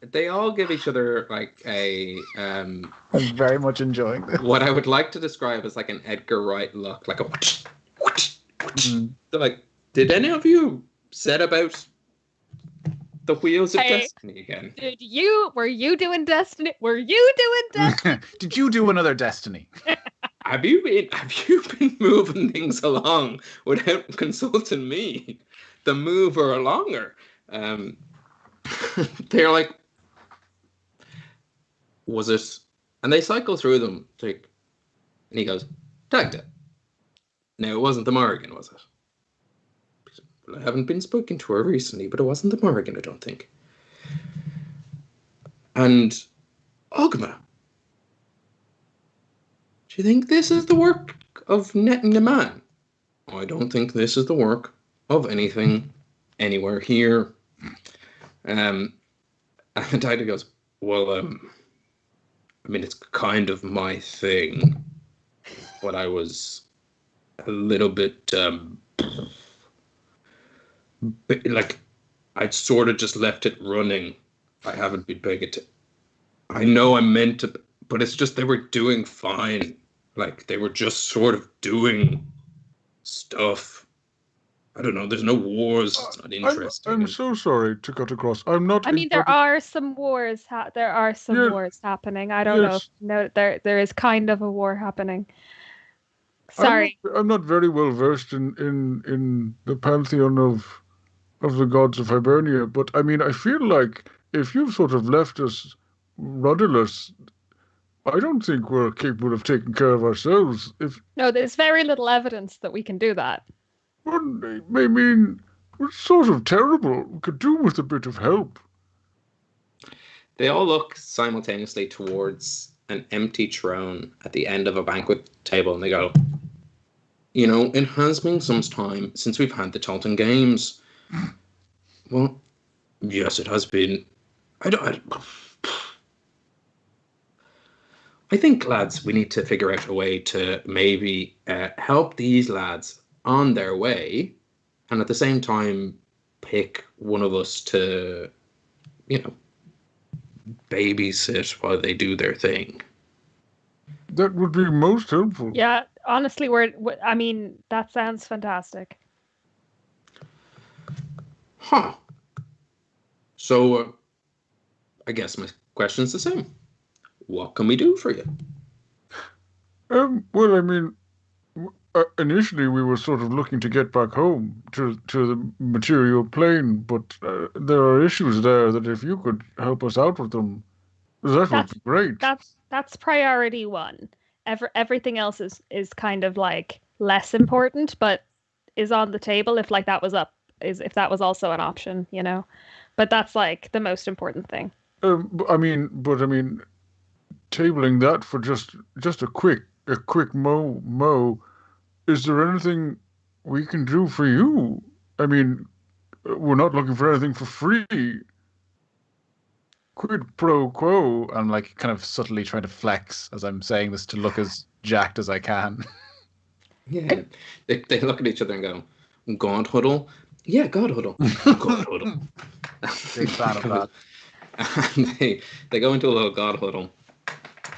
They all give each other like a I'm very much enjoying this. what I would like to describe as like an Edgar Wright look, like a whoosh, whoosh, whoosh. Like, did any of you set about the wheels of destiny again? Were you doing destiny? Were you doing destiny? Did you do another destiny? Have you been moving things along without consulting me, the mover alonger? They're like, was it? And they cycle through them. Like, and he goes, Dagda. Now, it wasn't the Morrigan, was it? Well, I haven't been spoken to her recently, but it wasn't the Morrigan, I don't think. And Ogma. Do you think this is the work of netting the man? I don't think this is the work of anything anywhere here. And Dagda goes, well, I mean, it's kind of my thing, but I was a little bit, like, I'd sort of just left it running. I haven't been paying it. I know I meant to, but it's just they were doing fine. Like, they were just sort of doing stuff. I don't know. There's no wars. It's not interesting. I'm so sorry to cut across. I'm not. I mean, there are some wars. There are some wars happening. I don't know. No, there is kind of a war happening. Sorry, I'm not very well versed in the pantheon of the gods of Hibernia, but I mean, I feel like if you've sort of left us rudderless, I don't think we're capable of taking care of ourselves. No, there's very little evidence that we can do that. Well, I mean, It's sort of terrible. We could do with a bit of help. They all look simultaneously towards an empty throne at the end of a banquet table, and they go, "You know, it has been some time since we've had the Tolton Games." Well, yes, it has been. I think, lads, we need to figure out a way to maybe help these lads on their way, and at the same time pick one of us to, you know, babysit while they do their thing. That would be most helpful. Yeah, honestly, I mean, that sounds fantastic. Huh. So, I guess my question's the same. What can we do for you? Well, I mean, initially we were sort of looking to get back home to the material plane, but there are issues there that if you could help us out with them, that would be great. That's priority one. Everything else is kind of like less important, but is on the table if like that was if that was also an option, you know. But that's like the most important thing. I mean, tabling that for just a quick mo. Is there anything we can do for you? I mean, we're not looking for anything for free. Quid pro quo. I'm like kind of subtly trying to flex as I'm saying this to look as jacked as I can. Yeah. They look at each other and go, God huddle? Yeah, God huddle. God huddle. Big fan of that. And they go into a little God huddle.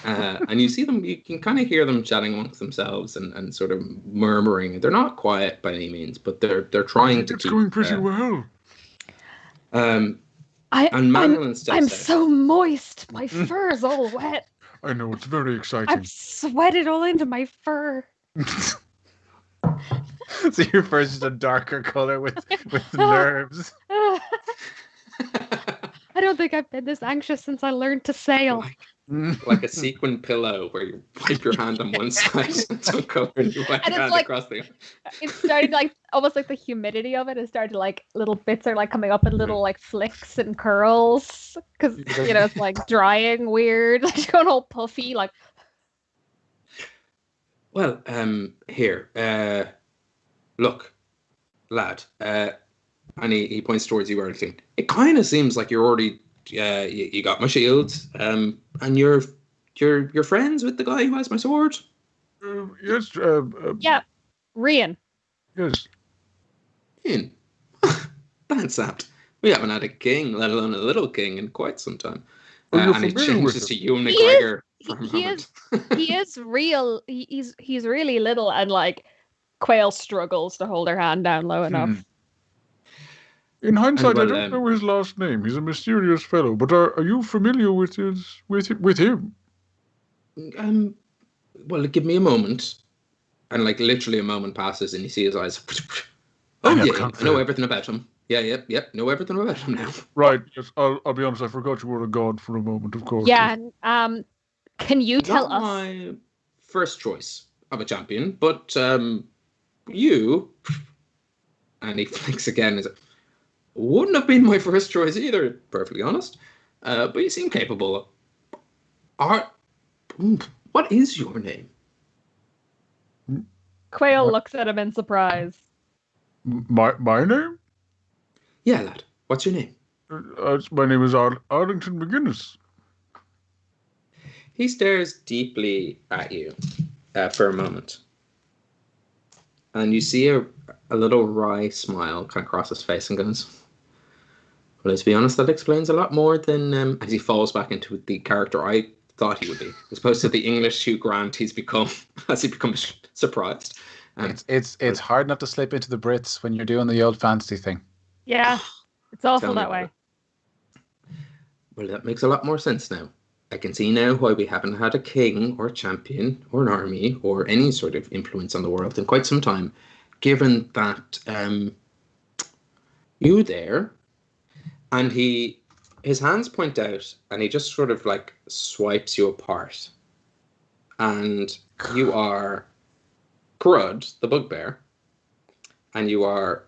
And you see them, you can kind of hear them chatting amongst themselves and sort of murmuring. They're not quiet by any means, but they're trying to keep... It's going pretty well. I'm so moist. My fur's all wet. I know, it's very exciting. I've sweated all into my fur. So your fur's just a darker color with nerves. I don't think I've been this anxious since I learned to sail. Like a sequin pillow where you wipe your hand on one side and it's uncovered and you wipe your hand like, across the other. It's starting like almost like the humidity of it is starting to like little bits are like coming up in little like flicks and curls because you know it's like drying weird, like going all puffy like. Well, here, look, lad, and he points towards you, Arlington. It kind of seems like you're already. You got my shield, and you're friends with the guy who has my sword. Yes. Yeah, Rian. Yes. Ian, that's apt. We haven't had a king, let alone a little king, in quite some time. And he changes to Ewan McGregor for a moment. He is real. He's really little, and like Caoil struggles to hold her hand down low enough. In hindsight, I don't know his last name. He's a mysterious fellow. But are you familiar with him? Well, give me a moment, and like literally a moment passes, and you see his eyes. Oh yeah, I know everything about him. Yep. Know everything about him now. Right. Yes. I'll be honest. I forgot you were a god for a moment. Of course. Yeah. Can you tell us? My first choice of a champion, but you. And he flicks again. Wouldn't have been my first choice either, perfectly honest. But you seem capable. What is your name? Caoil looks at him in surprise. My name? Yeah, lad. What's your name? My name is Arlington McGinnis. He stares deeply at you for a moment. And you see a little wry smile kind of cross his face and goes... Well, let's be honest, that explains a lot more than as he falls back into the character I thought he would be, as opposed to the English Hugh Grant he's become as he becomes surprised. It's hard not to slip into the Brits when you're doing the old fantasy thing. Yeah, it's awful that way. Well, that makes a lot more sense now. I can see now why we haven't had a king or a champion or an army or any sort of influence on the world in quite some time, given that you there. And his hands point out, and he just sort of like swipes you apart. And you are Crud, the bugbear, and you are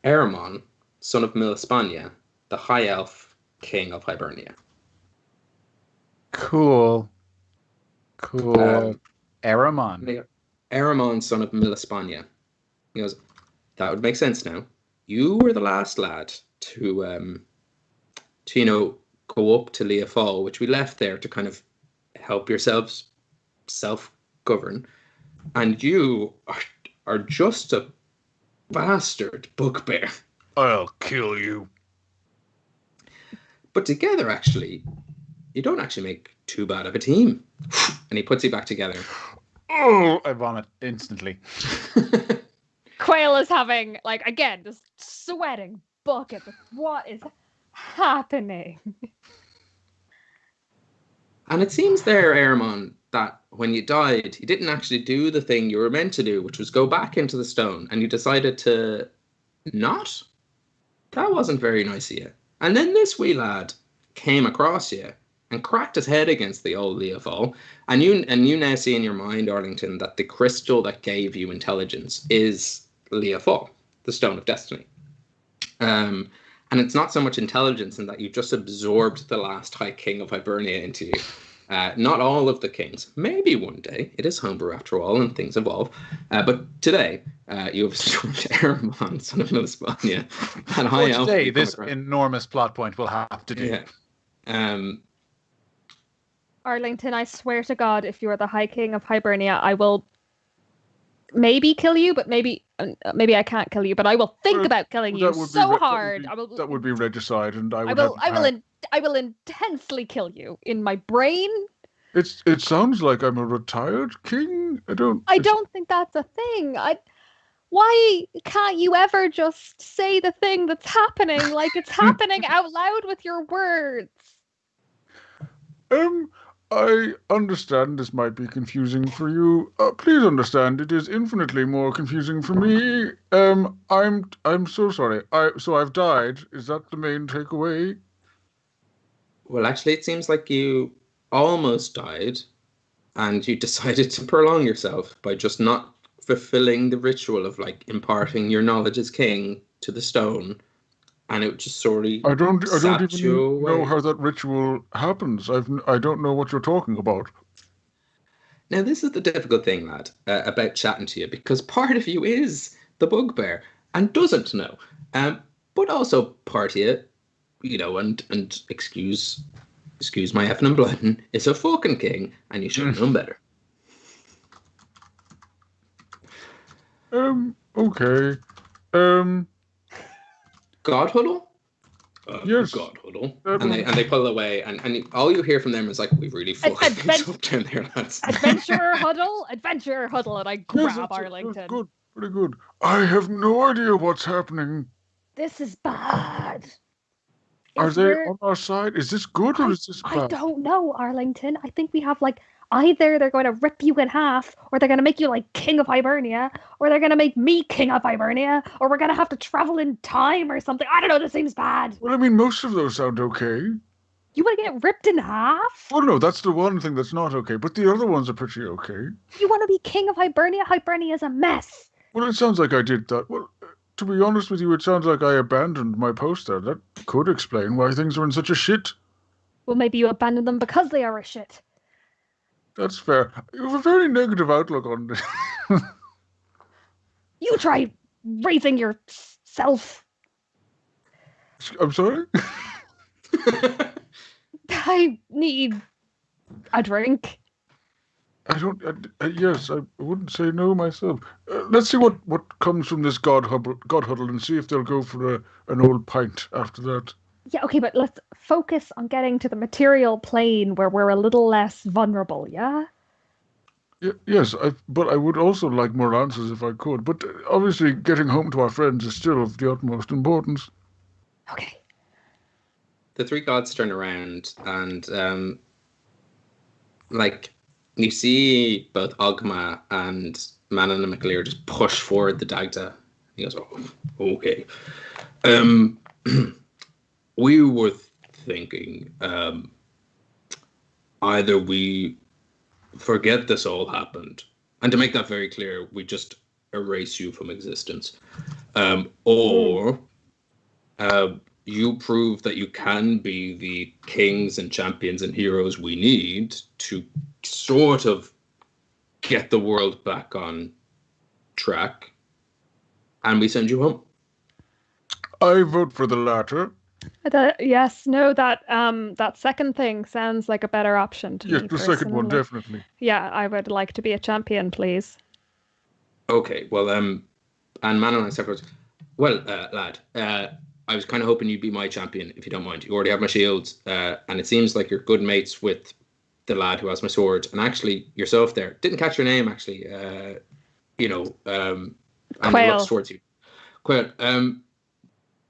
Aramon, son of Milispania, the High Elf King of Hibernia. Cool. Aramon. Aramon, son of Milispania. He goes, that would make sense now. You were the last lad to go up to Leafall, which we left there to kind of help yourselves self-govern. And you are just a bastard bugbear. I'll kill you. But together, actually, you don't actually make too bad of a team. And he puts you back together. Oh, I vomit instantly. Caoil is having, like, again, just sweating buckets. What is happening? And it seems there, Aramon, that when you died, you didn't actually do the thing you were meant to do, which was go back into the stone, and you decided to not? That wasn't very nice of you. And then this wee lad came across you and cracked his head against the old Leafall, and you now see in your mind, Arlington, that the crystal that gave you intelligence is Leafall, the Stone of Destiny. And it's not so much intelligence in that you've just absorbed the last High King of Hibernia into you. Not all of the kings. Maybe one day. It is homebrew after all, and things evolve. But today, you have absorbed Aramon, son of Milispania, and High Elf. Today, this enormous plot point will have to do. Yeah. Arlington, I swear to God, if you are the High King of Hibernia, I will maybe kill you, but maybe I can't kill you, but I will think about killing you so hard. That would be regicide, and I will intensely kill you in my brain. It sounds like I'm a retired king. I don't think that's a thing. Why can't you ever just say the thing that's happening like it's happening out loud with your words? I understand this might be confusing for you. Please understand, it is infinitely more confusing for me. I'm so sorry. So I've died. Is that the main takeaway? Well, actually, it seems like you almost died, and you decided to prolong yourself by just not fulfilling the ritual of like imparting your knowledge as king to the stone. And it just sort of I don't even know how that ritual happens. I don't know what you're talking about. Now, this is the difficult thing, lad, about chatting to you, because part of you is the bugbear and doesn't know. But also part of you, and excuse my effing and blooding, is a fucking king, and you should have known better. Okay. God Huddle? Yes. God Huddle. And they pull away, and all you hear from them is like, we really fucking up down there, lads. Adventure Huddle, and I grab Arlington. That's good, pretty good. I have no idea what's happening. This is bad. Are they on our side? Is this good or is this bad? I don't know, Arlington. I think we have either they're going to rip you in half, or they're going to make you King of Hibernia, or they're going to make me King of Hibernia, or we're going to have to travel in time or something. I don't know, this seems bad. Well, I mean, most of those sound okay. You want to get ripped in half? Well, no, that's the one thing that's not okay, but the other ones are pretty okay. You want to be King of Hibernia? Hibernia is a mess. Well, it sounds like I did that. Well, to be honest with you, it sounds like I abandoned my post there. That could explain why things are in such a shit. Well, maybe you abandoned them because they are a shit. That's fair. You have a very negative outlook on this. You try raising yourself. I'm sorry? I need a drink. Yes, I wouldn't say no myself. Let's see what comes from this God huddle and see if they'll go for an old pint after that. Yeah, okay, but let's focus on getting to the material plane where we're a little less vulnerable, yeah? Yes, but I would also like more answers if I could. But obviously getting home to our friends is still of the utmost importance. Okay. The three gods turn around and, you see both Ogma and Manon and McAleer just push forward the Dagda. He goes, oh, okay. We were thinking either we forget this all happened, and to make that very clear, we just erase you from existence, or You prove that you can be the kings and champions and heroes we need to sort of get the world back on track, and we send you home. I vote for the latter. That second thing sounds like a better option to me. Yes, the second one, personally. definitely. Yeah, I would like to be a champion, please. Okay, well, and Manon and I said, well, lad, I was kind of hoping you'd be my champion, if you don't mind. You already have my shields, and it seems like you're good mates with the lad who has my sword. And actually, yourself there, didn't catch your name, actually. And he looks towards you. Quail,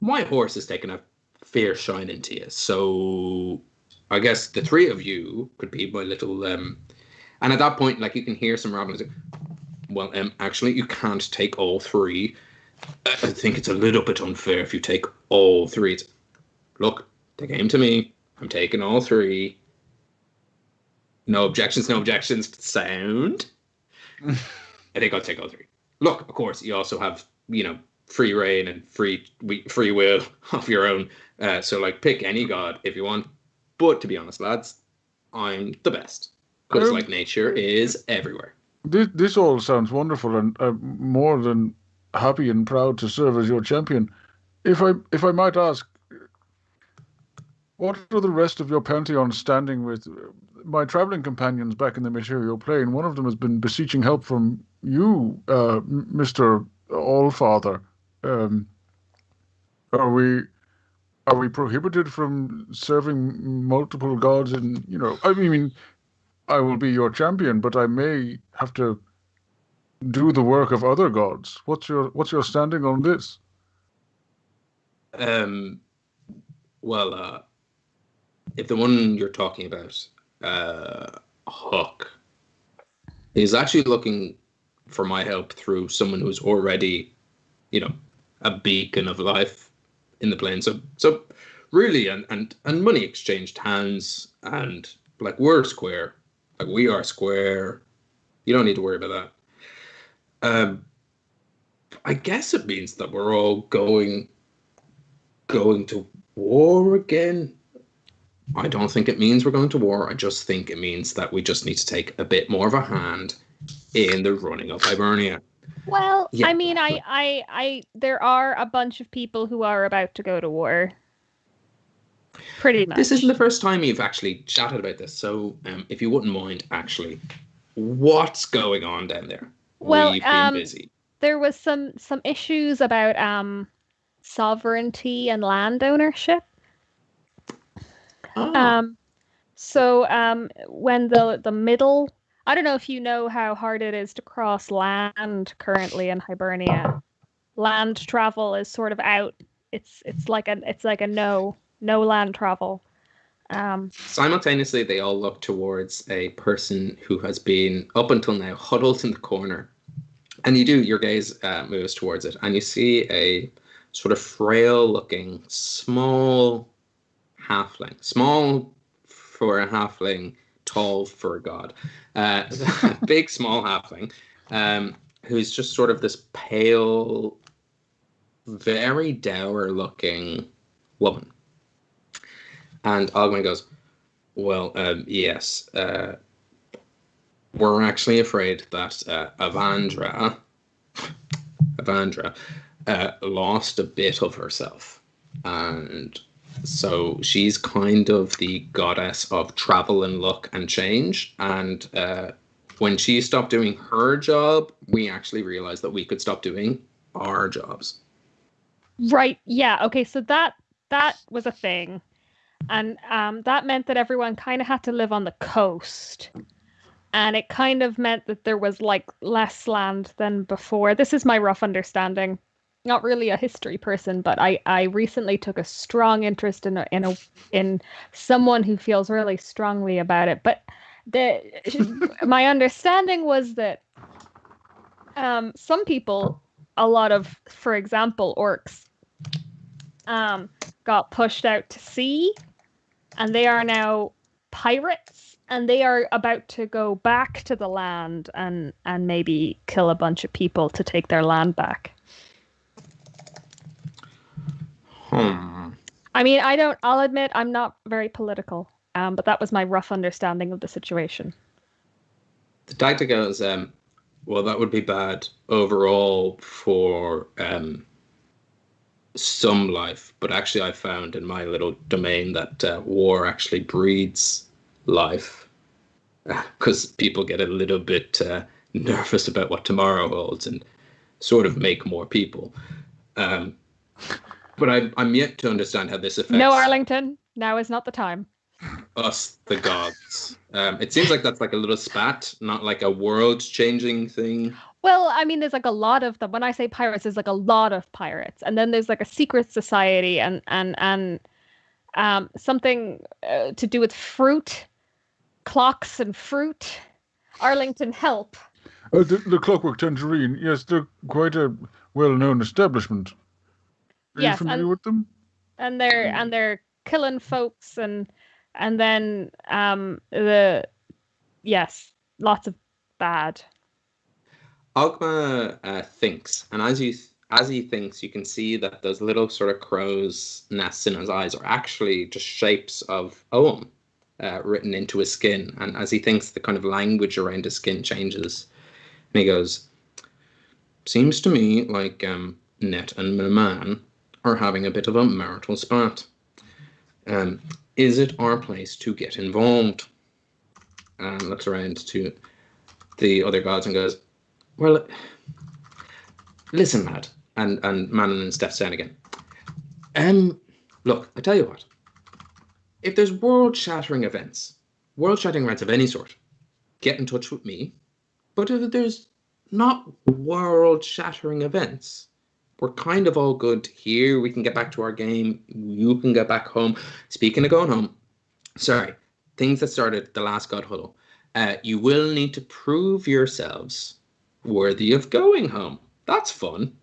my horse has taken a fair shine into you, so I guess the three of you could be my little... And at that point, like, you can hear some ramblings. Well, actually, you can't take all three. I think it's a little bit unfair if you take all three. Look, they came to me. I'm taking all three. No objections, no objections. Sound. I think I'll take all three. Look, of course, you also have, free reign and free will of your own. So, like, pick any god if you want. But to be honest, lads, I'm the best. Because, like, nature is everywhere. This all sounds wonderful, and I'm more than happy and proud to serve as your champion. If I might ask, what are the rest of your pantheon standing with? My traveling companions back in the material plane, one of them has been beseeching help from you, Mr. Allfather. Are we prohibited from serving multiple gods? And I mean, I will be your champion, but I may have to do the work of other gods. What's your standing on this? Well, if the one you're talking about, Huck, is actually looking for my help through someone who's already, a beacon of life in the plane. So really, and money exchanged hands, and like we're square, like we are square. You don't need to worry about that. I guess it means that we're all going to war again. I don't think it means we're going to war. I just think it means that we just need to take a bit more of a hand in the running of Hibernia. Well, yeah. I mean, I there are a bunch of people who are about to go to war. Pretty much. This isn't the first time you've actually chatted about this, so if you wouldn't mind, actually, what's going on down there? Well, we've been busy. There was some issues about sovereignty and land ownership. Oh. So when the middle, I don't know if you know how hard it is to cross land currently in Hibernia. Land travel is sort of out. It's like a no land travel. Simultaneously, they all look towards a person who has been up until now huddled in the corner, and your gaze moves towards it, and you see a sort of frail-looking, small halfling, small for a halfling, tall for a god, big small halfling, who's just sort of this pale, very dour-looking woman. And Ogwen goes, well, yes, we're actually afraid that Avandra lost a bit of herself. And so she's kind of the goddess of travel and luck and change. And when she stopped doing her job, we actually realized that we could stop doing our jobs. Right. Yeah. Okay. So that was a thing. And that meant that everyone kind of had to live on the coast. And it kind of meant that there was like less land than before. This is my rough understanding. Not really a history person, but I recently took a strong interest in someone who feels really strongly about it. But my understanding was that some people, a lot of, for example, orcs, got pushed out to sea, and they are now pirates, and they are about to go back to the land and maybe kill a bunch of people to take their land back. I mean, I'll admit I'm not very political, but that was my rough understanding of the situation. The tactic goes, well, that would be bad overall for some life, but actually I found in my little domain that war actually breeds life, because people get a little bit nervous about what tomorrow holds and sort of make more people. But I'm yet to understand how this affects... No, Arlington, now is not the time. Us, the gods. It seems like that's like a little spat, not like a world-changing thing. Well, I mean, there's like a lot of them. When I say pirates, there's like a lot of pirates, and then there's like a secret society and something to do with fruit, clocks and fruit. Arlington, help. The Clockwork Tangerine, yes, they're quite a well-known establishment. Are you familiar with them? And they're killing folks and then lots of bad. Ogma thinks, and as he thinks, you can see that those little sort of crow's nests in his eyes are actually just shapes of Ogham written into his skin. And as he thinks, the kind of language around his skin changes. And he goes, seems to me like Net and Merman are having a bit of a marital spat. Is it our place to get involved? And looks around to the other gods and goes, well, listen, lad. And Mannanan steps down again. Look, I tell you what. If there's world-shattering events of any sort, get in touch with me. But if there's not world-shattering events, we're kind of all good here. We can get back to our game. You can get back home. Speaking of going home, sorry, things that started the last God Huddle. You will need to prove yourselves worthy of going home. That's fun.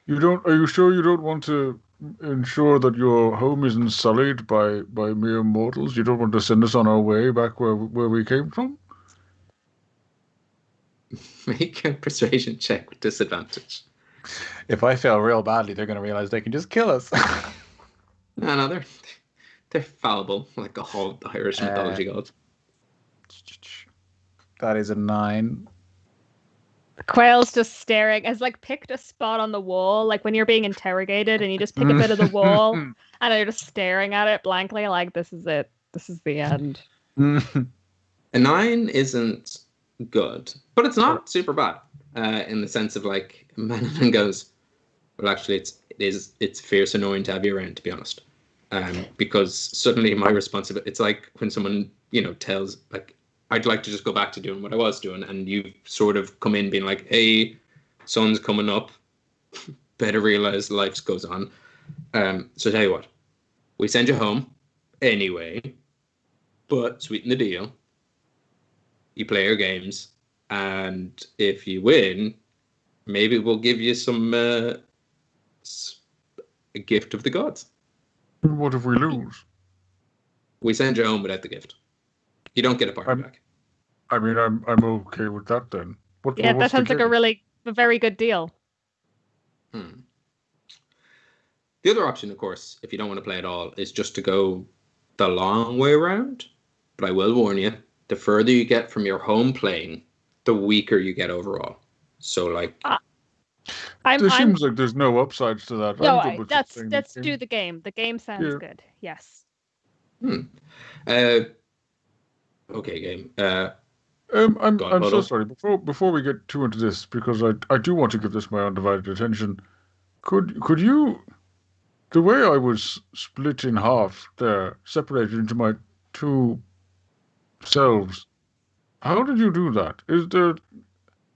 Are you sure you don't want to ensure that your home isn't sullied by mere mortals? You don't want to send us on our way back where we came from? Make a persuasion check with disadvantage. If I fail real badly, they're going to realize they can just kill us. No, they're fallible, like all the Irish mythology gods. That is a 9. Caoil's just staring, has like picked a spot on the wall, like when you're being interrogated and you just pick a bit of the wall and they're just staring at it blankly, like this is it. This is the end. A 9 isn't good, but it's not super bad. In the sense of like Mannanan goes, well, actually, it's fierce annoying to have you around, to be honest, because suddenly my responsibility. It's like when someone tells like I'd like to just go back to doing what I was doing, and you sort of come in being like, hey, sun's coming up, better realize life goes on. So tell you what, we send you home anyway, but sweeten the deal. You play your games. And if you win, maybe we'll give you a gift of the gods. What if we lose? We send you home without the gift. You don't get a party back. I mean, I'm okay with that then. That sounds like a very good deal. The other option, of course, if you don't want to play at all, is just to go the long way around. But I will warn you, the further you get from your home plane, the weaker you get overall. So, like... seems like there's no upsides to that. No, let's do the game. The game sounds good. Yes. Okay, game. I'm so sorry. Before we get too into this, because I do want to give this my undivided attention. Could you... The way I was split in half there, separated into my two selves... How did you do that? Is there...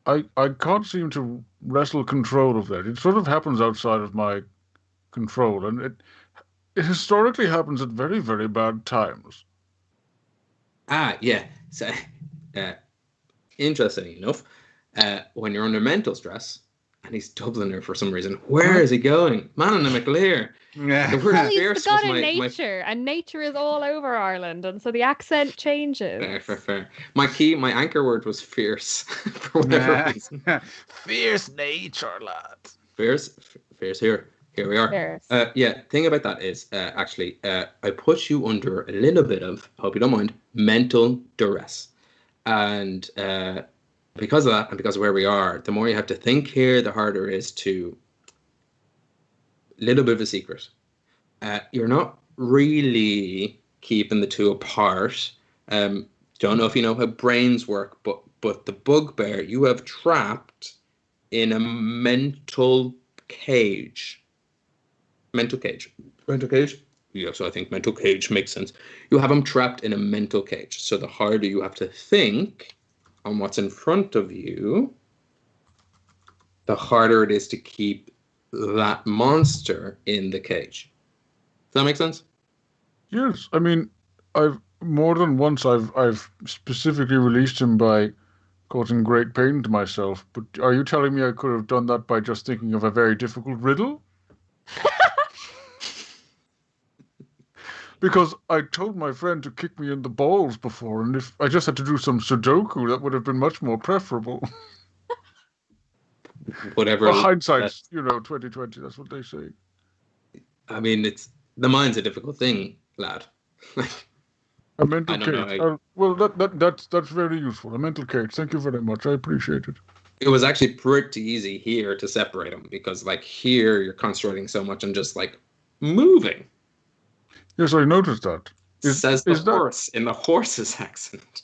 I can't seem to wrestle control of that. It sort of happens outside of my control, and it historically happens at very, very bad times. Yeah. So, interesting enough, when you're under mental stress, and he's Dubliner for some reason, where is he going? Mannanan McLear. Well, he's the god of nature, and nature is all over Ireland, and so the accent changes. Fair. My anchor word was fierce, for whatever reason. Fierce nature, lad. Fierce here. Here we are. There's Yeah, thing about that is, actually, I put you under a little bit of, hope you don't mind, mental duress. And because of that, and because of where we are, the more you have to think here, the harder it is to... Little bit of a secret. You're not really keeping the two apart. Don't know if you know how brains work, but the bugbear you have trapped in a mental cage. Mental cage. Yeah, so I think mental cage makes sense. You have him trapped in a mental cage. So the harder you have to think on what's in front of you, the harder it is to keep that monster in the cage. Does that make sense? Yes, I mean, I've more than once I've specifically released him by causing great pain to myself. But are you telling me I could have done that by just thinking of a very difficult riddle? Because I told my friend to kick me in the balls before, and if I just had to do some Sudoku, that would have been much more preferable. Whatever. Well, hindsight's, 2020. That's what they say. I mean, the mind's a difficult thing, lad. A mental cage. Well, that's very useful. A mental cage. Thank you very much. I appreciate it. It was actually pretty easy here to separate them because, like, here you're concentrating so much on just like moving. Yes, I noticed that. Says the horse in the horse's accent.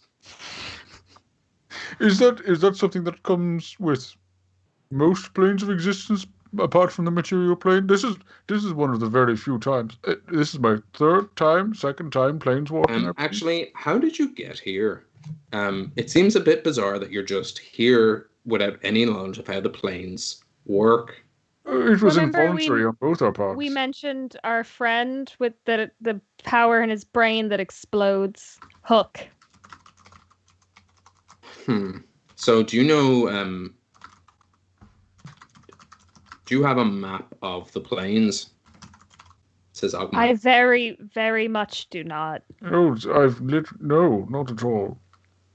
Is that something that comes with most planes of existence, apart from the material plane? This is one of the very few times. This is my second time planes walking. Actually, how did you get here? It seems a bit bizarre that you're just here without any knowledge of how the planes work. It was involuntary on both our parts. We mentioned our friend with the power in his brain that explodes. Hook. So do you know... do you have a map of the planes? Says Ogma. I very, very much do not. No, no, not at all.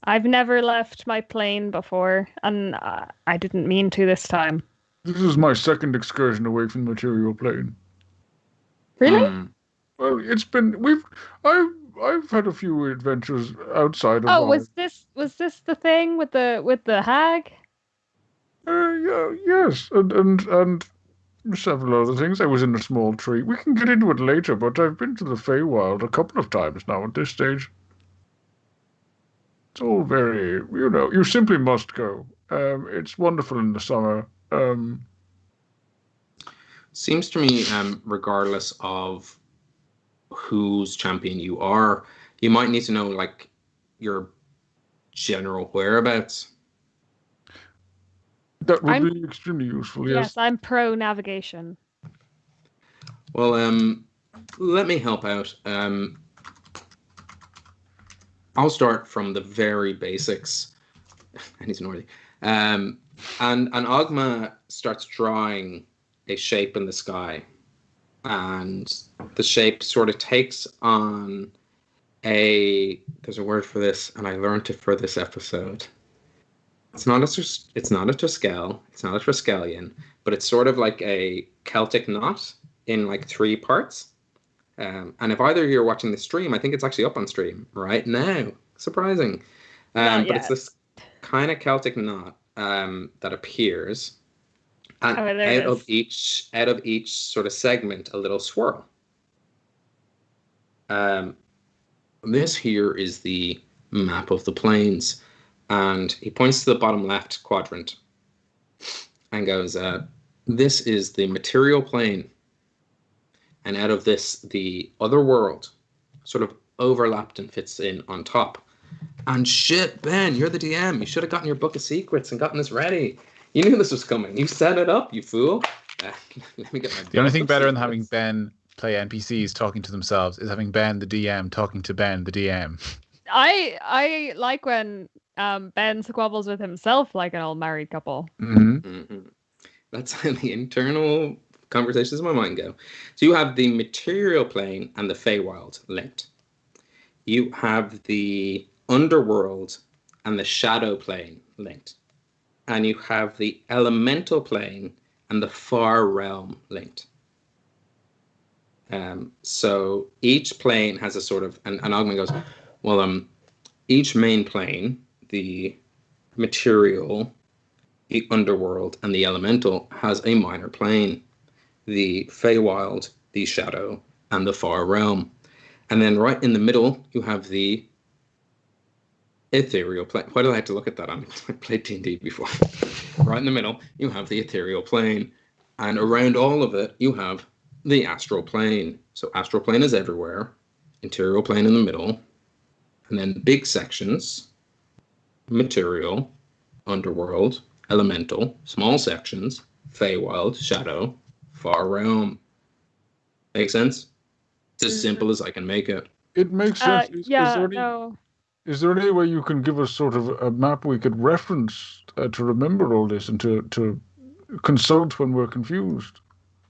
I've never left my plane before, and I didn't mean to this time. This is my second excursion away from the material plane. Really? Well, it's been I've had a few adventures outside of. Oh, was this the thing with the hag? Yeah, yes, and several other things. I was in a small tree. We can get into it later, but I've been to the Feywild a couple of times now at this stage. It's all very, you simply must go. It's wonderful in the summer. Seems to me, regardless of whose champion you are, you might need to know, like, your general whereabouts. That would be extremely useful, yes. Yes, I'm pro navigation. Well, let me help out. I'll start from the very basics. And he's Northy. And Ogma starts drawing a shape in the sky. And the shape sort of takes on there's a word for this, and I learned it for this episode. It's not a Triskel, it's not a Triskelion, but it's sort of like a Celtic knot in like 3 parts. And if either of you are watching the stream, I think it's actually up on stream right now. Surprising. But it's this kind of Celtic knot that appears. And out of each sort of segment, a little swirl. This here is the map of the plains. And he points to the bottom left quadrant and goes, this is the material plane. And out of this, the other world sort of overlapped and fits in on top. And shit, Ben, you're the DM. You should have gotten your book of secrets and gotten this ready. You knew this was coming. You set it up, you fool. Let me get my. The only thing better than having Ben play NPCs talking to themselves is having Ben, the DM, talking to Ben, the DM. I like when Ben squabbles with himself like an old married couple. That's how the internal conversations in my mind go. So you have the material plane and the Feywild linked. You have the underworld and the shadow plane linked. And you have the elemental plane and the far realm linked. So each plane has a sort of, and Ogman goes, well, each main plane, the material, the underworld, and the elemental has a minor plane. The Feywild, the Shadow, and the Far Realm. And then right in the middle, you have the ethereal plane. Why did I have to look at that? I played D&D before. Right in the middle, you have the ethereal plane. And around all of it, you have the astral plane. So astral plane is everywhere. Ethereal plane in the middle. And then big sections, material, underworld, elemental, small sections, Feywild, Shadow, Far Realm. Make sense? It's as simple as I can make it. It makes sense. Is there any way you can give us sort of a map we could reference to remember all this and to consult when we're confused?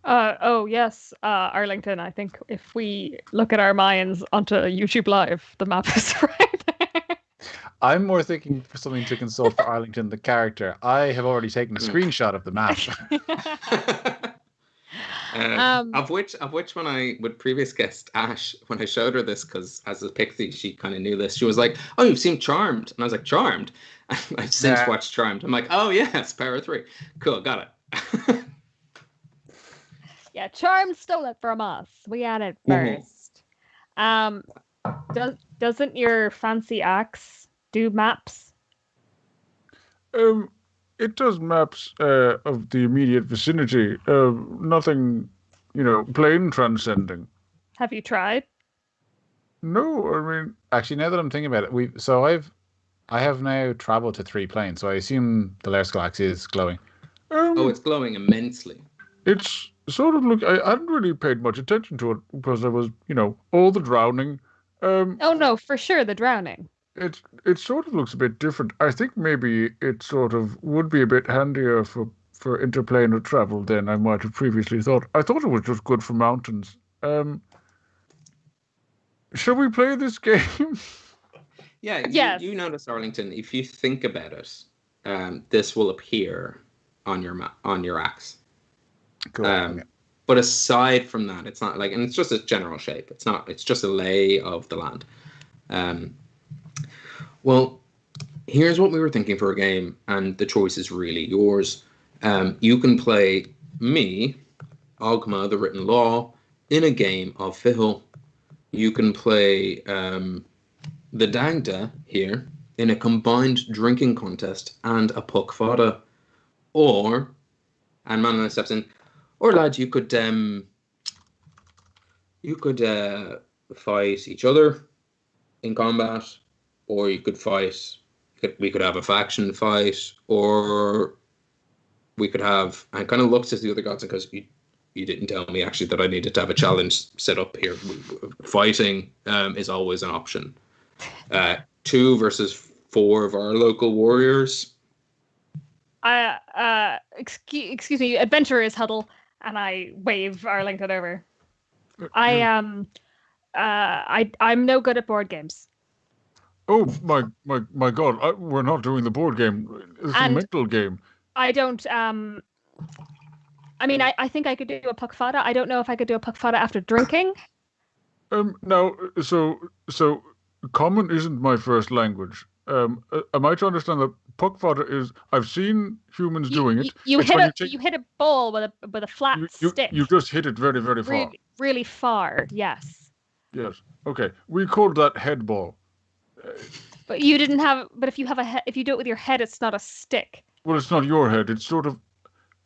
Oh yes, Arlington. I think if we look at our minds onto YouTube Live, the map is right there. I'm more thinking for something to consult for Arlington, the character. I have already taken a screenshot of the map. Of which when I with previous guest Ash, when I showed her this, because as a pixie she kind of knew this, she was like, "Oh, you've seen Charmed," and I was like, "Charmed?" And I've since watched Charmed. I'm like, "Oh yes, Power 3, cool, got it." Yeah, Charmed stole it from us. We had it first. Doesn't your fancy axe do maps? It does maps of the immediate vicinity. Nothing, plane transcending. Have you tried? No, I mean, actually, now that I'm thinking about it, I have now traveled to 3 planes, so I assume the Lair's Galaxy is glowing. It's glowing immensely. It's sort of I hadn't really paid much attention to it because there was, all the drowning. Oh no, for sure the drowning. It sort of looks a bit different. I think maybe it sort of would be a bit handier for interplanar travel than I might have previously thought. I thought it was just good for mountains. Shall we play this game? Yeah. Yes. You notice, Arlington, if you think about it, this will appear on your axe. Cool. But aside from that, it's not and it's just a general shape. It's just a lay of the land. Well, here's what we were thinking for a game, and the choice is really yours. You can play me, Ogma, the Written Law, in a game of Fiddle. You can play the Dagda here in a combined drinking contest and a puck fada. And Manuel steps in, or lad, you could fight each other in combat. Or you could fight. We could have a faction fight, or we could have. I kind of looked at the other gods because you didn't tell me actually that I needed to have a challenge set up here. Fighting is always an option. 2 versus 4 of our local warriors. Excuse me, adventurers huddle, and I wave Arlington over. I'm no good at board games. Oh my God! We're not doing the board game. It's a mental game. I don't. I mean, I think I could do a puck fada. I don't know if I could do a puck fada after drinking. Now, so common isn't my first language. Am I to understand that puck fada is? I've seen humans doing it. You hit a ball with a flat stick. You just hit it very, very far. Really far. Yes. Yes. Okay. We called that head ball. But you didn't have. But if you have if you do it with your head, it's not a stick. Well, it's not your head. It's sort of.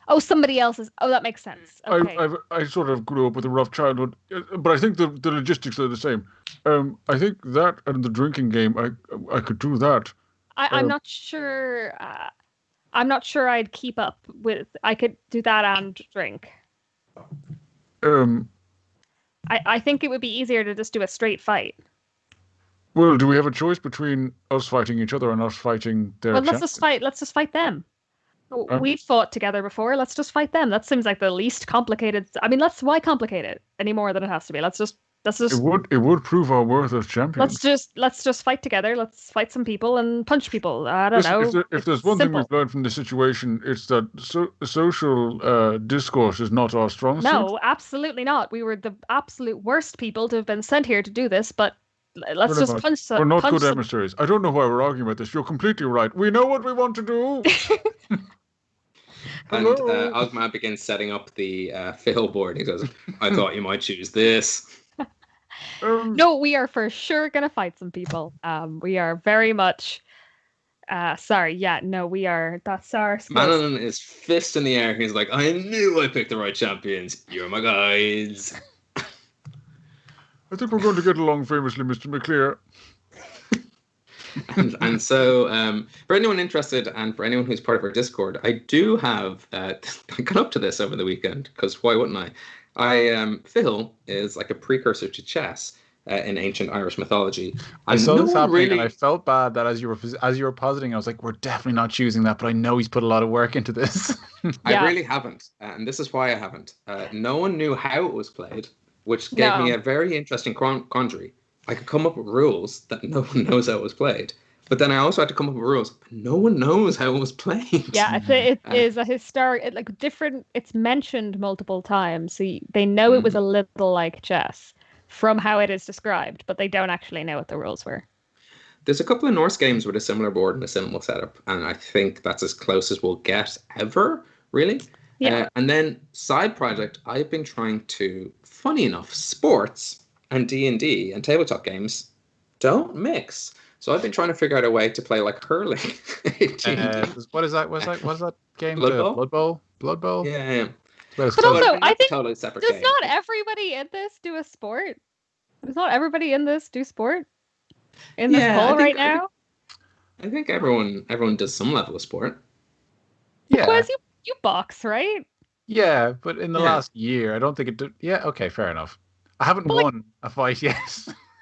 Oh, somebody else's. Oh, that makes sense. Okay. I sort of grew up with a rough childhood, but I think the logistics are the same. I think that and the drinking game, I could do that. I'm not sure. I'm not sure I'd keep up with. I could do that and drink. I think it would be easier to just do a straight fight. Well, do we have a choice between us fighting each other and us fighting their? Well, let's just fight them. We've fought together before. Let's just fight them. That seems like the least complicated. I mean, why complicate it any more than it has to be? Let's just Let's just It would prove our worth as champions. let's just fight together. Let's fight some people and punch people. I don't know. If there's one thing we've learned from this situation, it's that social discourse is not our strong suit. No, absolutely not. We were the absolute worst people to have been sent here to do this, but let's Pretty just much. punch some. We're not punch good some- emissaries. I don't know why we're arguing about this. You're completely right. We know what we want to do. And Hello. Ogma begins setting up the fill board. He goes, I thought you might choose this. No, we are for sure gonna fight some people. We are very much. Sorry, yeah, no, we are. That's our. Manon is fist in the air. He's like, I knew I picked the right champions. You're my guides. I think we're going to get along famously, Mr. McClear. and so, for anyone interested and for anyone who's part of our Discord, I do have. I got up to this over the weekend because why wouldn't I? Phil is like a precursor to chess in ancient Irish mythology. I saw this happening, really... and I felt bad that as you were positing, I was like, "We're definitely not choosing that," but I know he's put a lot of work into this. I really haven't, and this is why I haven't. No one knew how it was played, which gave me a very interesting quandary. I could come up with rules that no one knows how it was played, but then I also had to come up with rules, but no one knows how it was played. Yeah, it is a historic, different. It's mentioned multiple times, so they know it was a little like chess from how it is described, but they don't actually know what the rules were. There's a couple of Norse games with a similar board and a similar setup, and I think that's as close as we'll get ever, really. Yeah. And then side project, I've been trying to, funny enough, sports and D&D and tabletop games don't mix. So I've been trying to figure out a way to play like hurling. What is that? What's that game? Blood Bowl? Blood Bowl? Blood Bowl? Yeah. But it's But close. also, I think totally separate does game. not everybody in this do a sport? Does not everybody in this do sport? In this Yeah, I poll think- right now? I think everyone does some level of sport. Yeah. Quiz, you box, right? Yeah, but in the Yeah. last year, I don't think it did. Yeah, okay, fair enough. I haven't won a fight yet.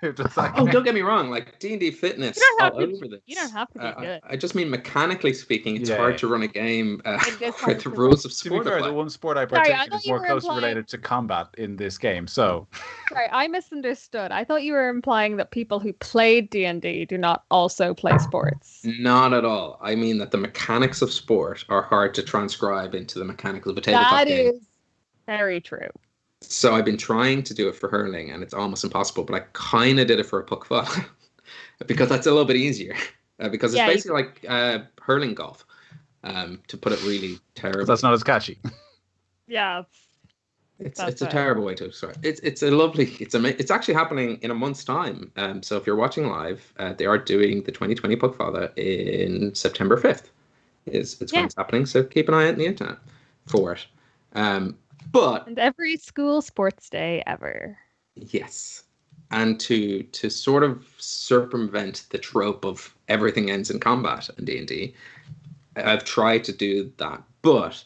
It was that Oh, game. don't get me wrong. Like D&D fitness You don't have all to be- over this. you don't have to be good. I just mean mechanically speaking, it's Yeah, hard yeah. to run a game It is hard where the to rules of To be sport fair, apply. the one sport I Sorry, I partake in thought is you more were closely implying- related to combat in this game. So Sorry, I misunderstood. I thought you were implying that people who played D&D do not also play sports. Not at all. I mean that the mechanics of sport are hard to transcribe into the mechanics of a tabletop That game. is very true. So I've been trying to do it for hurling, and it's almost impossible. But I kind of did it for a puck fun because that's a little bit easier. Because it's Yeah, basically like hurling golf. To put it really terrible. that's not as catchy. Yeah. It's That's a it. terrible way to describe it. It's actually happening in a month's time. So if you're watching live, they are doing the 2020 Puckfather in September 5th. It's when it's happening. So keep an eye out on the internet for it. But And every school sports day ever. yes, and to sort of circumvent the trope of everything ends in combat in D&D, I've tried to do that, but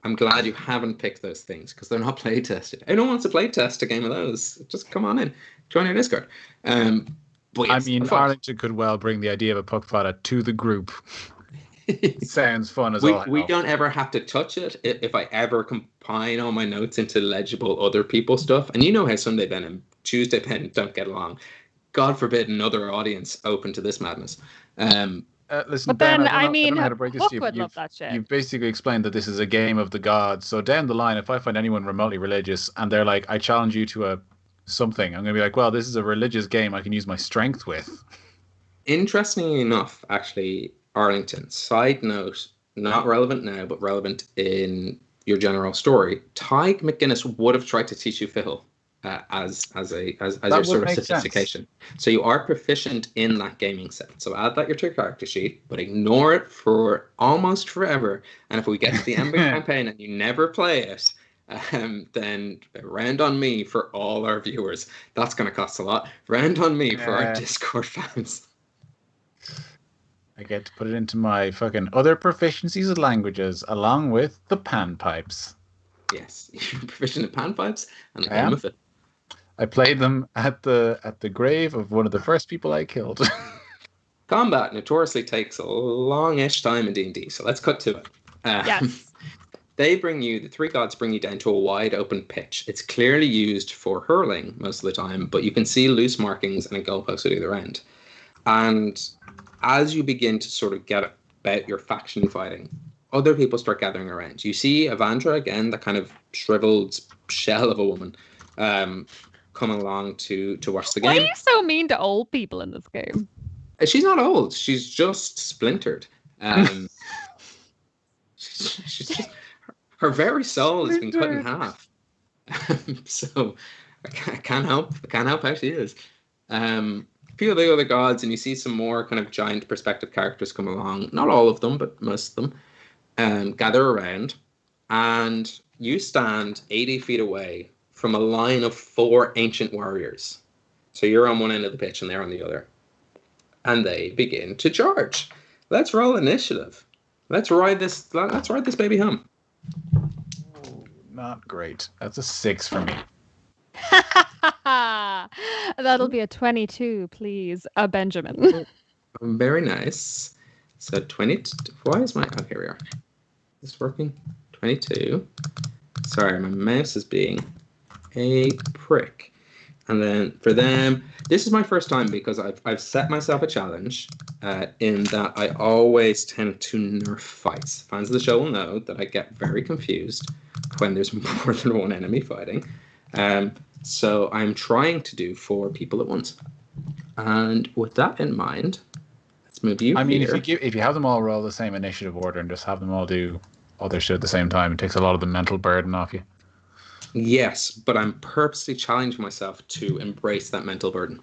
I'm glad you haven't picked those things because they're not play tested. Anyone wants to play test a game of those, just come on in, join our Discord. But yes, I mean, Arlington could well bring the idea of a puck fighter to the group. Sounds fun as all. we don't ever have to touch it if I ever combine all my notes into legible other people's stuff. And you know how Sunday Ben and Tuesday Ben don't get along. God forbid another audience open to this madness. Listen, But Ben, then, I don't mean, know how to break this Hook to you. would love that shit. You've basically explained that this is a game of the gods. So down the line, if I find anyone remotely religious and they're like, I challenge you to a something, I'm going to be like, well, this is a religious game I can use my strength with. Interestingly enough, actually, Arlington, side note, not relevant now, but relevant in your general story, Ty McGuinness would have tried to teach you fiddle as your sort of sophistication. So you are proficient in that gaming set. So add that to your character sheet, but ignore it for almost forever. And if we get to the end of the campaign and you never play it, then round on me for all our viewers. That's going to cost a lot. Round on me for our Discord fans. I get to put it into my fucking other proficiencies of languages, along with the panpipes. Yes, you're proficient in panpipes and the I game am. of it. I played them at the grave of one of the first people I killed. Combat notoriously takes a long-ish time in D&D, so let's cut to it. Yes. the three gods bring you down to a wide open pitch. It's clearly used for hurling most of the time, but you can see loose markings and a goalpost at either end. And as you begin to sort of get about your faction fighting, other people start gathering around. You see Avandra again, the kind of shriveled shell of a woman, coming along to watch the game. Why are you so mean to old people in this game? She's not old. She's just splintered. She's just, her very soul has been cut in half. So I can't help how she is. A few of the other gods, and you see some more kind of giant perspective characters come along. Not all of them, but most of them. Gather around, and you stand 80 feet away from a line of 4 ancient warriors. So you're on one end of the pitch, and they're on the other. And they begin to charge. Let's roll initiative. Let's ride this baby home. Not great. That's a 6 for me. That'll be a 22, please. A Benjamin. Very nice. So 20. Why is my... Oh, here we are. Is this working? 22. Sorry, my mouse is being a prick. And then for them, this is my first time because I've set myself a challenge in that I always tend to nerf fights. Fans of the show will know that I get very confused when there's more than one enemy fighting. So I'm trying to do 4 people at once. And with that in mind, let's move you. I mean, here. if you have them all roll the same initiative order and just have them all do all their shit at the same time, it takes a lot of the mental burden off you. Yes, but I'm purposely challenging myself to embrace that mental burden.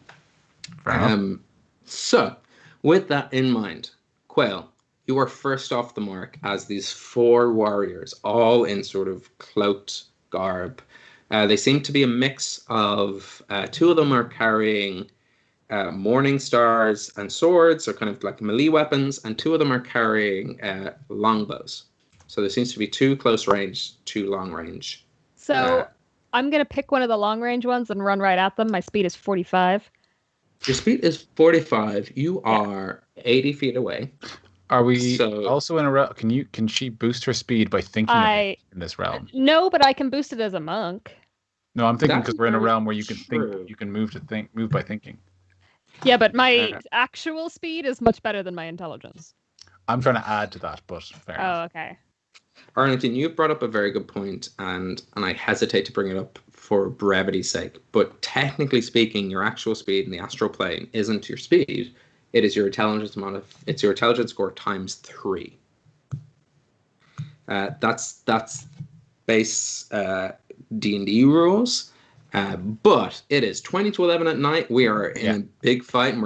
So, with that in mind, Caoil, you are first off the mark as these 4 warriors, all in sort of cloaked garb. They seem to be a mix of 2 of them are carrying morning stars and swords, or kind of like melee weapons, and 2 of them are carrying longbows. So there seems to be 2 close range, 2 long range. So I'm going to pick one of the long range ones and run right at them. My speed is 45. Your speed is 45. You are 80 feet away. Are we also in a realm? Can she boost her speed by thinking of it in this realm? No, but I can boost it as a monk. No, I'm thinking because we're in a realm where you can think, you can move by thinking. Yeah, but my actual speed is much better than my intelligence. I'm trying to add to that, but fair enough. Okay. Arlington, you brought up a very good point, and I hesitate to bring it up for brevity's sake, but technically speaking, your actual speed in the astral plane isn't your speed. It is your intelligence it's your intelligence score times 3. That's base D&D rules. But it is 20 to 11 at night. We are in a big fight, and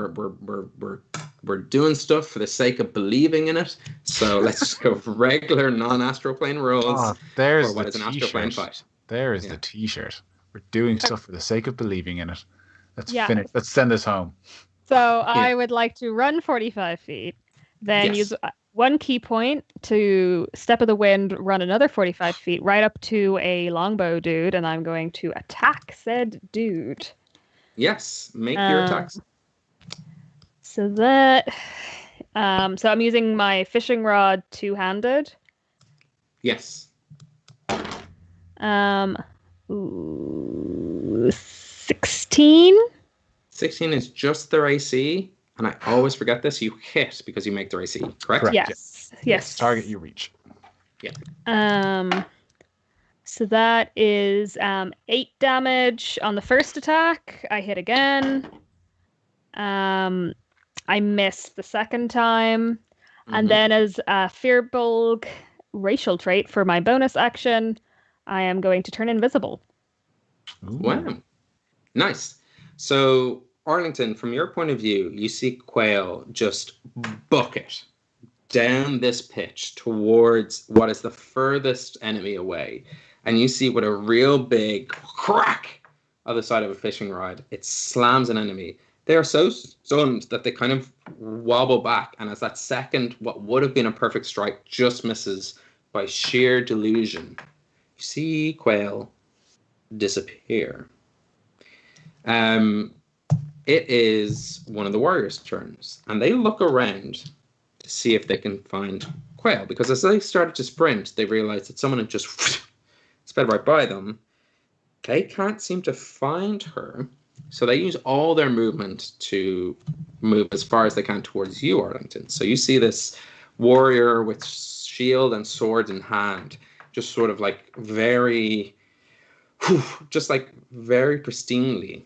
we're doing stuff for the sake of believing in it. So let's just go for regular non-astral plane rules. Oh, there's for what the is an astral plane fight. There is the T-shirt. We're doing stuff for the sake of believing in it. Let's finish. Let's send this home. So I would like to run 45 feet, then use 1 key point to step of the wind, run another 45 feet right up to a longbow dude, and I'm going to attack said dude. Yes, make your attacks. So that, so I'm using my fishing rod 2-handed. Yes. 16. 16 is just their AC, and I always forget this. You hit because you make their AC, correct? Yes. Target you reach. Yeah. So that is 8 damage on the first attack. I hit again. I missed the second time. And then as a Fearbulg racial trait for my bonus action, I am going to turn invisible. Ooh. Wow. Nice. So, Arlington, from your point of view, you see Caoil just bucket down this pitch towards what is the furthest enemy away. And you see with a real big crack on the side of a fishing rod, it slams an enemy. They are so stunned that they kind of wobble back. And as that second, what would have been a perfect strike, just misses by sheer delusion, you see Caoil disappear. It is one of the warriors' turns, and they look around to see if they can find Quail, because as they started to sprint, they realized that someone had just sped right by them. They can't seem to find her, so they use all their movement to move as far as they can towards you, Arlington. So you see this warrior with shield and sword in hand, just sort of like very pristinely.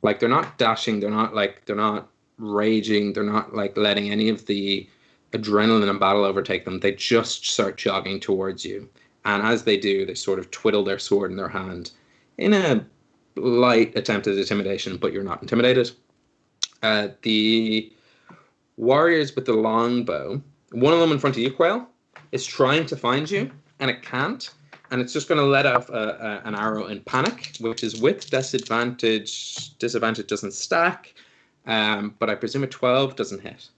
Like they're not dashing, they're not raging, they're not like letting any of the adrenaline and battle overtake them. They just start jogging towards you. And as they do, they sort of twiddle their sword in their hand in a light attempt at intimidation, but you're not intimidated. The warriors with the longbow, one of them in front of you, Quail, is trying to find you, and it can't. And it's just going to let off an arrow in panic, which is with disadvantage. Disadvantage doesn't stack, but I presume a 12 doesn't hit.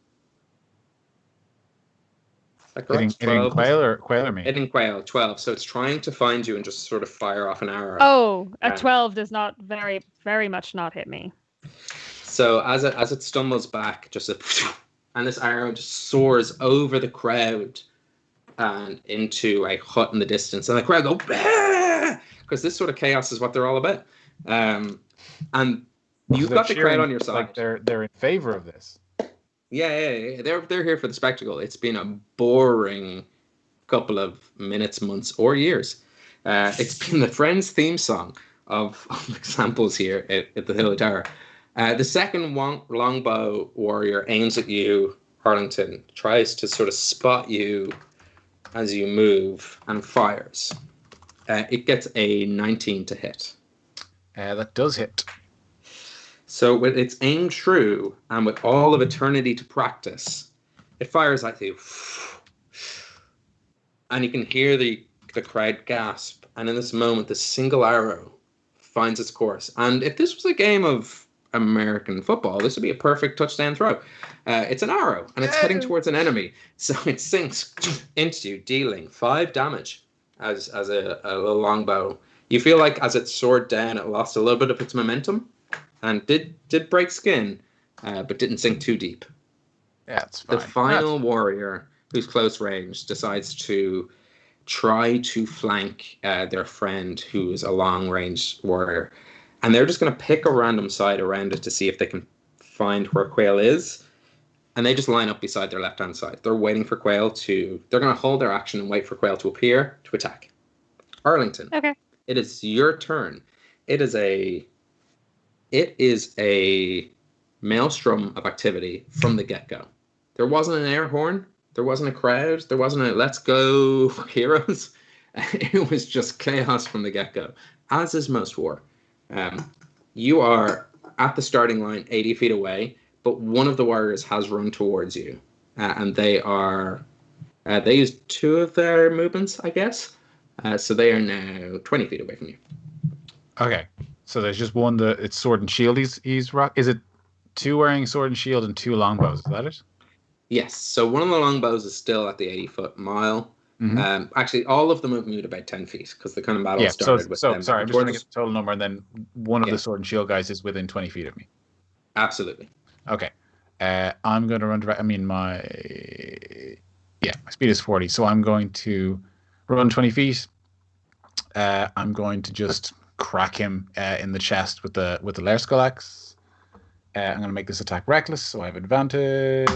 Hitting Quail or me? Hitting Quail, 12. So it's trying to find you and just sort of fire off an arrow. Oh, a 12 does not very much not hit me. So as it stumbles back, and this arrow just soars over the crowd and into a hut in the distance, and the crowd go, because this sort of chaos is what they're all about. And you've got the crowd on your side. Like they're in favor of this. Yeah. They're here for the spectacle. It's been a boring couple of minutes, months, or years. It's been the Friends theme song of examples here at the Hill Tower. The second longbow warrior aims at you, Arlington, tries to sort of spot you as you move and fires. It gets a 19 to hit. That does hit. So with its aim true and with all of eternity to practice, it fires at you. And you can hear the crowd gasp. And in this moment, the single arrow finds its course. And if this was a game of American football, this would be a perfect touchdown throw. It's an arrow, and it's heading towards an enemy. So it sinks into you, dealing 5 damage as a longbow. You feel like as it soared down, it lost a little bit of its momentum. And did break skin, but didn't sink too deep. Yeah, it's fine. The final warrior, who's close range, decides to try to flank their friend, who's a long range warrior. And they're just going to pick a random side around it to see if they can find where Quail is. And they just line up beside their left-hand side. They're waiting for Quail to... They're going to hold their action and wait for Quail to appear to attack. Arlington. Okay. It is your turn. It is a maelstrom of activity from the get-go. There wasn't an air horn. There wasn't a crowd. There wasn't a let's go heroes. It was just chaos from the get-go, as is most war. You are at the starting line 80 feet away, but one of the warriors has run towards you. And they used 2 of their movements, I guess. So they are now 20 feet away from you. Okay. So there's just one it's sword and shield he's rock. Is it 2 wearing sword and shield and 2 longbows? Is that it? Yes. So one of the longbows is still at the 80-foot mile. Mm-hmm. Actually, all of them have moved about 10 feet because the kind of battle started with them. Sorry, I'm just trying to get the total number, and then one of the sword and shield guys is within 20 feet of me. Absolutely. Okay. I'm going to run direct. I mean, my speed is 40, so I'm going to run 20 feet. I'm going to just crack him in the chest with the lair skull axe. I'm going to make this attack reckless, so I have advantage.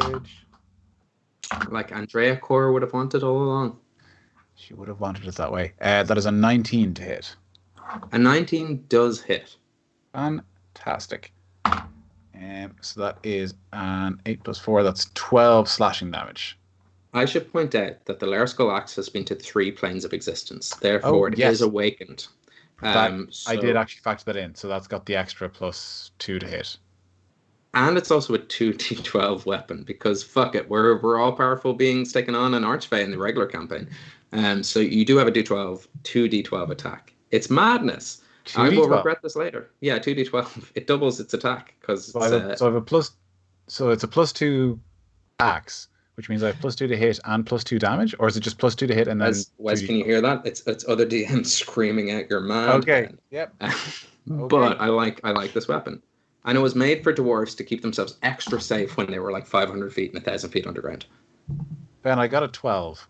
Like Andrea Core would have wanted all along. She would have wanted it that way. That is a 19 to hit. A 19 does hit. Fantastic. So that is an 8 plus 4. That's 12 slashing damage. I should point out that the lair skull axe has been to 3 planes of existence. Therefore, it is awakened. I did actually factor that in, so that's got the extra plus 2 to hit. And it's also a 2d12 weapon, because fuck it, we're all powerful beings taking on an archfey in the regular campaign. So you do have a 2d12 attack. It's madness. 2D12. I will regret this later. Yeah, 2d12. It doubles its attack because I have a plus. So it's a plus 2 axe, which means I have plus 2 to hit and plus 2 damage, or is it just plus 2 to hit and then? Wes, can you hear that? It's other DMs screaming at your man. Okay. Yep. But I like this weapon. And it was made for dwarves to keep themselves extra safe when they were like 500 feet and 1,000 feet underground. Ben, I got a 12.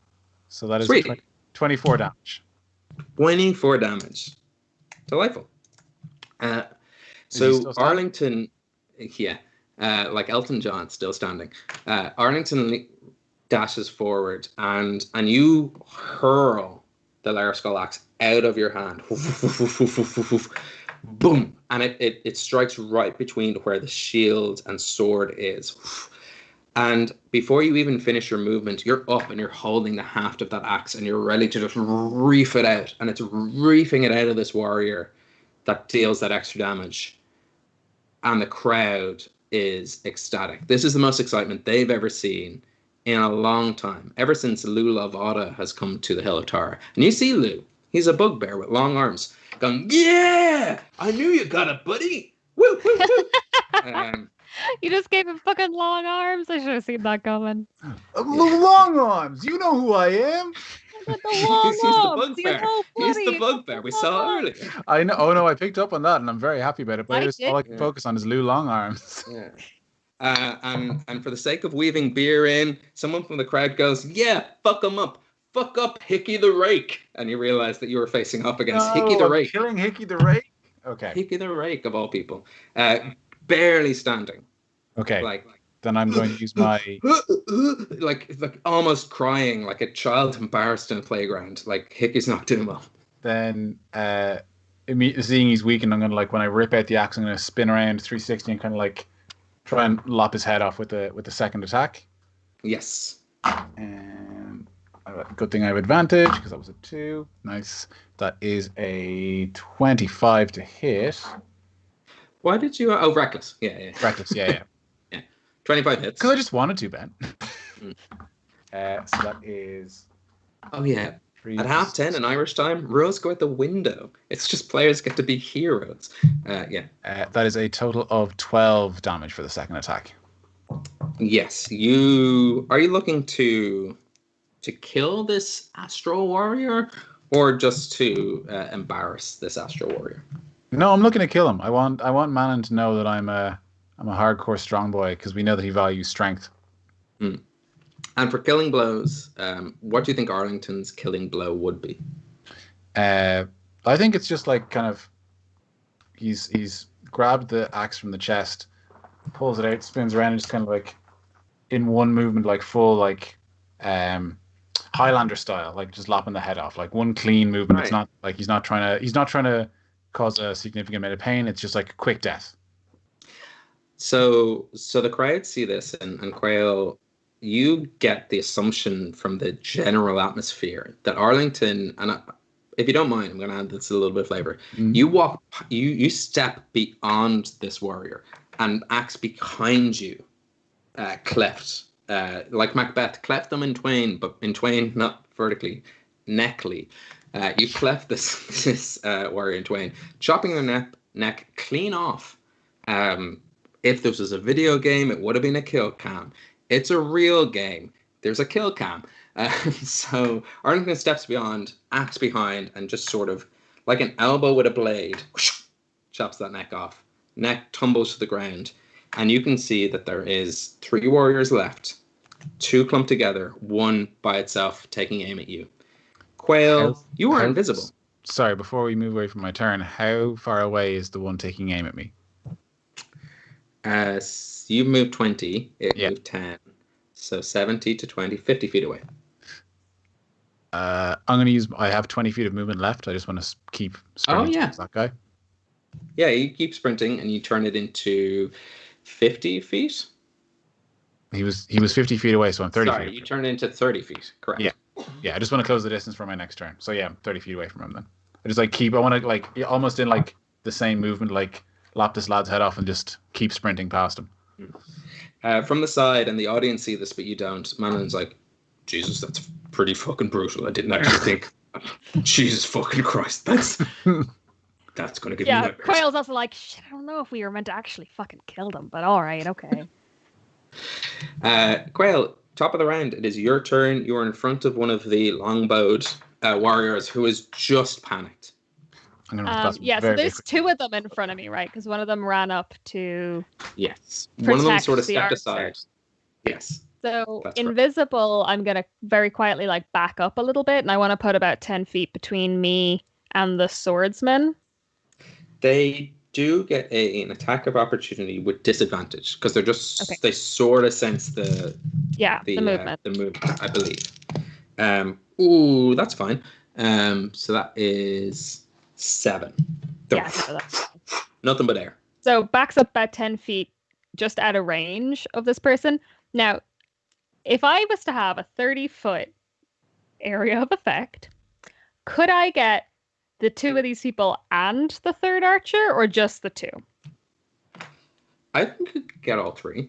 So that is Sweet. 24 damage. 24 damage. Delightful. Is he So still standing? Arlington, yeah, like Elton John, still standing. Arlington dashes forward, and you hurl the Lair Skull Axe out of your hand. Boom! And it strikes right between where the shield and sword is. And before you even finish your movement, you're up and you're holding the haft of that axe and you're ready to just reef it out. And it's reefing it out of this warrior that deals that extra damage. And the crowd is ecstatic. This is the most excitement they've ever seen in a long time, ever since Lou Lavada has come to the Hill of Tara. And you see Lou, he's a bugbear with long arms, going, yeah, I knew you got it, buddy. Woo, woo, woo. You just gave him fucking long arms. I should have seen that coming. Long arms. You know who I am. With the long He's the arms. bugbear. You know, He's buddy, the bugbear. We saw it earlier. I know. Oh no, I picked up on that, and I'm very happy about it. But all I can Yeah. focus on is Lou long arms. Yeah. And for the sake of weaving beer in, someone from the crowd goes, yeah, fuck him up. Fuck up Hickey the Rake. And you realize that you were facing up against Hickey the Rake. Killing Hickey the Rake. Okay. Hickey the Rake, of all people. Barely standing. Okay. Like Then I'm going to use my. like almost crying, like a child embarrassed in a playground. Like Hickey's not doing well. Then, seeing he's weakened, I'm going to, like, when I rip out the axe, I'm going to spin around 360 and kind of like try and lop his head off with the second attack. Yes. And good thing I have advantage because that was a 2. Nice. That is a 25 to hit. Why did you? Oh, reckless. Yeah. Reckless, yeah. 25 hits. Because I just wanted to, Ben. So that is. Oh yeah. At 10:30 in Irish time, rules go out the window. It's just players get to be heroes. Yeah. That is a total of 12 damage for the second attack. Yes. Are you looking to kill this astral warrior, or just to embarrass this astral warrior? No, I'm looking to kill him. I want Manon to know that I'm a hardcore strong boy because we know that he values strength. Mm. And for killing blows, what do you think Arlington's killing blow would be? I think it's just like kind of he's grabbed the axe from the chest, pulls it out, spins around, and just kind of like in one movement, like full like Highlander style, like just lopping the head off, like one clean movement. Right. It's not like he's not trying to cause a significant amount of pain. It's just like a quick death. So the crowd see this, and Caoil, you get the assumption from the general atmosphere that Arlington, and if you don't mind, I'm going to add this a little bit of flavor. Mm-hmm. You step beyond this warrior, and axe behind you, cleft, like Macbeth, cleft them in twain, but in twain, not vertically, neckly. You cleft this warrior in twain, chopping their neck clean off. If this was a video game, it would have been a kill cam. It's a real game. There's a kill cam. So Arlington steps beyond, axe behind, and just sort of like an elbow with a blade, whoosh, chops that neck off. Neck tumbles to the ground. And you can see that there is 3 warriors left. 2 clumped together, 1 by itself, taking aim at you. Caoil, you are invisible. Sorry, before we move away from my turn, how far away is the one taking aim at me? You moved 20, it moved 10. So 70 to 20, 50 feet away. I'm going to use, I have 20 feet of movement left. I just want to keep sprinting towards that guy. Yeah, you keep sprinting and you turn it into 50 feet. He was 50 feet away, so I'm 30 feet. Sorry, you turn it into 30 feet, correct. Yeah, I just want to close the distance for my next turn. So yeah, I'm 30 feet away from him then. I just I want to like, almost in like the same movement, like lop this lad's head off and just keep sprinting past him. From the side, and the audience see this, but you don't. Manon's like, Jesus, that's pretty fucking brutal. I didn't actually think. Jesus fucking Christ, that's going to give me nightmares. Caoil's also like, shit, I don't know if we were meant to actually fucking kill them, but all right, okay. Caoil, top of the round, it is your turn. You are in front of one of the longbowed warriors who has just panicked. So there's 2 of them in front of me, right? Because one of them ran up to. Yes. One of them sort of stepped aside. Yes. So That's invisible, I'm gonna very quietly like back up a little bit, and I want to put about 10 feet between me and the swordsman. They do get an attack of opportunity with disadvantage because they're just Okay. they sort of sense the movement. the movement, I believe. Ooh, that's fine. So that is 7. Yeah, no, that's fine. Nothing but air. So backs up about 10 feet just out of range of this person. Now, if I was to have a 30-foot area of effect, could I get the 2 of these people and the 3rd archer, or just the 2? I think you could get all 3.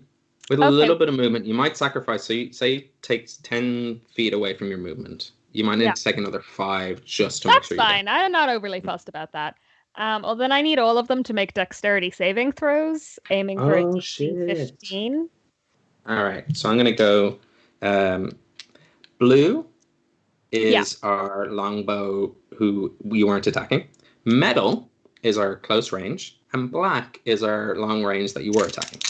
With a Okay. little bit of movement, you might sacrifice. So you say it takes 10 feet away from your movement. You might need to take another 5 just to make That's sure you get. fine. I'm not overly fussed about that. Well, then I need all of them to make dexterity saving throws, aiming for a DC 15. All right, so I'm going to go blue is our longbow who we weren't attacking. Metal is our close range. And black is our long range that you were attacking.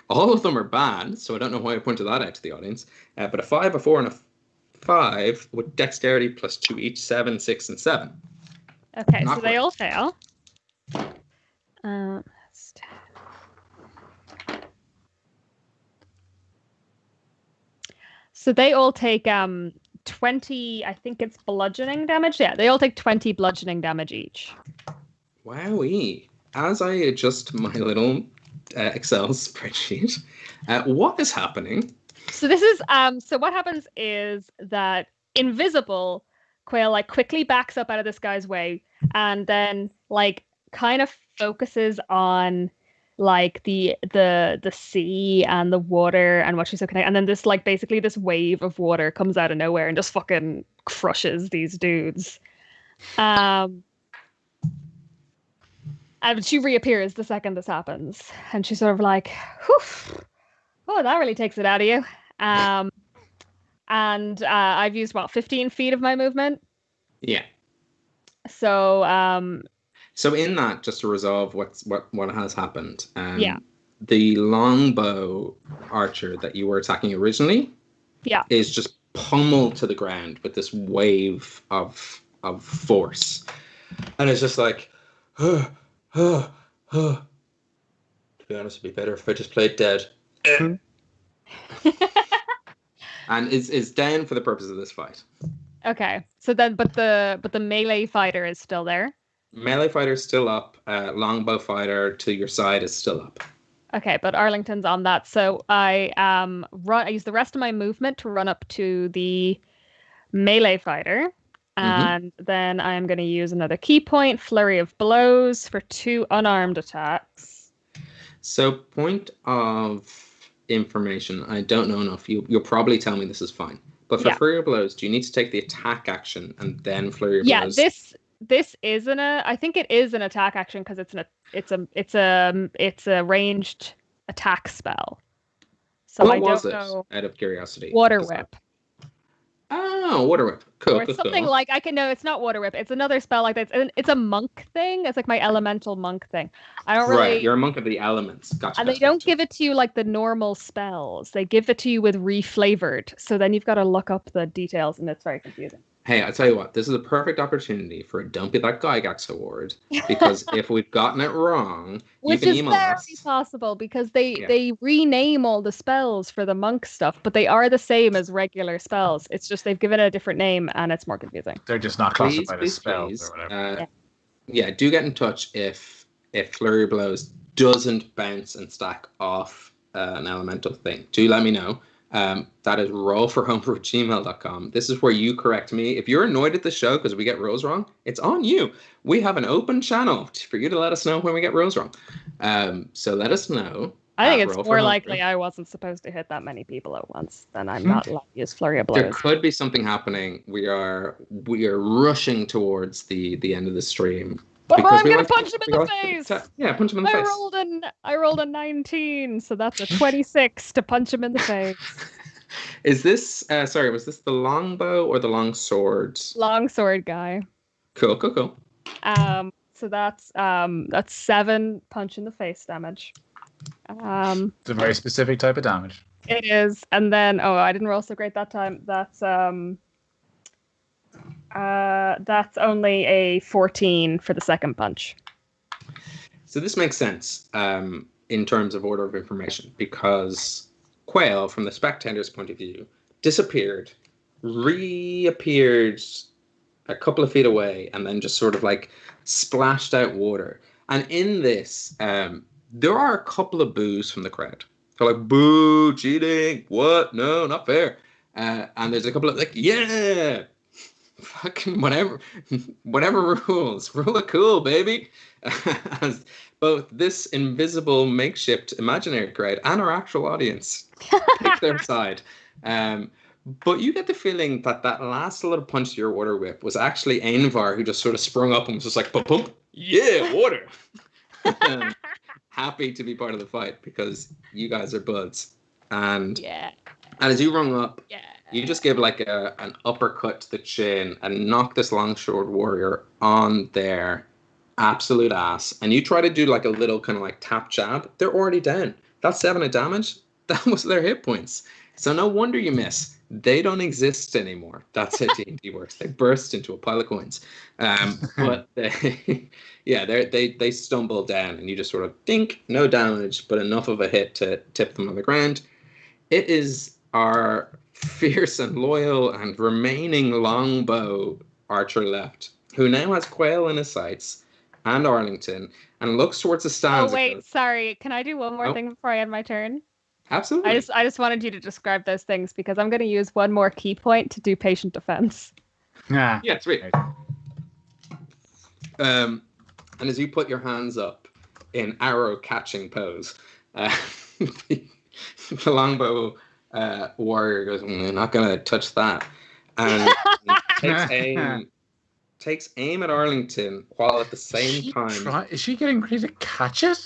All of them are bad, so I don't know why I pointed that out to the audience. But a 5, a 4, and a 5 with dexterity plus 2 each, 7, 6, and 7. Okay, Not so they great. all fail. That's 10. So they all take 20, I think it's bludgeoning damage. Yeah, they all take 20 bludgeoning damage each. Wowee. As I adjust my little Excel spreadsheet, what is happening? So this is so what happens is that invisible Quail like quickly backs up out of this guy's way and then like kind of focuses on like the sea and the water and what she's looking at, and then this like basically this wave of water comes out of nowhere and just fucking crushes these dudes. And she reappears the second this happens, and she's sort of like, whew, oh, that really takes it out of you. And I've used 15 feet of my movement. Yeah. So so in that, just to resolve what has happened, yeah, the longbow archer that you were attacking originally, is just pummeled to the ground with this wave of force, and it's just like, to be honest, it'd be better if I just played dead. And is down for the purpose of this fight. Okay, so then, but the melee fighter is still there. Melee fighter is still up. Longbow fighter to your side is still up. Okay, but Arlington's on that, so I use the rest of my movement to run up to the melee fighter, and then I am going to use another key point, flurry of blows for 2 unarmed attacks. So, point of information, I don't know enough. You'll probably tell me this is fine. But for flurry of blows, do you need to take the attack action and then flurry of blows? Yeah, this isn't I think it is an attack action because it's a ranged attack spell. So what I was don't it? know. Out of curiosity. Water whip. Oh, water whip. Cool. Or it's something like no, it's not water whip. It's another spell like that. It's a monk thing. It's like my elemental monk thing. I don't really. Right, you're a monk of the elements. Gotcha. And they don't give it to you like the normal spells. They give it to you with reflavored. So then you've got to look up the details, and it's very confusing. Hey, I tell you what, this is a perfect opportunity for a Don't Be That Gygax award, because if we've gotten it wrong, which you can is email very us. possible because they rename all the spells for the monk stuff, but they are the same as regular spells. It's just they've given it a different name, and it's more confusing. They're just not classified as spells or whatever. Yeah, do get in touch if Flurry Blows doesn't bounce and stack off an elemental thing. Do let me know. That is rollforhomebrew@gmail.com. This is where you correct me. If you're annoyed at the show because we get rolls wrong, it's on you. We have an open channel for you to let us know when we get rolls wrong. So let us know. I think it's more likely I wasn't supposed to hit that many people at once than I'm not allowed to use flurry of blows. There could be something happening. We are rushing towards the end of the stream. But I'm going to punch him in the face! Punch him in the face. I rolled a 19, so that's a 26 to punch him in the face. Is this, was this the longbow or the long sword? Long sword guy. Cool. So that's 7 punch in the face damage. It's a very specific type of damage. It is, and then I didn't roll so great that time. That's only a 14 for the second punch. So this makes sense in terms of order of information, because Caoil, from the spectator's point of view, disappeared, reappeared a couple of feet away, and then just sort of like splashed out water. And in this, there are a couple of boos from the crowd. They're like, boo, cheating, what? No, not fair. And there's a couple of like, yeah, fucking whatever rules. Rule of cool, baby. As both this invisible makeshift imaginary crowd and our actual audience pick their side. But you get the feeling that last little punch to your water whip was actually Ainvar, who just sort of sprung up and was just like, pump, yeah, water. Happy to be part of the fight because you guys are buds. And as you rung up, you just give like an uppercut to the chin and knock this longsword warrior on their absolute ass. And you try to do like a little kind of like tap jab. They're already down. That's 7 of damage. That was their hit points. So no wonder you miss. They don't exist anymore. That's how D&D works. They burst into a pile of coins. But they stumble down, and you just sort of dink, no damage, but enough of a hit to tip them on the ground. It is our fierce and loyal and remaining longbow archer left, who now has Caoil in his sights and Arlington, and looks towards the stands. Oh wait, sorry. Can I do one more thing before I end my turn? Absolutely. I just wanted you to describe those things because I'm going to use one more key point to do patient defense. Yeah, sweet. And as you put your hands up in arrow catching pose, the longbow warrior goes, "I'm not going to touch that," and takes aim at Arlington while at the same time. Is she getting ready to catch it?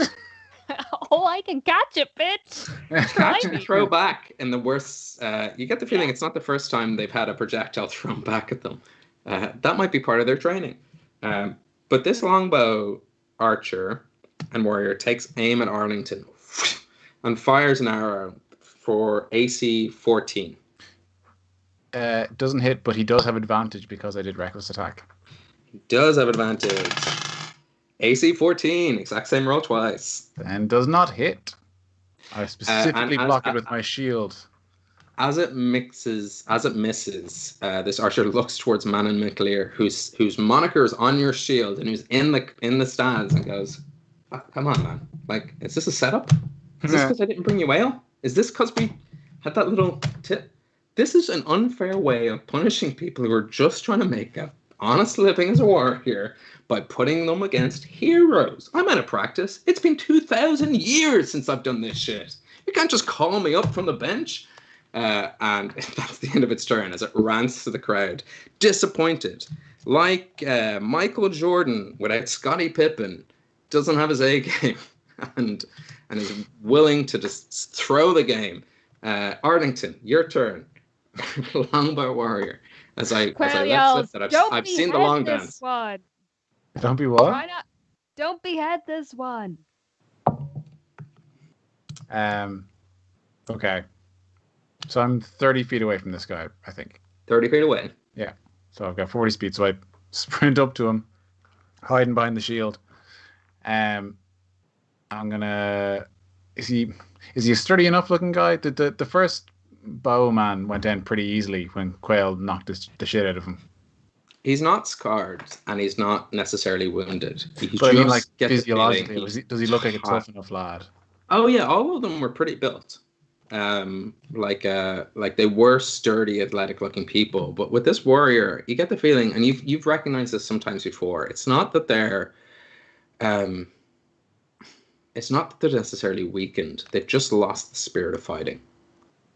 Oh, I can catch it, bitch! Catch and throw back in the worst. You get the feeling it's not the first time they've had a projectile thrown back at them. That might be part of their training. But this longbow archer and warrior takes aim at Arlington and fires an arrow for AC 14. Doesn't hit, but he does have advantage because I did reckless attack. He does have advantage. AC 14, exact same roll twice. And does not hit. I specifically block it with my shield. As it misses, this archer looks towards Manon McLear, whose moniker is on your shield and who's in the stands, and goes, oh, "Come on, man! Like, is this a setup? Is this because I didn't bring you ale? Is this because we had that little tip? This is an unfair way of punishing people who are just trying to make a honest living as a warrior by putting them against heroes. I'm out of practice. It's been 2,000 years since I've done this shit. You can't just call me up from the bench." And that's the end of its turn as it rants to the crowd, disappointed, like Michael Jordan without Scottie Pippen, doesn't have his A game, and is willing to just throw the game. Arlington, your turn. Longbow warrior. As I let slip that I've seen the long dance. One. Don't be what? Why not? Don't behead this one. Okay. So I'm 30 feet away from this guy, I think. 30 feet away? Yeah. So I've got 40 speed, so I sprint up to him, hiding behind the shield. I'm gonna... Is he a sturdy enough looking guy? The first bowman went in pretty easily when Caoil knocked the shit out of him. He's not scarred, and he's not necessarly wounded. But I mean, like, physiologically, does he look like a tough enough lad? Oh yeah, all of them were pretty built. Like they were sturdy, athletic-looking people. But with this warrior, you get the feeling, and you've recognized this sometimes before. It's not that they're necessarily weakened. They've just lost the spirit of fighting.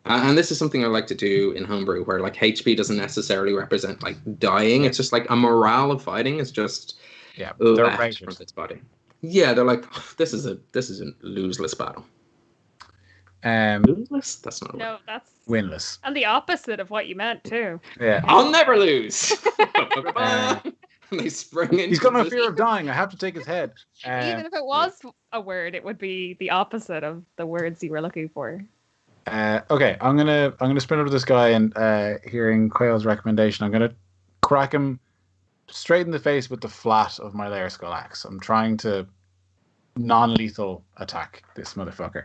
And this is something I like to do in homebrew, where like HP doesn't necessarily represent like dying. It's just like a morale of fighting is just they're from its body. Yeah, they're like, this is a loseless battle. Loseless? That's not a word. No, that's winless. And the opposite of what you meant too. Yeah, I'll never lose. And they spring in. He's got no fear of dying. I have to take his head. Even if it was a word, it would be the opposite of the words you were looking for. Okay, I'm gonna sprint up to this guy and hearing Quayle's recommendation, I'm gonna crack him straight in the face with the flat of my layer skull axe. I'm trying to non-lethal attack this motherfucker,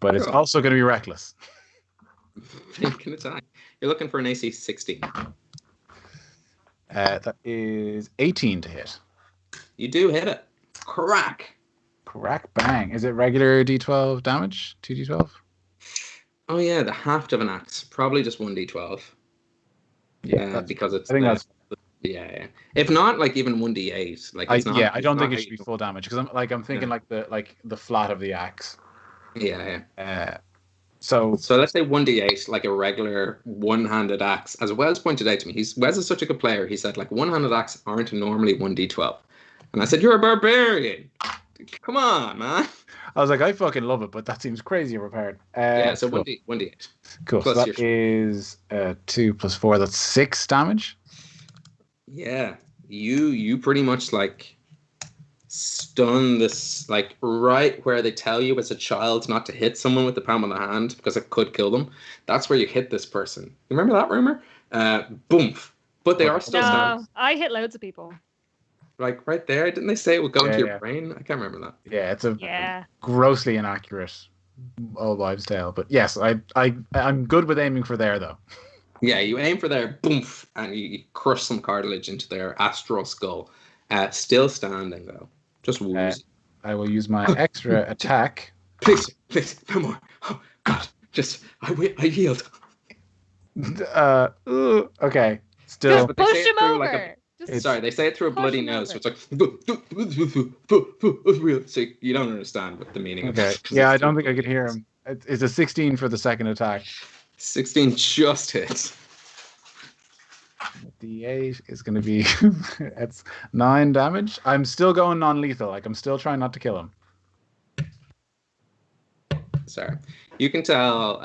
but it's also gonna be reckless. You can attack. You're looking for an AC 16. That is 18 to hit. You do hit it. Crack. Crack bang. Is it regular D12 damage? 2D12? Oh yeah, the haft of an axe. Probably just 1d12. Yeah, because it's. I think that's. Yeah. If not, like even 1d8. Like it's not. Yeah, I don't think it should be full damage because I'm thinking like the flat of the axe. Yeah. So let's say 1d8, like a regular one-handed axe. As Wes pointed out to me, Wes is such a good player. He said like one-handed axe aren't normally 1d12, and I said you're a barbarian. Come on, man. I was like, I fucking love it, but that seems crazy overpowered. So cool. 1d8. Cool. So that is 2 + 4. That's 6 damage. Yeah, you pretty much like stun this, like right where they tell you as a child not to hit someone with the palm of the hand because it could kill them. That's where you hit this person. You remember that rumor? Boom. But they are still standing. I hit loads of people. Like right there, didn't they say it would go into your brain? I can't remember that. Yeah, it's a grossly inaccurate old wives' tale. But yes, I'm good with aiming for there though. Yeah, you aim for their boom, and you crush some cartilage into their astral skull. Still standing though, just woozy. I will use my extra attack. Please, no more. Oh God, I yield. Okay, still. Just push him over. They say it through a bloody nose, so it's like so you don't understand what the meaning of it. Yeah, I don't think I could hear him. It's a 16 for the second attack. 16 just hits. D8 is going to be it's 9 damage. I'm still going non-lethal. Like I'm still trying not to kill him. Sorry, you can tell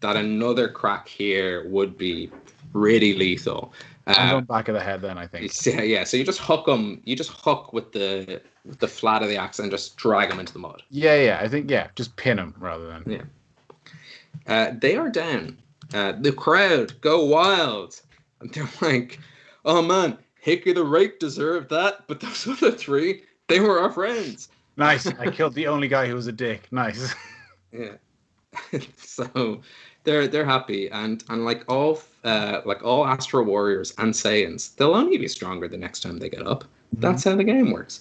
that another crack here would be pretty lethal. I'm going back of the head then, I think. Yeah. So you just hook him. You just hook with the flat of the axe and just drag him into the mud. Yeah. I think just pin him rather than. Yeah. They are down. The crowd go wild. And they're like, "Oh man, Hickey the Rake deserved that, but those other 3, they were our friends." Nice. I killed the only guy who was a dick. Nice. Yeah. So they're happy, and like all Astral Warriors and Saiyans, they'll only be stronger the next time they get up. That's how the game works.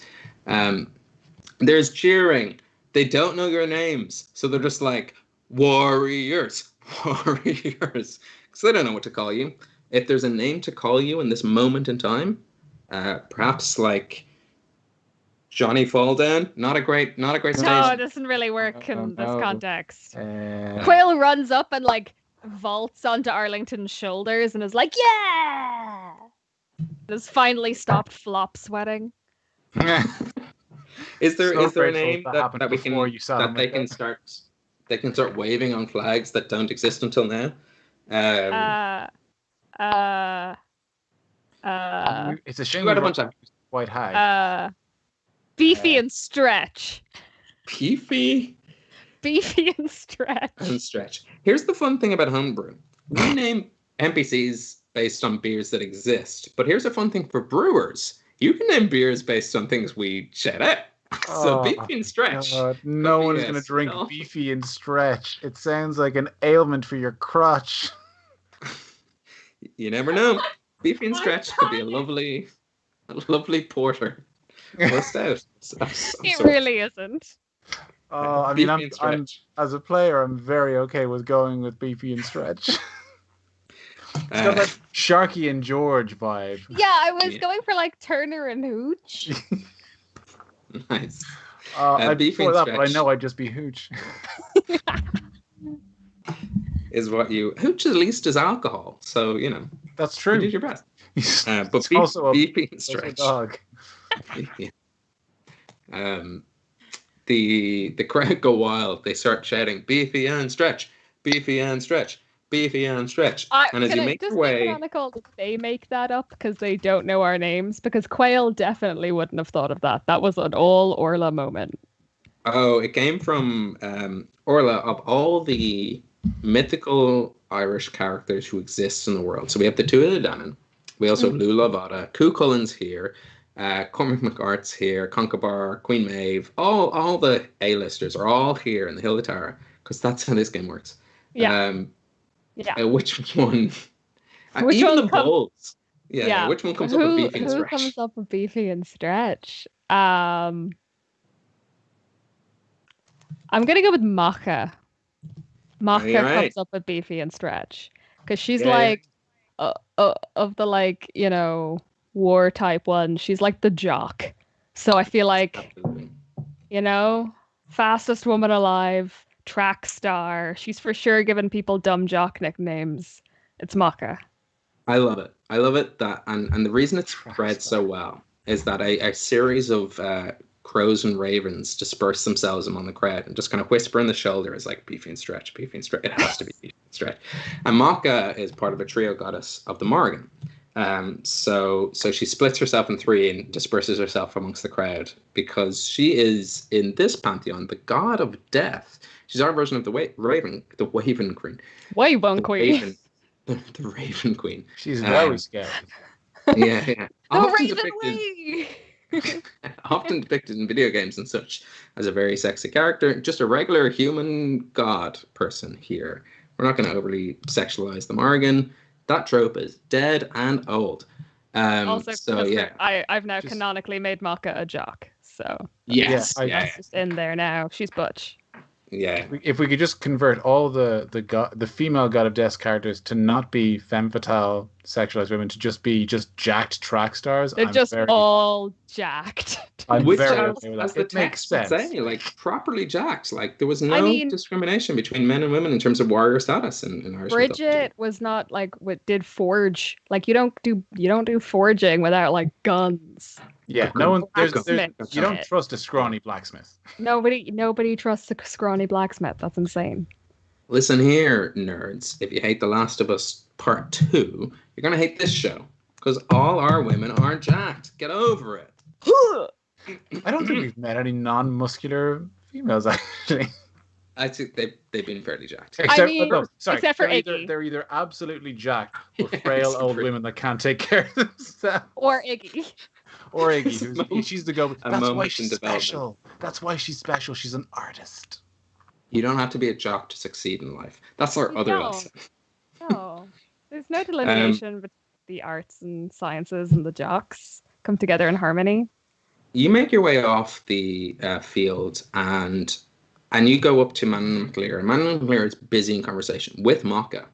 There's cheering. They don't know your names, so they're just like warriors, because they don't know what to call you. If there's a name to call you in this moment in time, perhaps like Johnny Falldown. Not a great stage. No, it doesn't really work in this context. Quail runs up and like vaults onto Arlington's shoulders and is like, "Yeah!" Has finally stopped flop sweating. Is there a name that we can that they can start waving on flags that don't exist until now? It's a shame. We got a bunch of white hag. Beefy and Stretch. Beefy and Stretch. And Stretch. Here's the fun thing about Homebrew. We name NPCs based on beers that exist, but here's a fun thing for brewers. You can name beers based on things we shed out. So Beefy and Stretch. God, no one is going to drink Beefy and Stretch. It sounds like an ailment for your crotch. You never know. Beefy and Stretch could be a lovely porter. Or stout. It really isn't. I mean, I'm as a player, I'm very okay with going with Beefy and Stretch. It's got that Sharky and George vibe. Yeah, I was going for like Turner and Hooch. Nice. Beefy and Stretch. But I know I'd just be Hooch. Is what you Hooch at least is alcohol, so you know that's true. You did your best. But also Beefy and Stretch. Dog. Yeah. The crowd go wild. They start shouting, "Beefy and Stretch, Beefy and Stretch, beefy, and stretch. And as you make your way, canonical that they make that up because they don't know our names? Because Quail definitely wouldn't have thought of that. That was an all Orla moment. oh, it came from Orla, of all the mythical Irish characters who exist in the world. So we have the Tuatha Dé Danann. We also have Lula Vada, Cú Chulain's here, Cormac McArt's here, Conchobar, Queen Maeve, all the A-listers are all here in the Hill of Tara, because that's how this game works. Yeah. Which one? Which even one the bulls. Yeah, which one comes up with beefy and who stretch? comes up with beefy and stretch? I'm gonna go with Macha. Macha comes up with beefy and stretch because she's of the like, you know, war type one. She's like the jock. So I feel like, you know, fastest woman alive, track star. She's for sure giving people dumb jock nicknames. It's Macha. I love it. I love it that, and the reason it's spread so well is that a series of crows and ravens disperse themselves among the crowd and just kind of whisper in the shoulder is like beefy and stretch, beefy and stretch. It has to be beefy and stretch. And Macha is part of a trio goddess of the Morrigan. So she splits herself in three and disperses herself amongst the crowd because she is, in this pantheon, the god of death. She's our version of the Raven Queen. Waven Queen. The Raven Queen. She's very scary. Yeah. The Raven often depicted in video games and such as a very sexy character, just a regular human god person here. We're not going to overly sexualize the Morrigan. That trope is dead and old. Also, so yeah, I've now canonically made Macha a jock. So yes, that's just in there now. She's butch. Yeah. If we could just convert all the female god of death characters to not be femme fatale sexualized women, to just be jacked track stars, They're all jacked. I'm Which very okay with that. as the It makes text would sense. say, like properly jacked. Like there was no discrimination between men and women in terms of warrior status in Irish Bridget mythology. was not like did forge. Like you don't do forging without like guns. Yeah, no one. You don't trust a scrawny blacksmith. Nobody trusts a scrawny blacksmith. That's insane. Listen here, nerds. If you hate The Last of Us Part 2, you're gonna hate this show because all our women are jacked. Get over it. I don't think we've met any non-muscular females actually. I think they've been fairly jacked. Except for Iggy. They're either absolutely jacked or frail old women that can't take care of themselves. Or Iggy. Or Iggy, she's the go. That's why she's special. That's why she's special. She's an artist. You don't have to be a jock to succeed in life. That's our other lesson. No, there's no delineation between the arts and sciences and the jocks come together in harmony. You make your way off the field and you go up to Manon McLear. Manon McLear is busy in conversation with Macha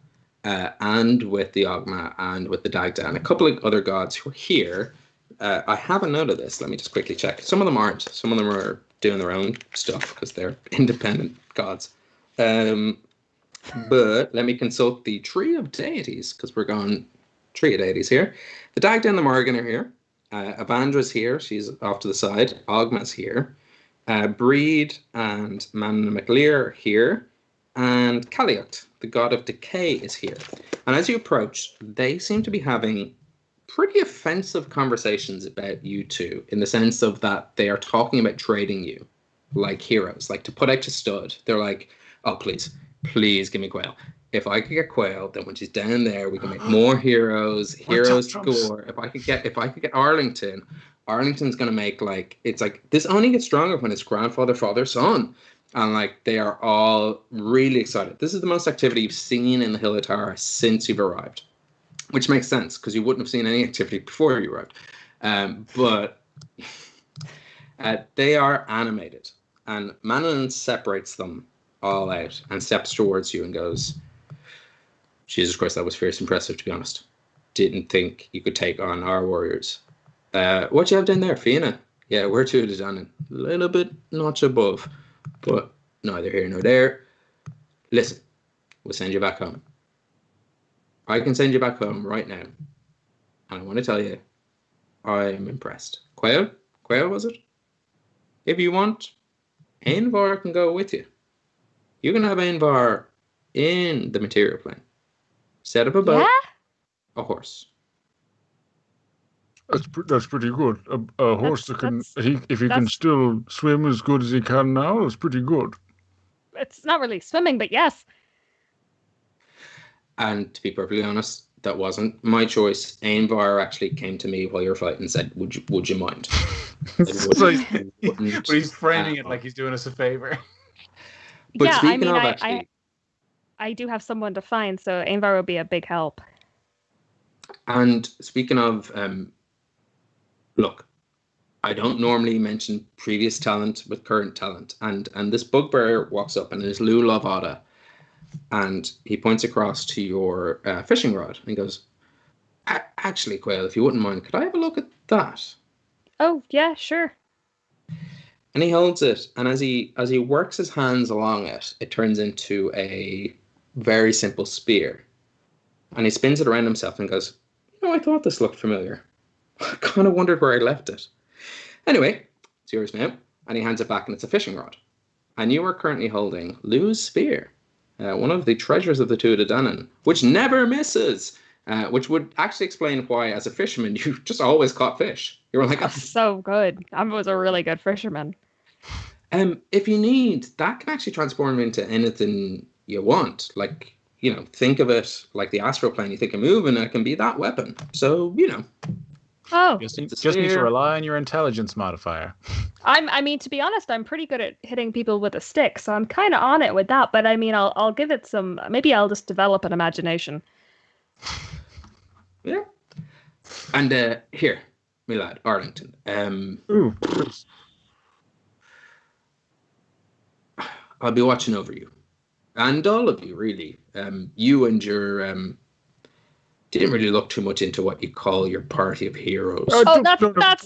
and with the Ogma and with the Dagda and a couple of other gods who are here. I have a note of this. Let me just quickly check. Some of them aren't. Some of them are doing their own stuff because they're independent gods. But let me consult the Tree of Deities because we're going Tree of Deities here. The Dagda and the Morrigan are here. Avandra's here. She's off to the side. Ogma's here. Breed and Manon McLear are here. And Calliocht, the god of decay, is here. And as you approach, they seem to be having pretty offensive conversations about you two, in the sense of that they are talking about trading you like heroes, like to put out to stud. They're like, oh, please give me Quail. If I could get Quail, then when she's down there, we can make more heroes galore. If I could get Arlington's gonna make it's like this only gets stronger when it's grandfather, father, son. And like they are all really excited. This is the most activity you've seen in the Hill of Tara since you've arrived. Which makes sense because you wouldn't have seen any activity before you arrived. But they are animated. And Manon separates them all out and steps towards you and goes, Jesus Christ, that was fierce impressive, to be honest. Didn't think you could take on our warriors. What you have down there, Fianna? Yeah, we're Tuatha Dé Danann. A little bit notch above. But neither here nor there. Listen, we'll send you back home. I can send you back home right now. And I want to tell you, I'm impressed. Quail was it? If you want, Ainvar can go with you. You can have Ainvar in the material plane. Set up a boat, Yeah? a horse. That's pretty good. A horse that can, if he can that's- still swim as good as he can now, that's pretty good. It's not really swimming, but yes. And to be perfectly honest, that wasn't my choice. Ainvar actually came to me while you were fighting and said, would you mind? But he's framing it like he's doing us a favor. But yeah, I speaking mean, of actually, I do have someone to find, so Ainvar would be a big help. and speaking of, look, I don't normally mention previous talent with current talent, and this bugbear walks up and it is Lou Lavada, and he points across to your fishing rod and he goes, actually, Quail, if you wouldn't mind, could I have a look at that? Oh, yeah, sure. And he holds it, and as he works his hands along it, it turns into a very simple spear. And he spins it around himself and goes, I thought this looked familiar. I kind of wondered where I left it. Anyway, it's yours now. And he hands it back, and it's a fishing rod. And you are currently holding Lou's spear, one of the treasures of the Tuatha Dé Danann, which never misses. Which would actually explain why, as a fisherman, you just always caught fish. You were like, That's so good. I was a really good fisherman. If you need, that can actually transform into anything you want. Like, think of it like the astral plane. You think of moving, and it can be that weapon. So, Oh. Just need to rely on your intelligence modifier. I mean, to be honest, I'm pretty good at hitting people with a stick, so I'm kind of on it with that. But I mean, I'll give it some. Maybe I'll just develop an imagination. Yeah. And here, my lad, Arlington. Ooh. I'll be watching over you, and all of you, really. You and your didn't really look too much into what you call your party of heroes. That's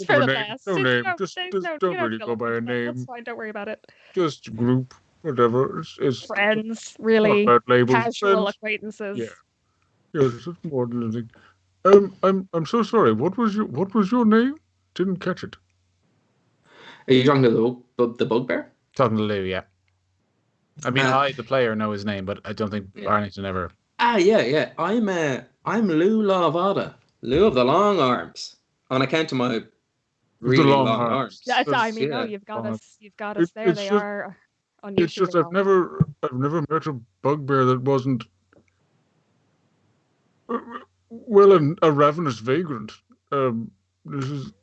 for the best. No name. Just don't really go by a name. That's fine. Don't worry about it. Just a group, whatever. It's Friends, really. not about labels. Casual Friends. acquaintances. Yeah. Yes, it's more than anything. I'm so sorry. What was your name? Didn't catch it. Are you talking to the bugbear? Talking to Lou, yeah. I mean, I, the player, know his name, but I don't think Arlington ever. Yeah. I'm Lou Lavada, Lou of the long arms. On account of my really long arms. Yeah, I mean, no, you've got us there. They are unusually. It's just I've never met a bugbear that wasn't a ravenous vagrant. This is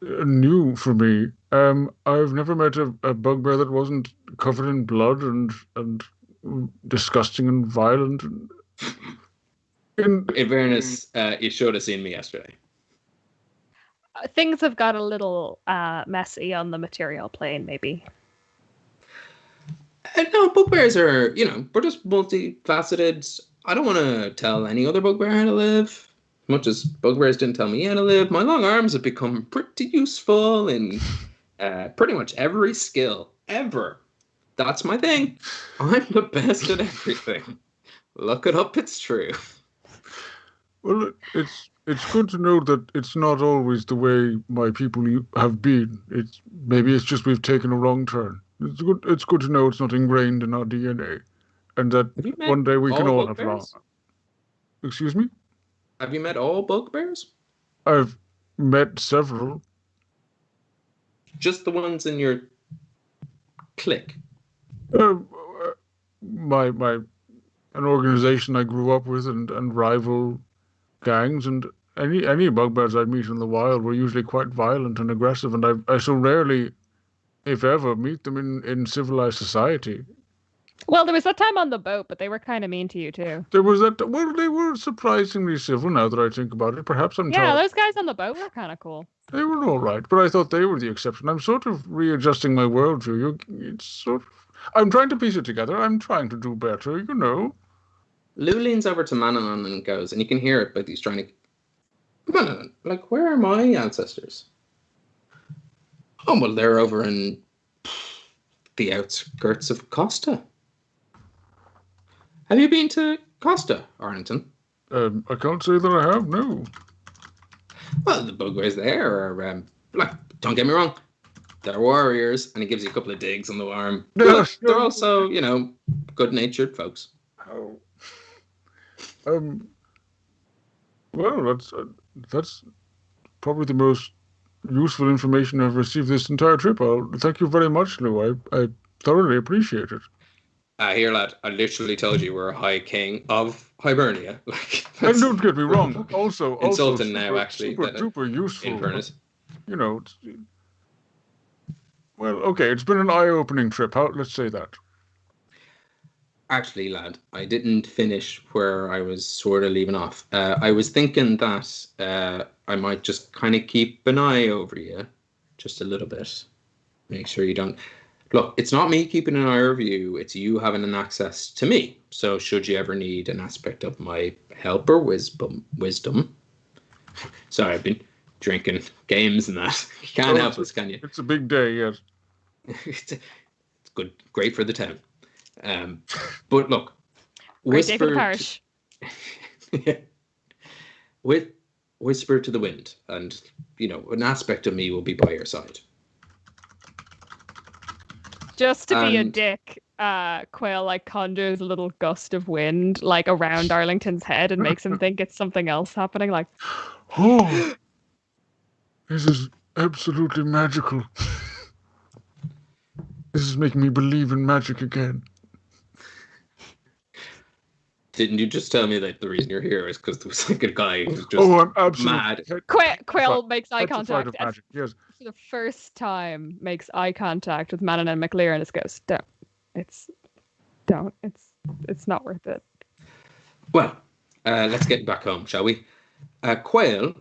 new for me. I've never met a bugbear that wasn't covered in blood and disgusting and violent. In fairness, you should have seen me yesterday. Things have got a little messy on the material plane, maybe. No, bugbears are, we're just multifaceted. I don't want to tell any other bugbear how to live. As much as bugbears didn't tell me how to live, my long arms have become pretty useful in pretty much every skill ever. That's my thing. I'm the best at everything. Look it up, it's true. Well, it's good to know that it's not always the way my people have been. Maybe it's just we've taken a wrong turn. It's good to know it's not ingrained in our DNA, and that one day we can all have long. Excuse me? Have you met all bugbears? I've met several. Just the ones in your clique? An organization I grew up with and rival gangs, and any bugbears I meet in the wild were usually quite violent and aggressive, and I so rarely, if ever, meet them in civilized society. Well, there was that time on the boat, but they were kind of mean to you too. There was that. Well, they were surprisingly civil. Now that I think about it, perhaps I'm. Yeah, those guys on the boat were kind of cool. They were all right, but I thought they were the exception. I'm sort of readjusting my worldview. It's sort of. I'm trying to piece it together. I'm trying to do better. Lou leans over to Mananon and goes, and you can hear it, but he's trying to. Mananon, like, where are my ancestors? Oh, well, they're over in the outskirts of Costa. Have you been to Costa, Arlington? I can't say that I have, no. Well, the bugbears there are, don't get me wrong, they're warriors, and he gives you a couple of digs on the arm. But they're also, good-natured folks. Oh. Well, that's probably the most useful information I've received this entire trip. Thank you very much, Lou. I thoroughly appreciate it. Here, lad, I literally told you we're a high king of Hibernia. Like, And don't get me wrong. Also, insulting super, now, actually. super duper useful. In fairness. You know. Well, okay, it's been an eye-opening trip. Let's say that. Actually, lad, I didn't finish where I was sort of leaving off. I was thinking that I might just kind of keep an eye over you, just a little bit. Make sure you don't. Look, it's not me keeping an eye over you. It's you having an access to me. So, should you ever need an aspect of my help or wisdom? Sorry, I've been drinking games and that. You can't help us, can you? It's a big day, yes. It's good, great for the town. But look, Great day for the parish. Whisper to the wind, and an aspect of me will be by your side. Just to be a dick, Caoil like conjures a little gust of wind like around Arlington's head and makes him think it's something else happening. Like, oh, this is absolutely magical. This is making me believe in magic again. Didn't you just tell me that the reason you're here is because there was like a guy who's just I'm absolutely mad? Caoil makes eye contact. Magic, yes. For the first time, makes eye contact with Manon and McLear, and just goes, "Don't. It's not worth it." Well, let's get back home, shall we? Caoil,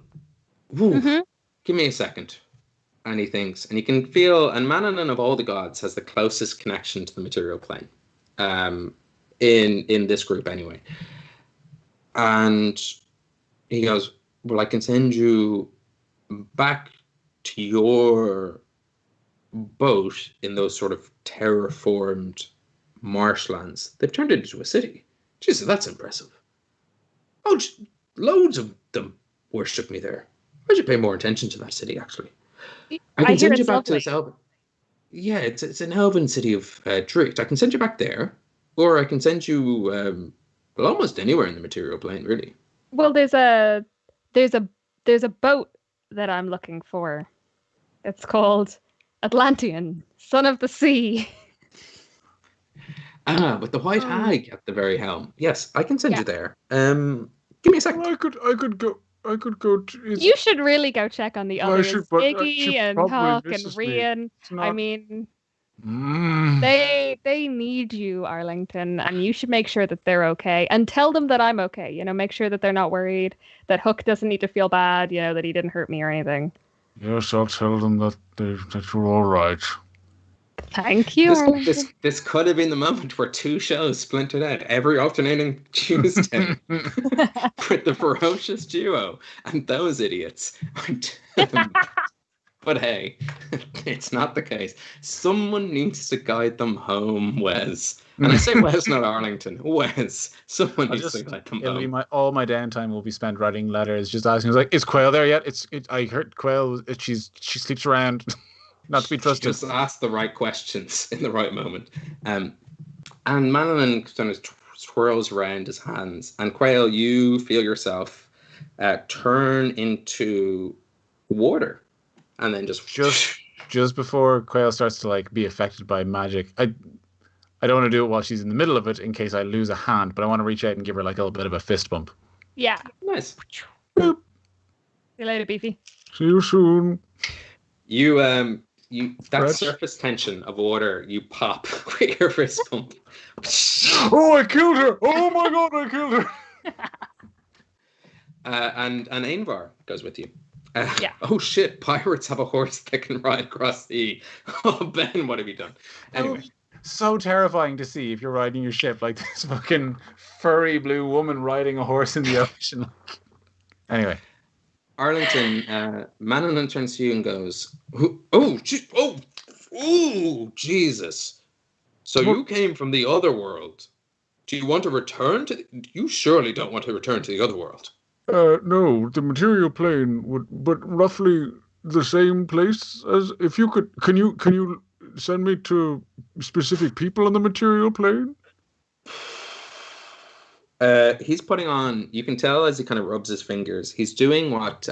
give me a second. And he thinks, and you can feel, and Manon of all the gods has the closest connection to the material plane. In this group anyway. And he goes, well, I can send you back to your boat in those sort of terraformed marshlands. They've turned it into a city. Jesus, that's impressive. Oh, loads of them worship me there. I should pay more attention to that city, actually. I can send you back to this elven. Yeah, it's an elven city of Drift. I can send you back there. Or I can send you almost anywhere in the material plane, really. Well, there's a boat that I'm looking for. It's called Atlantean, Son of the Sea. With the white hag at the very helm. Yes, I can send you there. Give me a second. Well, I could go. You should really go check on the others. Iggy and Hawk and Rian. I mean. They need you, Arlington, and you should make sure that they're okay and tell them that I'm okay. Make sure that they're not worried, that Hook doesn't need to feel bad, that he didn't hurt me or anything. Yes, I'll tell them that you're all right. Thank you, Arlington. This could have been the moment where two shows splintered out every alternating Tuesday with the ferocious duo and those idiots. But hey, it's not the case. Someone needs to guide them home, Wes. And I say Wes, not Arlington. Wes. Someone needs to guide them home. All my downtime will be spent writing letters, just asking, like, is Caoil there yet? I heard Caoil, she sleeps around. Not to be trusted. Just ask the right questions in the right moment. And Manon kind of twirls around his hands. And Caoil, you feel yourself turn into water. And then just before Caoil starts to be affected by magic, I don't want to do it while she's in the middle of it in case I lose a hand, but I want to reach out and give her a little bit of a fist bump. Yeah. Nice. See you later, Beefy. See you soon. That surface tension of water, you pop with your fist bump. Oh, I killed her! Oh my god, I killed her! And Ainvar goes with you. Yeah. Oh shit! Pirates have a horse that can ride across the. Oh Ben, what have you done? Anyway, so terrifying to see if you're riding your ship like this fucking furry blue woman riding a horse in the ocean. Anyway, Arlington, Manon turns to you and goes, "Oh, Jesus! So you came from the other world? Do you want to return to? You surely don't want to return to the other world." No, the material plane but roughly the same place as. If you could, can you send me to specific people on the material plane? He's putting on, you can tell as he kind of rubs his fingers, he's doing what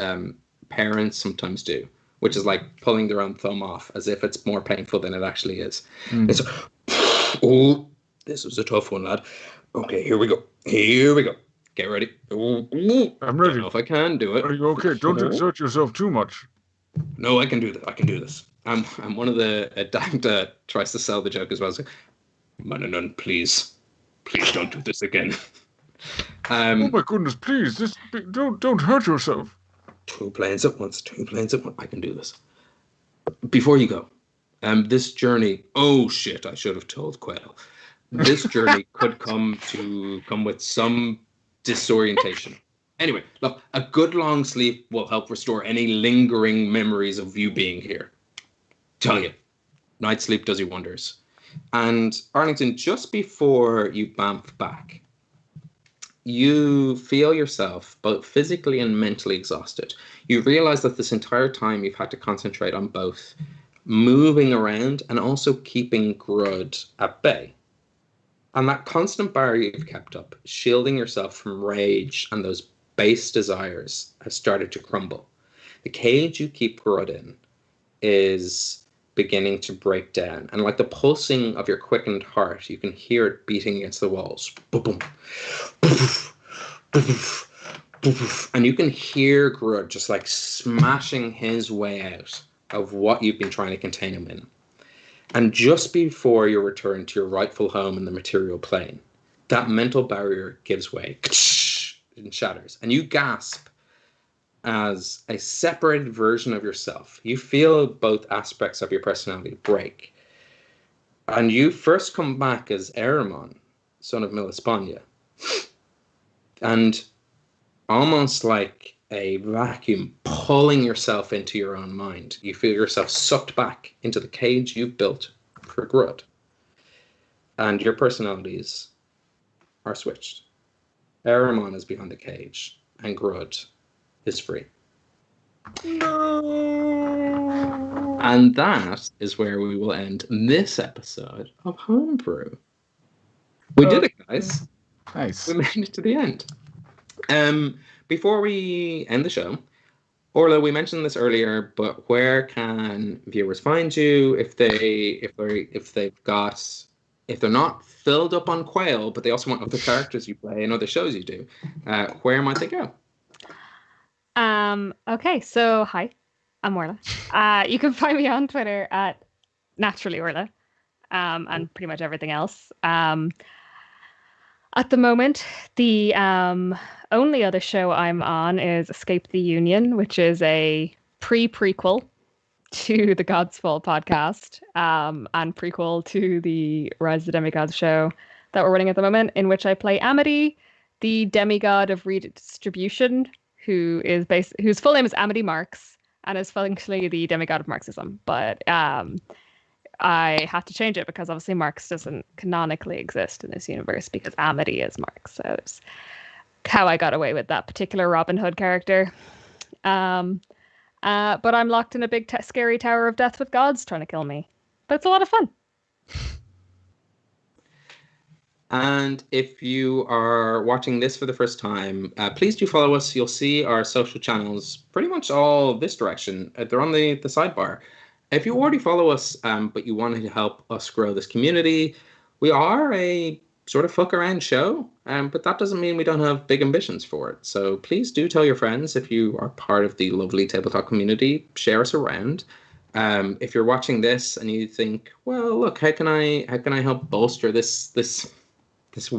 parents sometimes do, which is like pulling their own thumb off as if it's more painful than it actually is. It's, oh, this was a tough one, lad. Okay, here we go. Get ready. Ooh. I'm ready. Don't know if I can do it. Are you okay? Don't exert yourself too much. No, I can do this. I'm one of the Dagda tries to sell the joke as well. So, Mananon, please don't do this again. Oh my goodness, please, don't hurt yourself. 2 planes at once. I can do this. Before you go, this journey. Oh shit! I should have told Caoil. This journey could come with some disorientation. Anyway, look, a good long sleep will help restore any lingering memories of you being here. Tell you, night sleep does you wonders. And Arlington, just before you bamf back, you feel yourself both physically and mentally exhausted. You realize that this entire time you've had to concentrate on both moving around and also keeping Grud at bay. And that constant barrier you've kept up, shielding yourself from rage and those base desires, has started to crumble. The cage you keep Grud in is beginning to break down. And like the pulsing of your quickened heart, you can hear it beating against the walls. Boom, and you can hear Grud just like smashing his way out of what you've been trying to contain him in. And just before you return to your rightful home in the material plane, that mental barrier gives way and shatters. And you gasp as a separated version of yourself. You feel both aspects of your personality break. And you first come back as Eramon, son of Milispania. And almost like a vacuum pulling yourself into your own mind, you feel yourself sucked back into the cage you've built for Grud. And your personalities are switched. Eramon is behind the cage, and Grud is free. No. And that is where we will end this episode of Homebrew. We did it, guys. Nice. We made it to the end. Before we end the show, Orla, we mentioned this earlier, but where can viewers find you if they're not filled up on Caoil, but they also want other characters you play and other shows you do? Where might they go? Okay, so hi, I'm Orla. You can find me on Twitter at naturally Orla, and pretty much everything else. At the moment, the only other show I'm on is Escape the Union, which is a prequel to the God's Fall podcast, and prequel to the Rise of the Demigods show that we're running at the moment, in which I play Amity, the demigod of redistribution, whose full name is Amity Marx, and is functionally the demigod of Marxism. But I had to change it because obviously Marx doesn't canonically exist in this universe because Amity is Marx. So it's how I got away with that particular Robin Hood character. But I'm locked in a big scary tower of death with gods trying to kill me. But it's a lot of fun. And if you are watching this for the first time, please do follow us. You'll see our social channels pretty much all this direction. They're on the sidebar. If you already follow us, but you wanted to help us grow this community, we are a sort of fuck around show, but that doesn't mean we don't have big ambitions for it. So please do tell your friends if you are part of the lovely tabletop community. Share us around. If you're watching this and you think, well, look, how can I help bolster this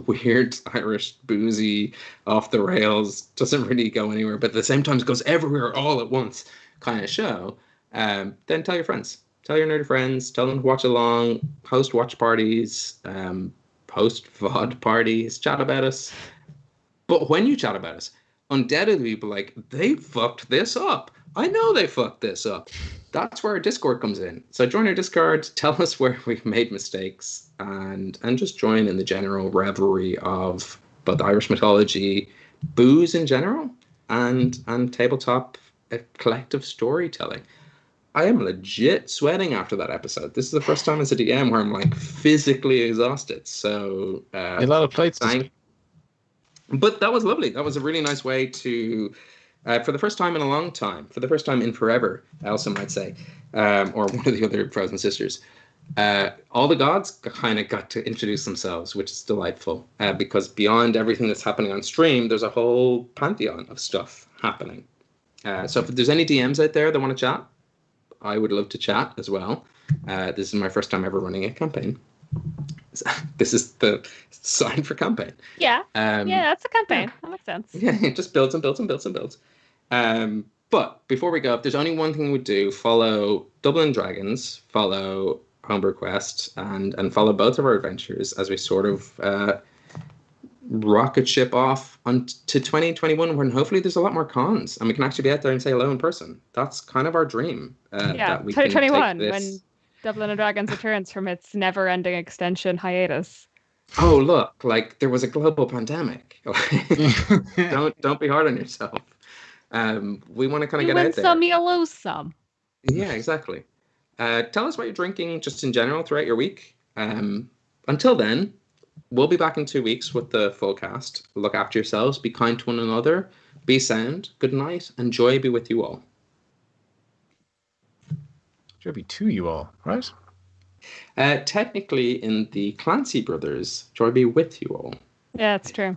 weird Irish boozy off the rails, doesn't really go anywhere, but at the same time goes everywhere all at once kind of show. Then tell your friends, tell your nerdy friends, tell them to watch along, host watch parties, host VOD parties, chat about us. But when you chat about us, undoubtedly be like, they fucked this up. I know they fucked this up. That's where our Discord comes in. So join our Discord, tell us where we've made mistakes, and just join in the general revelry of both Irish mythology, booze in general, and tabletop collective storytelling. I am legit sweating after that episode. This is the first time as a DM where I'm like physically exhausted. So a lot of plates. But that was lovely. That was a really nice way to, for the first time in a long time, for the first time in forever, I also might say, or one of the other Frozen Sisters, all the gods kind of got to introduce themselves, which is delightful. Because beyond everything that's happening on stream, there's a whole pantheon of stuff happening. So if there's any DMs out there that want to chat, I would love to chat as well. This is my first time ever running a campaign. This is the sign for campaign. Yeah, that's a campaign. That makes sense. Yeah, it just builds and builds and builds and builds. But before we go, if there's only one thing we do, follow Dublin Dragons, follow Homebrew Quest, and follow both of our adventures as we sort of rocket ship off to 2021, when hopefully there's a lot more cons and we can actually be out there and say hello in person. That's kind of our dream. That we 2021, when Dublin and Dragons returns from its never-ending extension hiatus. Oh, look, like there was a global pandemic. Don't be hard on yourself. We want to kind of get out there. Some, you lose some. Yeah, exactly. Tell us what you're drinking just in general throughout your week. Until then, we'll be back in 2 weeks with the full cast. Look after yourselves. Be kind to one another. Be sound. Good night. And joy be with you all. Joy be to you all, right? Technically, in the Clancy Brothers, joy be with you all. Yeah, that's true.